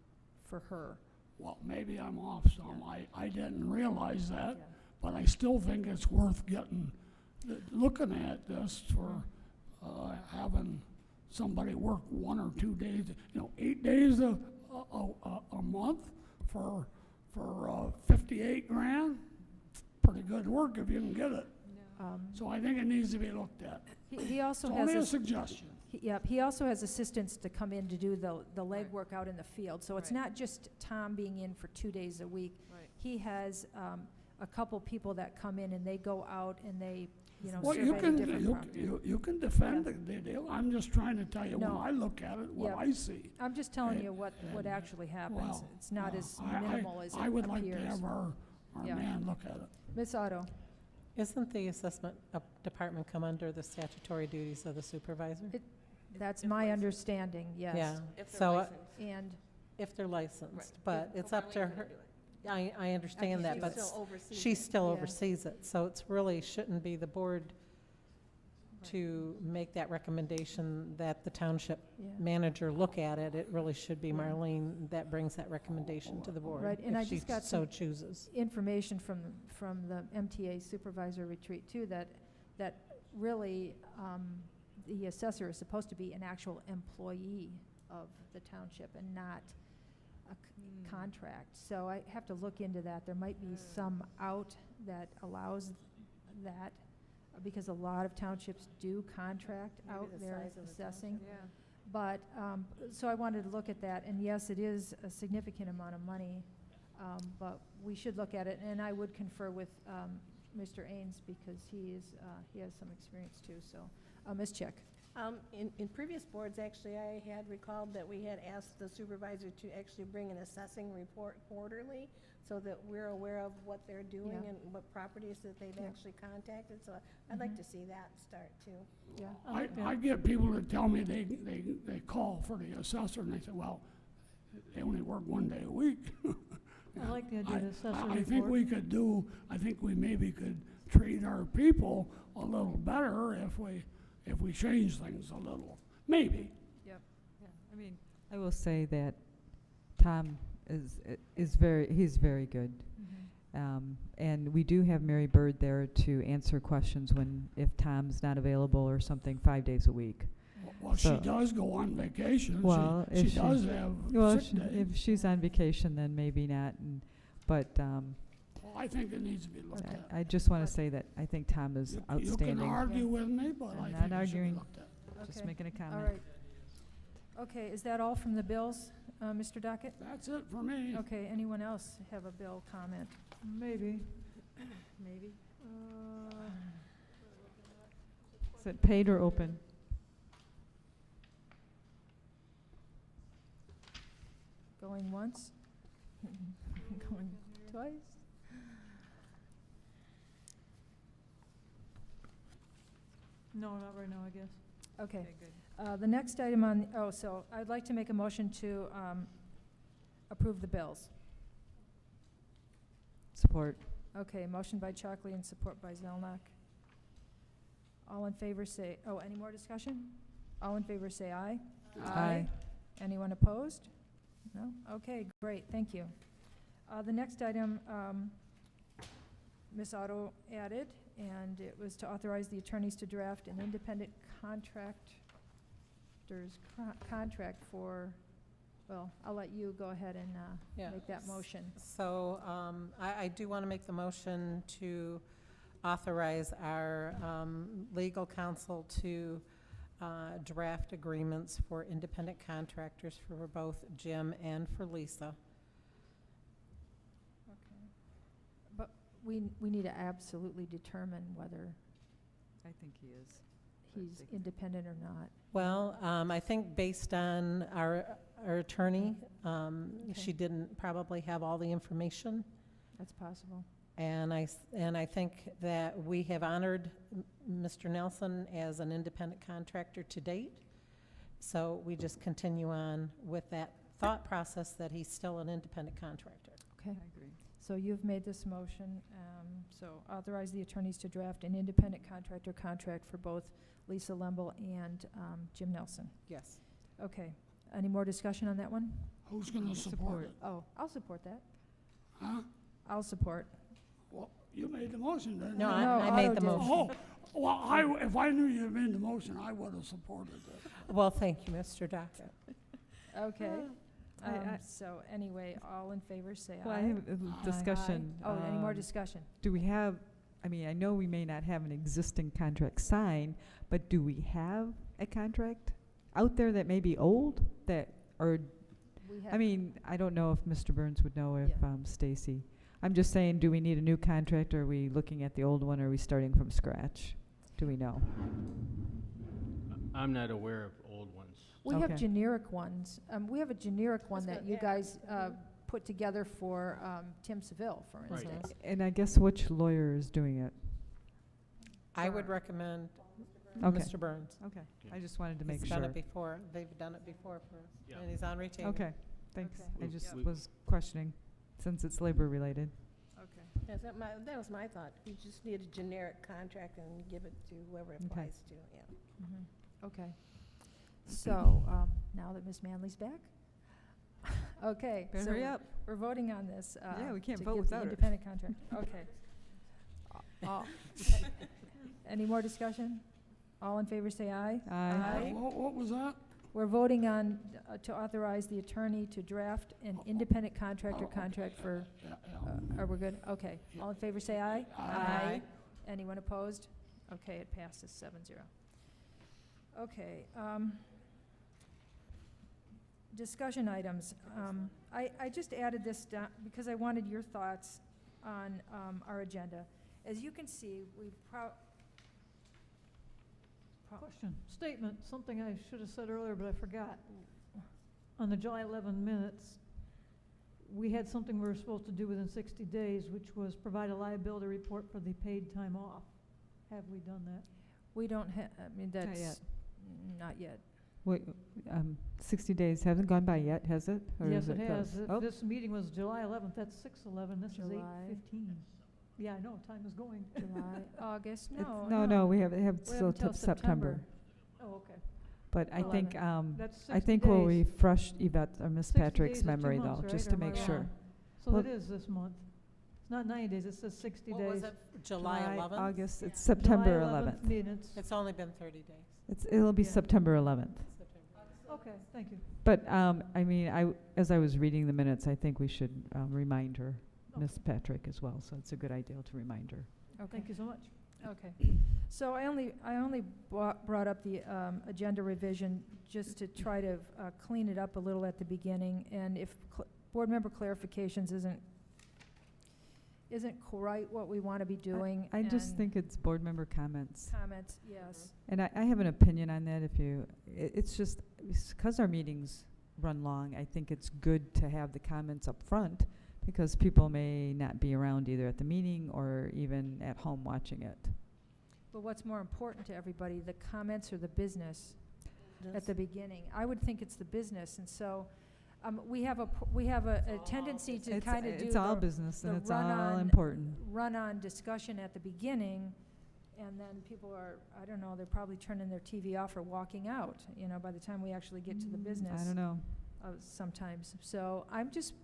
for her. Well, maybe I'm off some. I didn't realize that, but I still think it's worth looking at this for having somebody work 1 or 2 days, 8 days a month for 58 grand. Pretty good work if you can get it. So I think it needs to be looked at. He also It's has only a suggestion. He also has assistants to come in to do the legwork out in the field. So it's not just Tom being in for 2 days a week. Right. He has a couple people that come in and they go out and they, Well, survey different properties. you can defend the deal. I'm just trying to tell you, when No. I look at it, what Yep. I see. I'm just telling And- you what and, actually happens. Well, It's not as I- minimal as it I would like to appears. have our Yeah. man look at it. Ms. Otto? Isn't the assessment department come under the statutory duties of the supervisor? That's my understanding, yes. Yeah, If they're so licensed. And if they're licensed, Right. but it's up to her. I understand that, but she still Yeah. oversees it, so it's really shouldn't be the board to make that recommendation that the township Yeah. manager look at it. It really should be Yeah. Marlene that brings that recommendation to the board. Right, and I if she just got so some chooses. information from the MTA supervisor retreat too, that really, the assessor is supposed to be an actual employee of the township and not a contract. So I have to look into that. There might be some out that allows that, because a lot of townships do contract out their assessing. But, so I wanted to look at that, and yes, it is a significant amount of money, but we should look at it, and I would confer with Mr. Ains, because he has some experience too, so. Ms. Chick? In previous boards, actually, I had recalled that we had asked the supervisor to actually bring an assessing report quarterly, so that we're aware of what they're doing Yeah. and what properties that they've Yeah. actually contacted, so I'd like to see that start too. Yeah. I get people that tell me they call for the assessor, and they say, well, they only work 1 day a week. I like the idea of assessor I think report. I think we maybe could treat our people a little better if we change things a little. maybe. Yep. Yeah, I mean, I will say that Tom is he's very good. And we do have Mary Bird there to answer questions if Tom's not available or something 5 days a week. Well, she does go on vacation. Well, She does have sick days. if she's on vacation, then maybe not. But Well, I think it needs to be looked at. I just want to say that I think Tom is outstanding. You can argue with me, but I'm I not think it should be arguing. looked at. Just Okay. making a comment. All right. Okay, is that all from the bills, Mr. Dockett? That's it for me. Okay, anyone else have a bill comment? Maybe. Maybe. Is it paid or open? Going once? Going twice? No, not right now, I guess. Okay. The next item on, so I'd like to make a motion to approve the bills. Support. Okay, motion by Chalkley and support by Zelnok. All in favor say, any more discussion? All in favor say aye. Aye. Anyone opposed? No? Okay, great, thank you. The next item, Ms. Otto added, and it was to authorize the attorneys to draft an independent contractor's contract for, well, I'll let you go ahead and Yeah. make that motion. So I do want to make the motion to authorize our legal counsel to draft agreements for independent contractors for both Jim and for Lisa. Okay. But we need to absolutely determine whether I think he is. he's independent or not. Well, I think based on our attorney, she didn't probably have all the information. That's possible. And I think that we have honored Mr. Nelson as an independent contractor to date. So we just continue on with that thought process that he's still an independent contractor. Okay. I agree. So you've made this motion, so authorize the attorneys to draft an independent contractor contract for both Lisa Lemble and Jim Nelson. Yes. Okay. Any more discussion on that one? Who's going to support it? Oh, I'll support that. Huh? I'll support. Well, you made the motion, didn't No, you? I made the Otto did. motion. Oh, well, if I knew you made the motion, I would have supported it. Well, thank you, Mr. Dockett. Okay. I- So anyway, all in favor say Well, I aye. have a discussion. Aye. Oh, any more discussion? Do we have, I mean, I know we may not have an existing contract signed, but do we have a contract out there that may be old or, We I have, mean, I don't know if Mr. Burns would know if Yeah. Stacy. I'm just saying, do we need a new contract? Or are we looking at the old one? Or are we starting from scratch? Do we know? I'm not aware of old ones. we have Okay. generic ones. We have a generic one That's that good, you yeah. guys put together for Tim Seville, for Right. instance. And I guess which lawyer is doing it? I would recommend Okay. Mr. Burns. Okay. I just wanted to make He's sure. done it before. They've done it before for us. Yeah. And he's on retainer. Okay, thanks. Okay. I just We- was questioning, since it's labor related. Okay. Yes, that was my thought. We just need a generic contract and give it to whoever it applies to, yeah. Mhm. Okay. So, now that Ms. Manley's back? Okay. Better so hurry up. We're voting on this. Yeah, we can't to vote give without the her. independent contract. Okay. Any more discussion? All in favor say aye. Aye. What was that? We're voting on, to authorize the attorney to draft an independent contractor Oh, okay. contract for, Yeah, yeah. are we good? Okay. All in favor say aye. Aye. Anyone opposed? Okay, it passes 7-0. Okay, discussion items. I just added this down because I wanted your thoughts on our agenda. As you can see, we Question, statement, something I should have said earlier, but I forgot. On the July 11 minutes, we had something we were supposed to do within 60 days, which was provide a liability report for the paid time off. Have we done that? we don't have, I mean, Not that's, yet. not yet. Wait, 60 days hasn't gone by yet, has it? Or Yes, is it has. close? Oh, This meeting was July 11th, that's 6/11, this is July. 8/15. Yeah, I know, time is going. July, August, it's- no. No, we have We have still until till September. Oh, okay. But I think, 11. That's I 60 think we'll days. refresh Yvette or Miss 60 Patrick's days is 2 memory months, though, right? just Or to am I make wrong? sure. So Well- it is this month. It's not 90 days, it says 60 What was days. it, July 11th? August, it's September July 11th. minutes. It's only been 30 days. It'll be Yeah. September 11th. Okay, thank you. But, I mean, as I was reading the minutes, I think we should remind her, Miss Patrick as well, so it's a good idea to remind her. Okay. Thank you so much. Okay. So I only brought up the agenda revision just to try to clean it up a little at the beginning, and if board member clarifications isn't quite what we want to be doing. I just and think it's board member comments. Comments, yes. And I have an opinion on that it's just, because our meetings run long, I think it's good to have the comments up front because people may not be around either at the meeting or even at home watching it. But what's more important to everybody, the comments or the business at the beginning? I would think it's the business, and so we have a tendency to kind of do It's all the business and it's all run-on- important. run-on discussion at the beginning, and then people are, I don't know, they're probably turning their TV off or walking out, by the time we actually get to the business. I don't know. Sometimes. So I'm just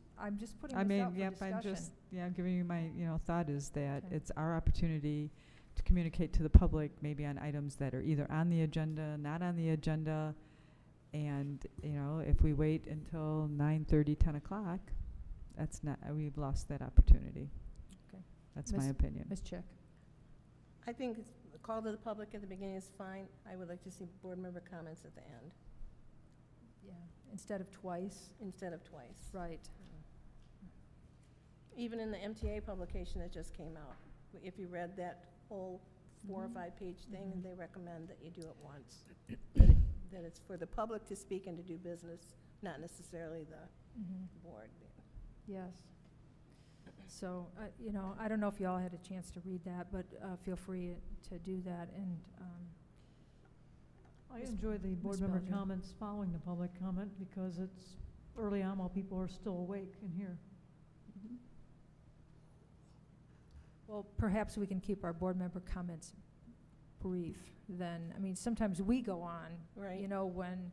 putting I this mean, out for yep, discussion. I'm just, giving you my, thought is that Okay. it's our opportunity to communicate to the public, maybe on items that are either on the agenda, not on the agenda, and, if we wait until 9:30, 10 o'clock, we've lost that opportunity. Okay. That's my opinion. Ms. Chick. I think a call to the public at the beginning is fine. I would like to see board member comments at the end, Yeah, instead of twice. Right. Even in the MTA publication that just came out, if you read that whole 4 or 5 page thing, they recommend that you do it once. That it's for the public to speak and to do business, not necessarily the board. Yes. So, I don't know if you all had a chance to read that, but feel free to do that. And I Ms. enjoy the board Ms. member Belger. comments following the public comment because it's early on while people are still awake in here. well, perhaps we can keep our board member comments brief then. I mean, sometimes we go on, Right. when,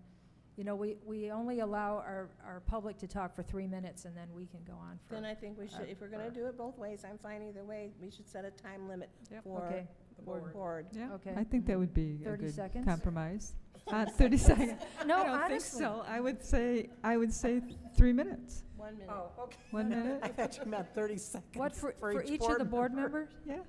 we only allow our public to talk for 3 minutes and then we can go on for. Then I think we should, if we're gonna do it both ways, I'm fine either way, we should set a time limit for Okay. the board. Yeah, Okay. I think that would be a 30 good seconds? compromise. 30 seconds. No, I don't think honestly. so. I would say 3 minutes. 1 minute. okay. 1 minute? I thought you meant 30 seconds. What, for each of the board members? Yeah,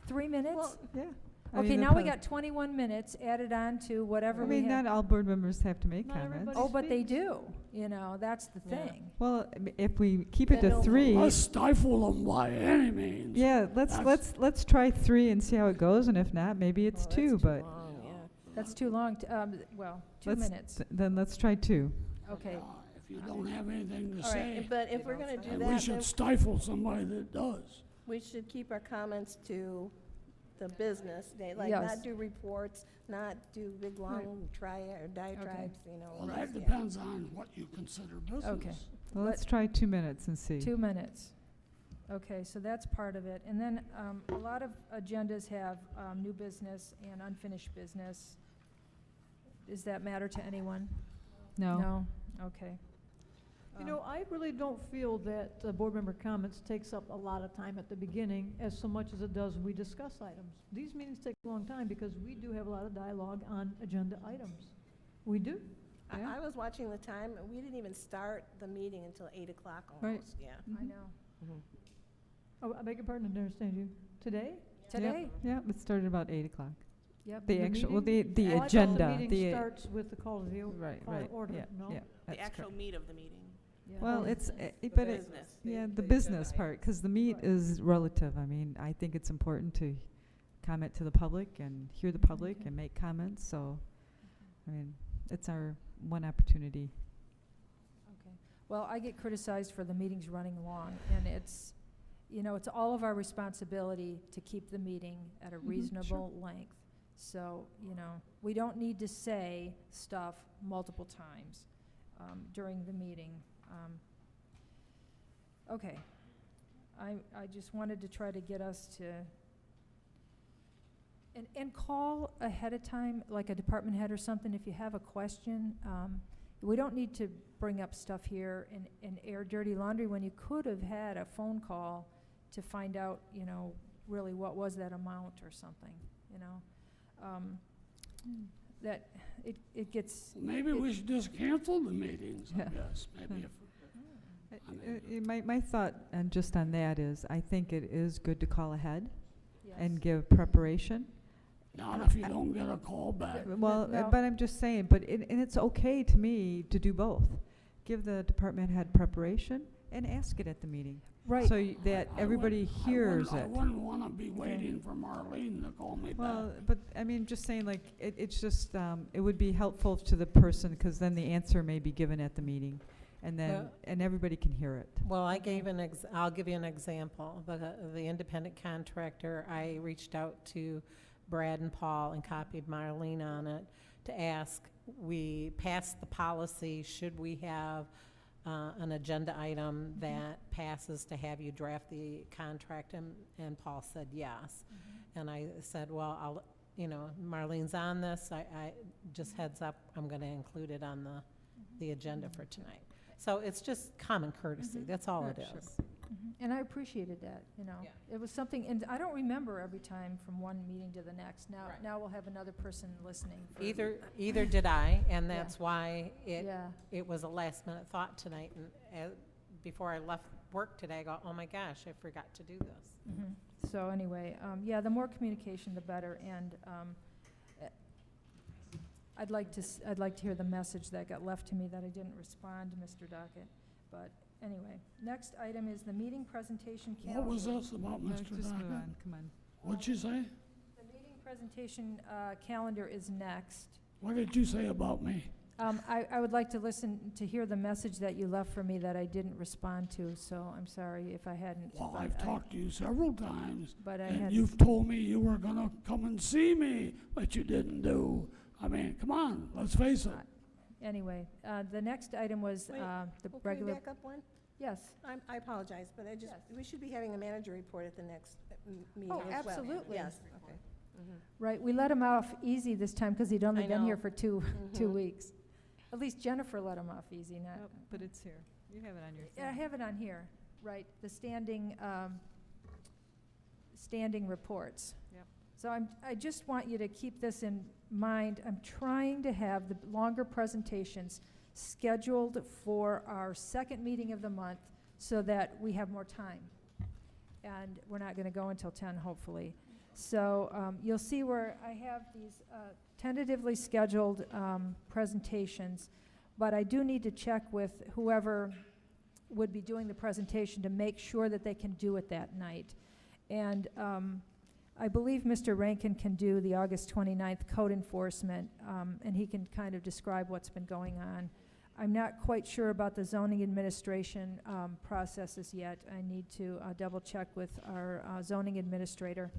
3 minutes? Well, yeah. Okay, now we got 21 minutes added on to whatever I we mean, have. not all board members have to make Not comments. everybody Oh, but they speaks. do, that's the Yeah. thing. Well, if we keep it Then to no- 3, Let's stifle them by any means. yeah, That's- let's try 3 and see how it goes, and if not, maybe it's Oh, that's 2, too but long, yeah. That's too long, 2 let's- minutes. then let's try 2. Okay. If you don't have anything to All right, say, but if we're gonna do then that, we then should stifle somebody that does. we should keep our comments to the business day, like Yes. not do reports, not do big, long diatribes, Well, that yeah. depends on what you consider business. Okay. Well, let's try 2 minutes and see. 2 minutes. Okay, so that's part of it. And then a lot of agendas have new business and unfinished business. Does that matter to anyone? No. No? Okay. I really don't feel that board member comments takes up a lot of time at the beginning as so much as it does when we discuss items. These meetings take a long time because we do have a lot of dialogue on agenda items. We do. Yeah. I was watching the time, and we didn't even start the meeting until 8 o'clock Right. almost, yeah. I know. Oh, I beg your pardon, I didn't understand you. Today? Today? Yeah, it started about 8 o'clock. Yep. The The actual, well, meeting? the Oh, I thought agenda. The meeting starts with the call to the Right, call to right, order, yeah, no? yeah. The that's actual correct. meat of the meeting. Yeah. Well, Oh, it's, The but it, business. yeah, the business part, because the meat is relative. I mean, I think it's important to comment to the public and hear the public Okay. and make comments, so, I mean, it's our one opportunity. Okay. Well, I get criticized for the meetings running long, and it's all of our responsibility to keep the meeting at a Mhm, sure. reasonable length. So, we don't need to say stuff multiple times during the meeting. Okay. I just wanted to try to get us to And call ahead of time, like a department head or something, if you have a question. We don't need to bring up stuff here and air dirty laundry when you could have had a phone call to find out, you know, really what was that amount or something, you know? That it gets. Maybe we should just cancel the meetings, I guess, maybe if. My thought, and just on that, is I think it is good to call ahead and Yes. give preparation. Not if you don't get a call back. Well, No. but I'm just saying, and it's okay to me to do both. Give the department head preparation and ask it at the meeting. Right. So that everybody hears I it. wouldn't want to be waiting for Marlene to call me back. Well, but I mean, just saying, like, it's just, it would be helpful to the person, because then the answer may be given at the meeting, and then, Well- and everybody can hear it. Well, I'll give you an example. The independent contractor, I reached out to Brad and Paul and copied Marlene on it to ask, we passed the policy, should we have an agenda item that passes to have you draft the contract? And Paul said yes. And I said, well, Marlene's on this. I just heads up, I'm going to include it on the agenda for tonight. So it's just common courtesy. That's all it Sure. is. And I appreciated that, you know. Yeah. It was something, and I don't remember every time from one meeting to the next. Right. Now we'll have another person listening. For Either did I, and Yeah. that's why Yeah. it was a last minute thought tonight. And before I left work today, I go, oh my gosh, I forgot to do this. Mhm. So anyway, yeah, the more communication, the better, and I'd like to hear the message that got left to me that I didn't respond to Mr. Dockett. But anyway, next item is the meeting presentation calendar. What was this about, No, Mr. just move Dockett? on, come on. What'd you say? The meeting presentation calendar is next. What did you say about me? I would like to hear the message that you left for me that I didn't respond to, so I'm sorry if I hadn't. Well, but I've talked to you several times, But I and had. you've told me you were gonna come and see me, but you didn't do. I mean, come on, let's face it. Anyway, the next item was Wait, the Can we regular. back up one? Yes. I apologize, but Yes. we should be having a manager report at the next meeting Oh, as well. absolutely. Yes, okay. Right, we let him off easy this time because he'd only I been here know. for two Mhm. weeks. At least Jennifer let him off easy, not. Nope, but it's here. You have it on your thing. I have it on here, right, the standing reports. Yep. So I just want you to keep this in mind. I'm trying to have the longer presentations scheduled for our second meeting of the month so that we have more time. And we're not going to go until 10, hopefully. So you'll see where I have these tentatively scheduled presentations, but I do need to check with whoever would be doing the presentation to make sure that they can do it that night. And I believe Mr. Rankin can do the August 29th code enforcement, and he can kind of describe what's been going on. I'm not quite sure about the zoning administration processes yet. I need to double check with our zoning administrator.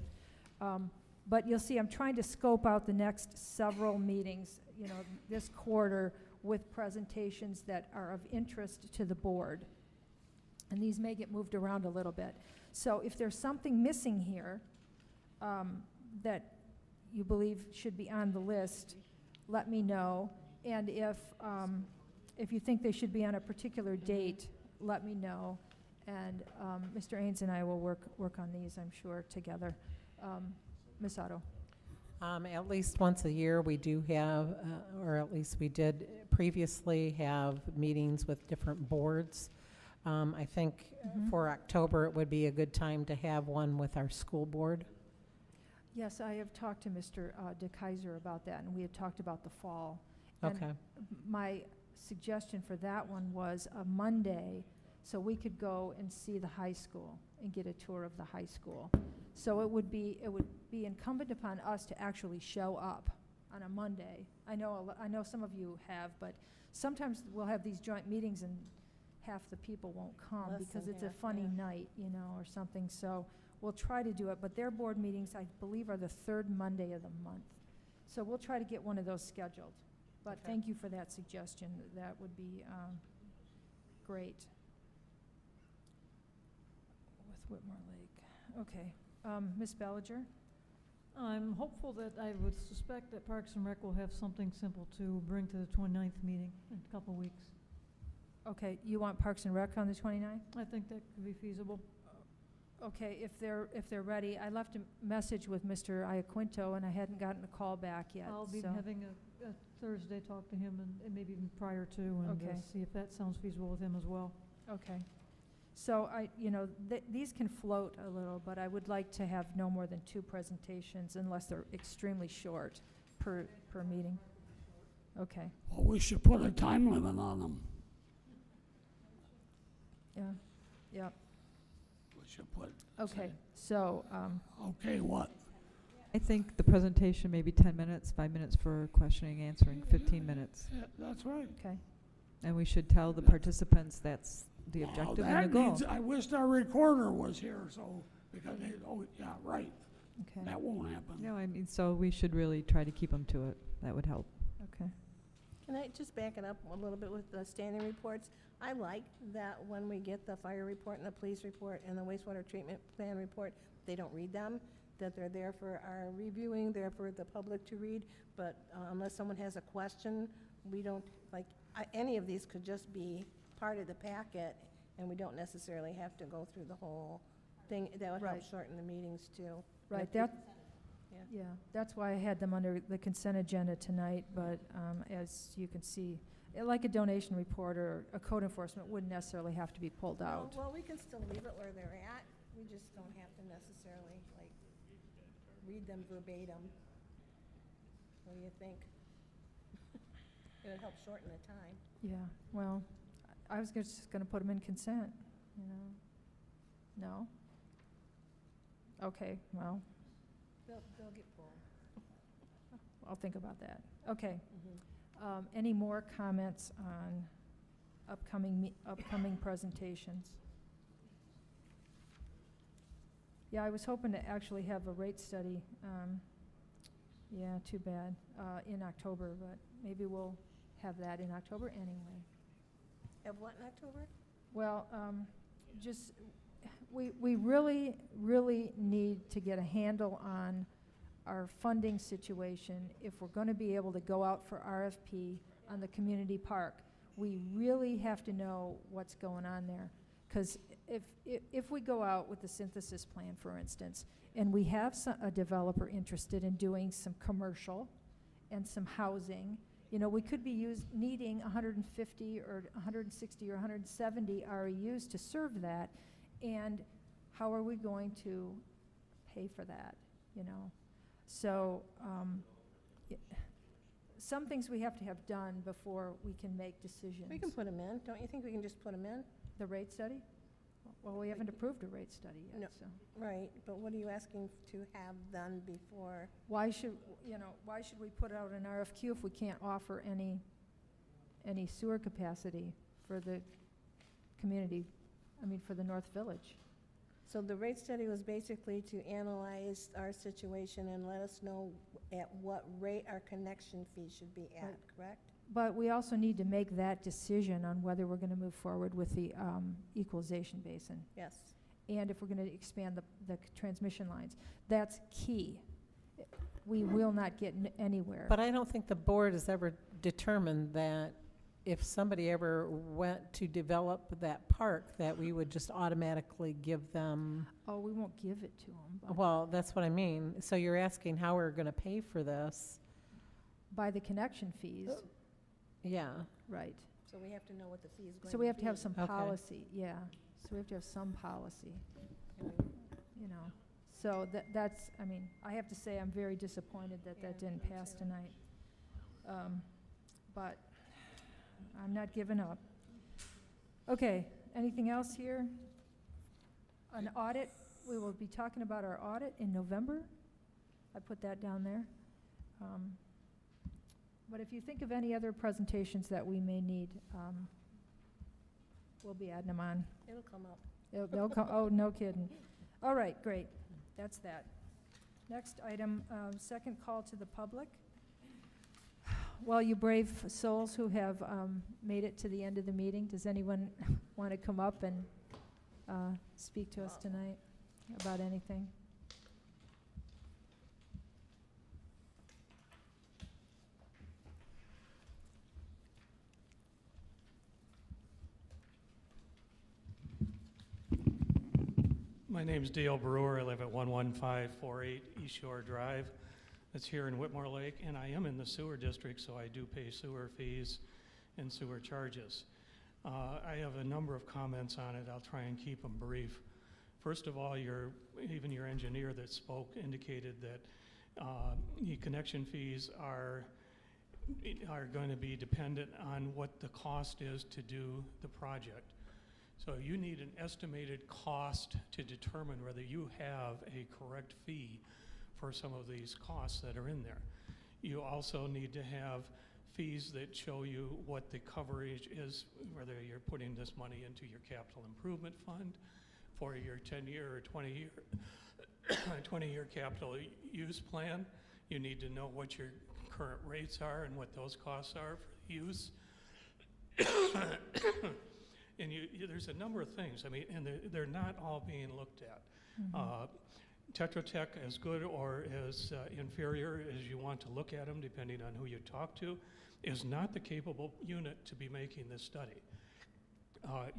But you'll see, I'm trying to scope out the next several meetings, you know, this quarter with presentations that are of interest to the board. And these may get moved around a little bit. So if there's something missing here that you believe should be on the list, let me know. And if you think they should be on a particular date, let me know. And Mr. Ains and I will work on these, I'm sure, together. Ms. Otto. At least once a year, we do have, or at least we did previously have meetings with different boards. I think for October, it would be a good time to have one with our school board. Yes, I have talked to Mr. DeKaiser about that, and we had talked about the fall. And Okay. my suggestion for that one was a Monday, so we could go and see the high school and get a tour of the high school. So it would be incumbent upon us to actually show up on a Monday. I know some of you have, but sometimes we'll have these joint meetings and half the people won't come Less because than it's a half, funny yeah. night, you know, or something. So we'll try to do it, but their board meetings, I believe, are the third Monday of the month. So we'll try to get one of those scheduled. But Okay. thank you for that suggestion. That would be great. With Whitmore Lake. Okay. Ms. Bellinger? I'm hopeful that I would suspect that Parks and Rec will have something simple to bring to the 29th meeting in a couple weeks. Okay, you want Parks and Rec on the 29th? I think that could be feasible. Okay, if they're ready. I left a message with Mr. Iaquinto, and I hadn't gotten a call back yet. I'll be so- having a Thursday talk to him and maybe even prior to, and Okay. see if that sounds feasible with him as well. Okay. So these can float a little, but I would like to have no more than 2 presentations unless they're extremely short per meeting. Okay, Well, we should put a time limit on them. yeah, We should put. okay. So, Okay, what? I think the presentation may be 10 minutes, 5 minutes for questioning, answering, 15 minutes. Yeah, that's right. okay. And we should tell the participants that's the Oh, objective that and the goal. needs- I wished our recorder was here, so, because yeah, right. Okay. That won't happen. No, I mean, so we should really try to keep them to it. That would help. Okay. Can I just back it up a little bit with the standing reports? I like that when we get the fire report and the police report and the wastewater treatment plan report, they don't read them, that they're there for our reviewing, there for the public to read, but unless someone has a question, we don't, any of these could just be part of the packet, and we don't necessarily have to go through the whole thing. That would help Right. shorten the meetings, too. Right, If you- yeah, that's why I had them under the consent agenda tonight, but as you can see, like a donation report or a code enforcement wouldn't necessarily have to be pulled out. Well, we can still leave it where they're at. We just don't have to necessarily, read them verbatim. What do you think? It would help shorten the time. Yeah, well, I was just going to put them in consent, No? Okay, well, They'll get pulled. I'll think about that. Okay. Any more comments on upcoming presentations? Yeah, I was hoping to actually have a rate study, yeah, too bad, in October, but maybe we'll have that in October anyway. Have what in October? Well, we really, really need to get a handle on our funding situation if we're going to be able to go out for RFP on the community park. We really have to know what's going on there. Because if we go out with the synthesis plan, for instance, and we have a developer interested in doing some commercial and some housing, we could be needing 150 or 160 or 170 REUs to serve that. And how are we going to pay for that, So some things we have to have done before we can make decisions. We can put them in. Don't you think we can just put them in? The rate study? Well, we haven't approved a rate study No. yet, so. Right, but what are you asking to have done before? Why should we put out an RFQ if we can't offer any sewer capacity for the community, for the North Village? So the rate study was basically to analyze our situation and let us know at what rate our connection fee should be at, Right. correct? But we also need to make that decision on whether we're going to move forward with the equalization basin. Yes. And if we're going to expand the transmission lines. That's key. We will not get anywhere. But I don't think the board has ever determined that if somebody ever went to develop that park, that we would just automatically give them. Oh, we won't give it to them. Well, that's what I mean. So you're asking how we're going to pay for this? By the connection fees. Yeah. Right. So we have to know what the fee is going to be. So we have to have some Okay. policy, yeah. So we have to have some policy, So that's, I have to say, I'm very disappointed that Yeah, didn't me pass too. tonight. But I'm not giving up. Okay, anything else here? An audit, we will be talking about our audit in November. I put that down there. But if you think of any other presentations that we may need, we'll be adding them on. It'll come up. They'll come, oh, no kidding. All right, great. That's that. Next item, second call to the public. Well, you brave souls who have made it to the end of the meeting, does anyone want to come up and speak to us tonight about anything? My name's Dale Brewer. I live at 11548 East Shore Drive. It's here in Whitmore Lake, and I am in the sewer district, so I do pay sewer fees and sewer charges. I have a number of comments on it. I'll try and keep them brief. First of all, even your engineer that spoke indicated that the connection fees are going to be dependent on what the cost is to do the project. So you need an estimated cost to determine whether you have a correct fee for some of these costs that are in there. You also need to have fees that show you what the coverage is, whether you're putting this money into your capital improvement fund for your 10-year or 20-year capital use plan. You need to know what your current rates are and what those costs are for use. And there's a number of things, I mean, and they're not all being looked at. Tetra Tech, as good or as inferior as you want to look at them, depending on who you talk to, is not the capable unit to be making this study.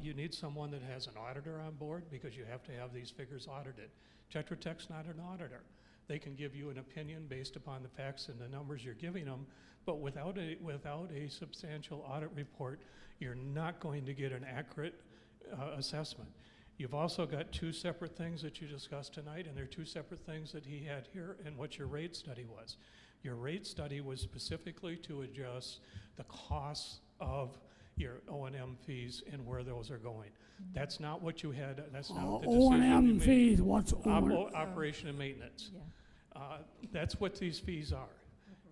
You need someone that has an auditor on board, because you have to have these figures audited. Tetra Tech's not an auditor. They can give you an opinion based upon the facts and the numbers you're giving them, but without a substantial audit report, you're not going to get an accurate assessment. You've also got two separate things that you discussed tonight, and there are two separate things that he had here and what your rate study was. Your rate study was specifically to adjust the costs of your O&M fees and where those are going. That's not what you had, that's not the decision you O&M made. fees, what's Operation and maintenance. That's what these fees are.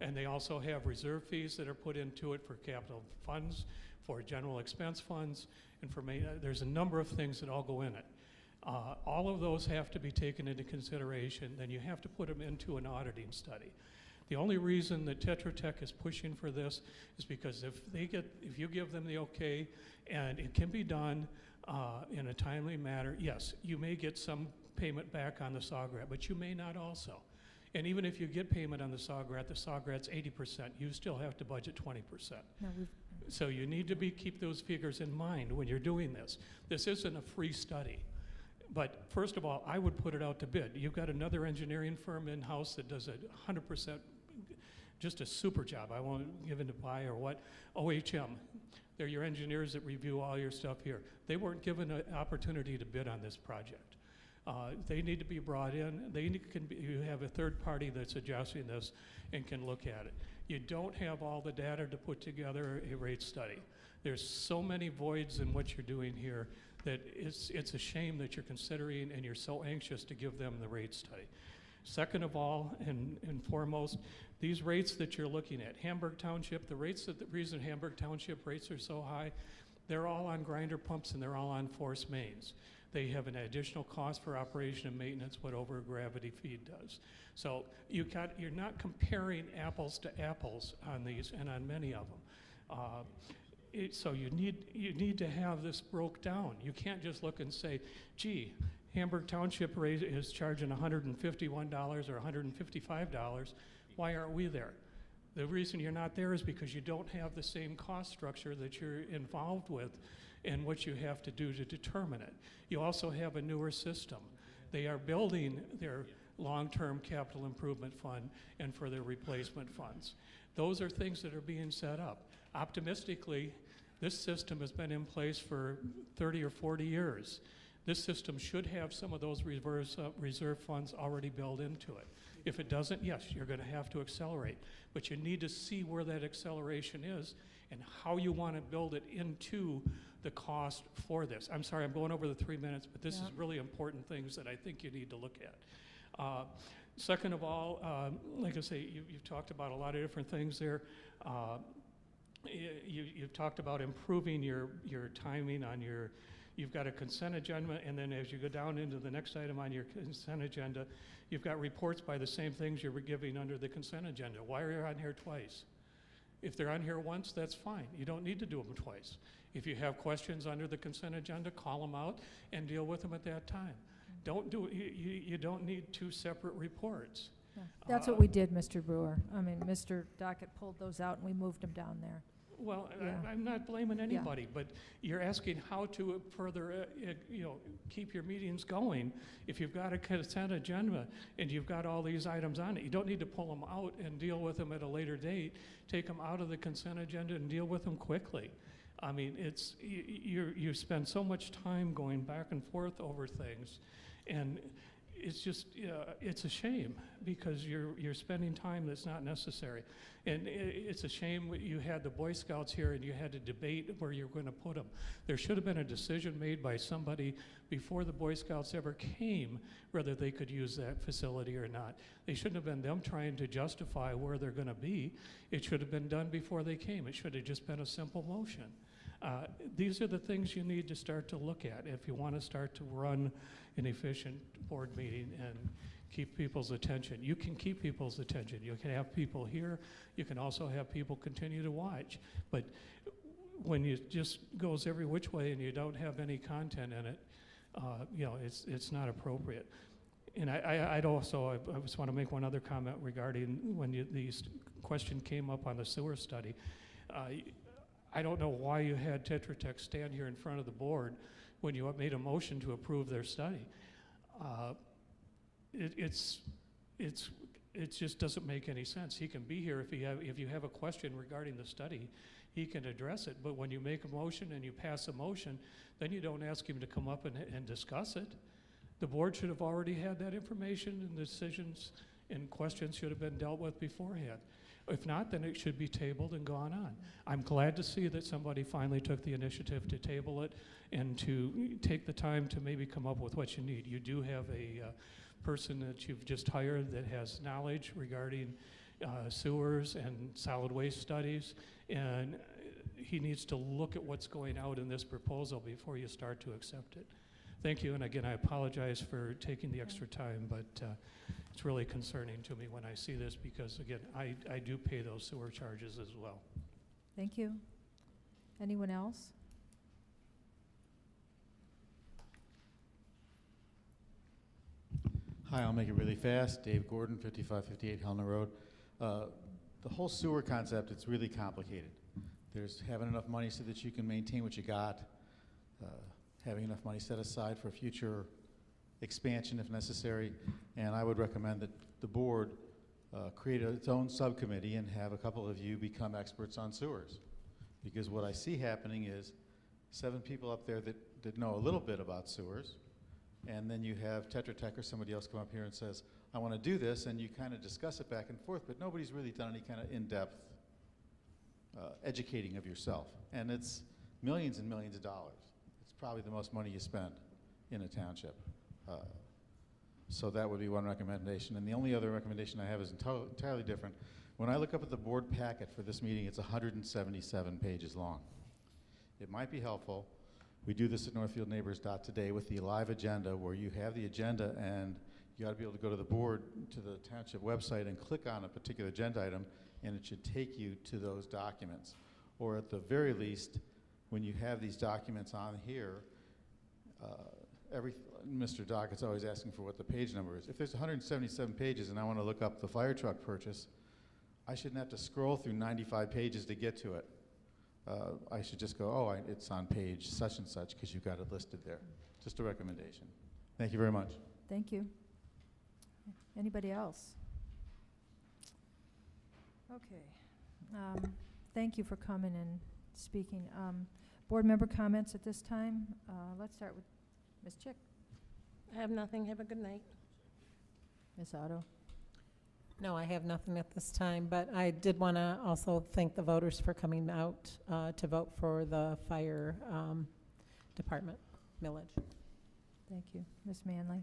And they also have reserve fees that are put into it for capital funds, for general expense funds, and for there's a number of things that all go in it. All of those have to be taken into consideration. Then you have to put them into an auditing study. The only reason that Tetra Tech is pushing for this is because if you give them the okay and it can be done in a timely manner, yes, you may get some payment back on the Sawgrass, but you may not also. And even if you get payment on the Sawgrass 80%, you still have to budget 20%. So you need to keep those figures in mind when you're doing this. This isn't a free study. But first of all, I would put it out to bid. You've got another engineering firm in-house that does 100%, just a super job. I won't give in to buy or what. OHM, they're your engineers that review all your stuff here. They weren't given an opportunity to bid on this project. They need to be brought in. You have a third party that's adjusting this and can look at it. You don't have all the data to put together a rate study. There's so many voids in what you're doing here that it's a shame that you're considering and you're so anxious to give them the rate study. Second of all, and foremost, these rates that you're looking at, Hamburg Township, the reason Hamburg Township rates are so high, they're all on grinder pumps and they're all on force mains. They have an additional cost for operation and maintenance, what over gravity feed does. So you're not comparing apples to apples on these and on many of them. So you need to have this broke down. You can't just look and say, gee, Hamburg Township rate is charging $151 or $155. Why aren't we there? The reason you're not there is because you don't have the same cost structure that you're involved with and what you have to do to determine it. You also have a newer system. They are building their long-term capital improvement fund and for their replacement funds. Those are things that are being set up. Optimistically, this system has been in place for 30 or 40 years. This system should have some of those reserve funds already built into it. If it doesn't, yes, you're going to have to accelerate. But you need to see where that acceleration is and how you want to build it into the cost for this. I'm sorry, I'm going over the 3 minutes, but this is really important things that I think you need to look at. Second of all, like I say, you've talked about a lot of different things there. You've talked about improving your timing on you've got a consent agenda, and then as you go down into the next item on your consent agenda, you've got reports by the same things you were giving under the consent agenda. Why are you on here twice? If they're on here once, that's fine. You don't need to do them twice. If you have questions under the consent agenda, call them out and deal with them at that time. You don't need two separate reports. Yeah. That's what we did, Mr. Brewer. I mean, Mr. Dockett pulled those out and we moved them down there. Well, Yeah. I'm not blaming anybody, but you're asking how to further, keep your meetings going. If you've got a consent agenda and you've got all these items on it, you don't need to pull them out and deal with them at a later date. Take them out of the consent agenda and deal with them quickly. I mean, you spend so much time going back and forth over things, and it's just, it's a shame because you're spending time that's not necessary. And it's a shame you had the Boy Scouts here and you had to debate where you're going to put them. There should have been a decision made by somebody before the Boy Scouts ever came whether they could use that facility or not. They shouldn't have been them trying to justify where they're going to be. It should have been done before they came. It should have just been a simple motion. These are the things you need to start to look at if you want to start to run an efficient board meeting and keep people's attention. You can keep people's attention. You can have people here. You can also have people continue to watch. But when it just goes every which way and you don't have any content in it, it's not appropriate. And I just want to make one other comment regarding when the question came up on the sewer study. I don't know why you had Tetra Tech stand here in front of the board when you made a motion to approve their study. It just doesn't make any sense. He can be here if you have a question regarding the study, he can address it. But when you make a motion and you pass a motion, then you don't ask him to come up and discuss it. The board should have already had that information, and decisions and questions should have been dealt with beforehand. If not, then it should be tabled and gone on. I'm glad to see that somebody finally took the initiative to table it and to take the time to maybe come up with what you need. You do have a person that you've just hired that has knowledge regarding sewers and solid waste studies, and he needs to look at what's going out in this proposal before you start to accept it. Thank you, and again, I apologize for taking the extra time, but it's really concerning to me when I see this because, again, I do pay those sewer charges as well. Thank you. Anyone else? Hi, I'll make it really fast. Dave Gordon, 5558 Helena Road. The whole sewer concept, it's really complicated. There's having enough money so that you can maintain what you got, having enough money set aside for future expansion if necessary, and I would recommend that the board create its own subcommittee and have a couple of you become experts on sewers. Because what I see happening is 7 people up there that know a little bit about sewers, and then you have Tetra Tech or somebody else come up here and says, I want to do this, and you kind of discuss it back and forth, but nobody's really done any kind of in-depth educating of yourself. And it's millions and millions of dollars. It's probably the most money you spend in a township. So that would be one recommendation. And the only other recommendation I have is entirely different. When I look up at the board packet for this meeting, it's 177 pages long. It might be helpful. We do this at northfieldneighbors.today with the live agenda, where you have the agenda and you ought to be able to go to the board, to the township website, and click on a particular agenda item, and it should take you to those documents. Or at the very least, when you have these documents on here, Mr. Dockett's always asking for what the page number is. If there's 177 pages and I want to look up the fire truck purchase, I shouldn't have to scroll through 95 pages to get to it. I should just go, it's on page such and such because you've got it listed there. Just a recommendation. Thank you very much. Thank you. Anybody else? Okay. Thank you for coming and speaking. Board member comments at this time. Let's start with Ms. Chick. I have nothing. Have a good night. Ms. Otto. No, I have nothing at this time, but I did want to also thank the voters for coming out to vote for the fire department millage. Thank you. Ms. Manley.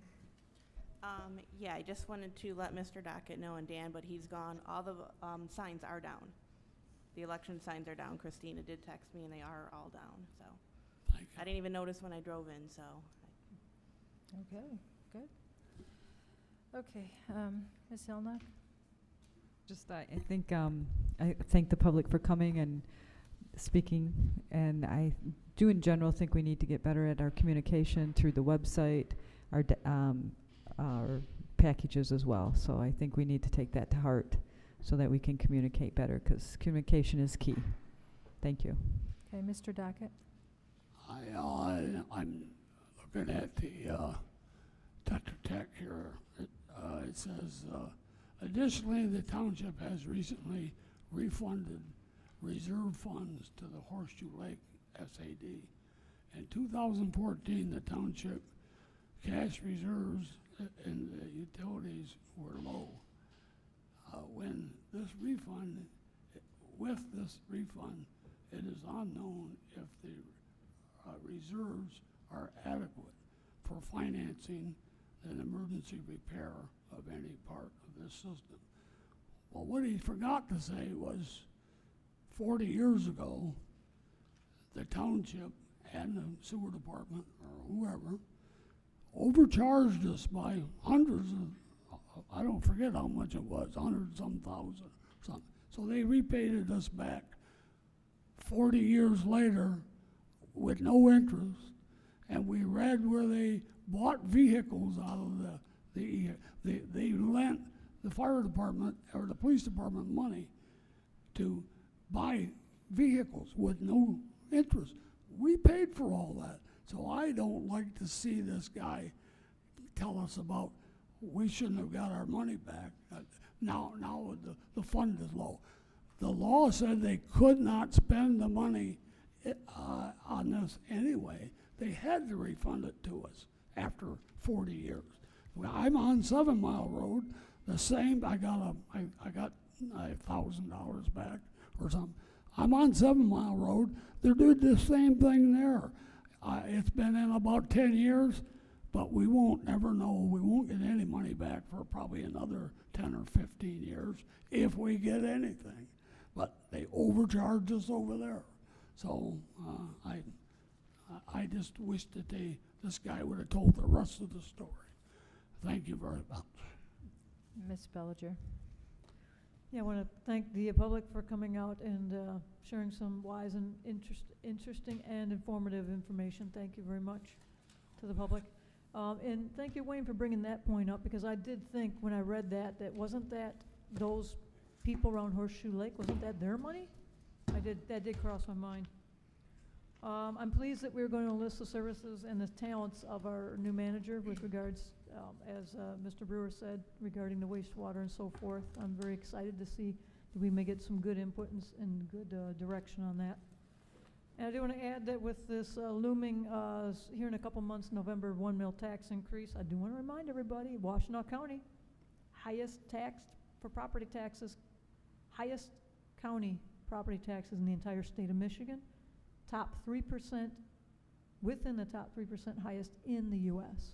Yeah, I just wanted to let Mr. Dockett know, and Dan, but he's gone. All the signs are down. The election signs are down. Christina did text me, and they are all down. So I didn't even notice when I drove in. So. Okay. Good. Okay. Ms. Hilnock. Just, I think, I thank the public for coming and speaking, and I do in general think we need to get better at our communication through the website, our packages as well. So I think we need to take that to heart so that we can communicate better, because communication is key. Thank you. Okay, Mr. Dockett? I'm looking at the Tetra Tech here. It says, additionally, the township has recently refunded reserve funds to the Horseshoe Lake SAD. In 2014, the township cash reserves in the utilities were low. When this refund, with this refund, it is unknown if the reserves are adequate for financing an emergency repair of any part of this system. Well, what he forgot to say was 40 years ago, the township and the sewer department or whoever overcharged us by hundreds of, I don't forget how much it was, 100-some thousand, something. So they repaid us back 40 years later with no interest, and we read where they bought vehicles out of they lent the fire department or the police department money to buy vehicles with no interest. We paid for all that. So I don't like to see this guy tell us about we shouldn't have got our money back. Now the fund is low. The law said they could not spend the money on this anyway. They had to refund it to us after 40 years. I'm on 7 Mile Road. The same. I got $1,000 back or something. I'm on 7 Mile Road. They're doing the same thing there. It's been in about 10 years, but we won't ever know. We won't get any money back for probably another 10 or 15 years if we get anything. But they overcharged us over there. So I just wish that this guy would have told the rest of the story. Thank you very much. Ms. Bellinger? Yeah, I want to thank the public for coming out and sharing some wise and interesting and informative information. Thank you very much to the public. And thank you, Wayne, for bringing that point up, because I did think when I read that wasn't that those people around Horseshoe Lake, wasn't that their money? That did cross my mind. I'm pleased that we're going to list the services and the talents of our new manager with regards, as Mr. Brewer said, regarding the wastewater and so forth. I'm very excited to see that we may get some good input and good direction on that. And I do want to add that with this looming, here in a couple months, November 1 mil tax increase, I do want to remind everybody, Washtenaw County, highest taxed for property taxes, highest county property taxes in the entire state of Michigan, top 3%, within the top 3% highest in the U.S.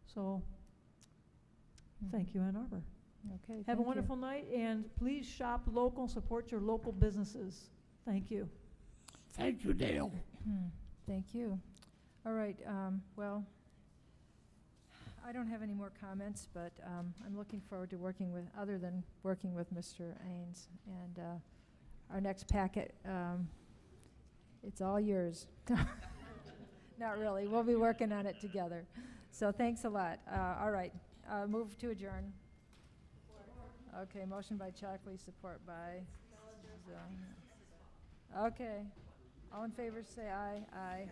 So, thank you, Ann Arbor. Okay, Have a wonderful night, and please shop local, support your local businesses. Thank you. Thank you, Dale. Thank you. All right, well, I don't have any more comments, but I'm looking forward to working with Mr. Ains. And our next packet, it's all yours. Not really. We'll be working on it together. So thanks a lot. All right, move to adjourn. Okay, motion by Chalkley, support by Zung. Okay, all in favor say aye. Aye.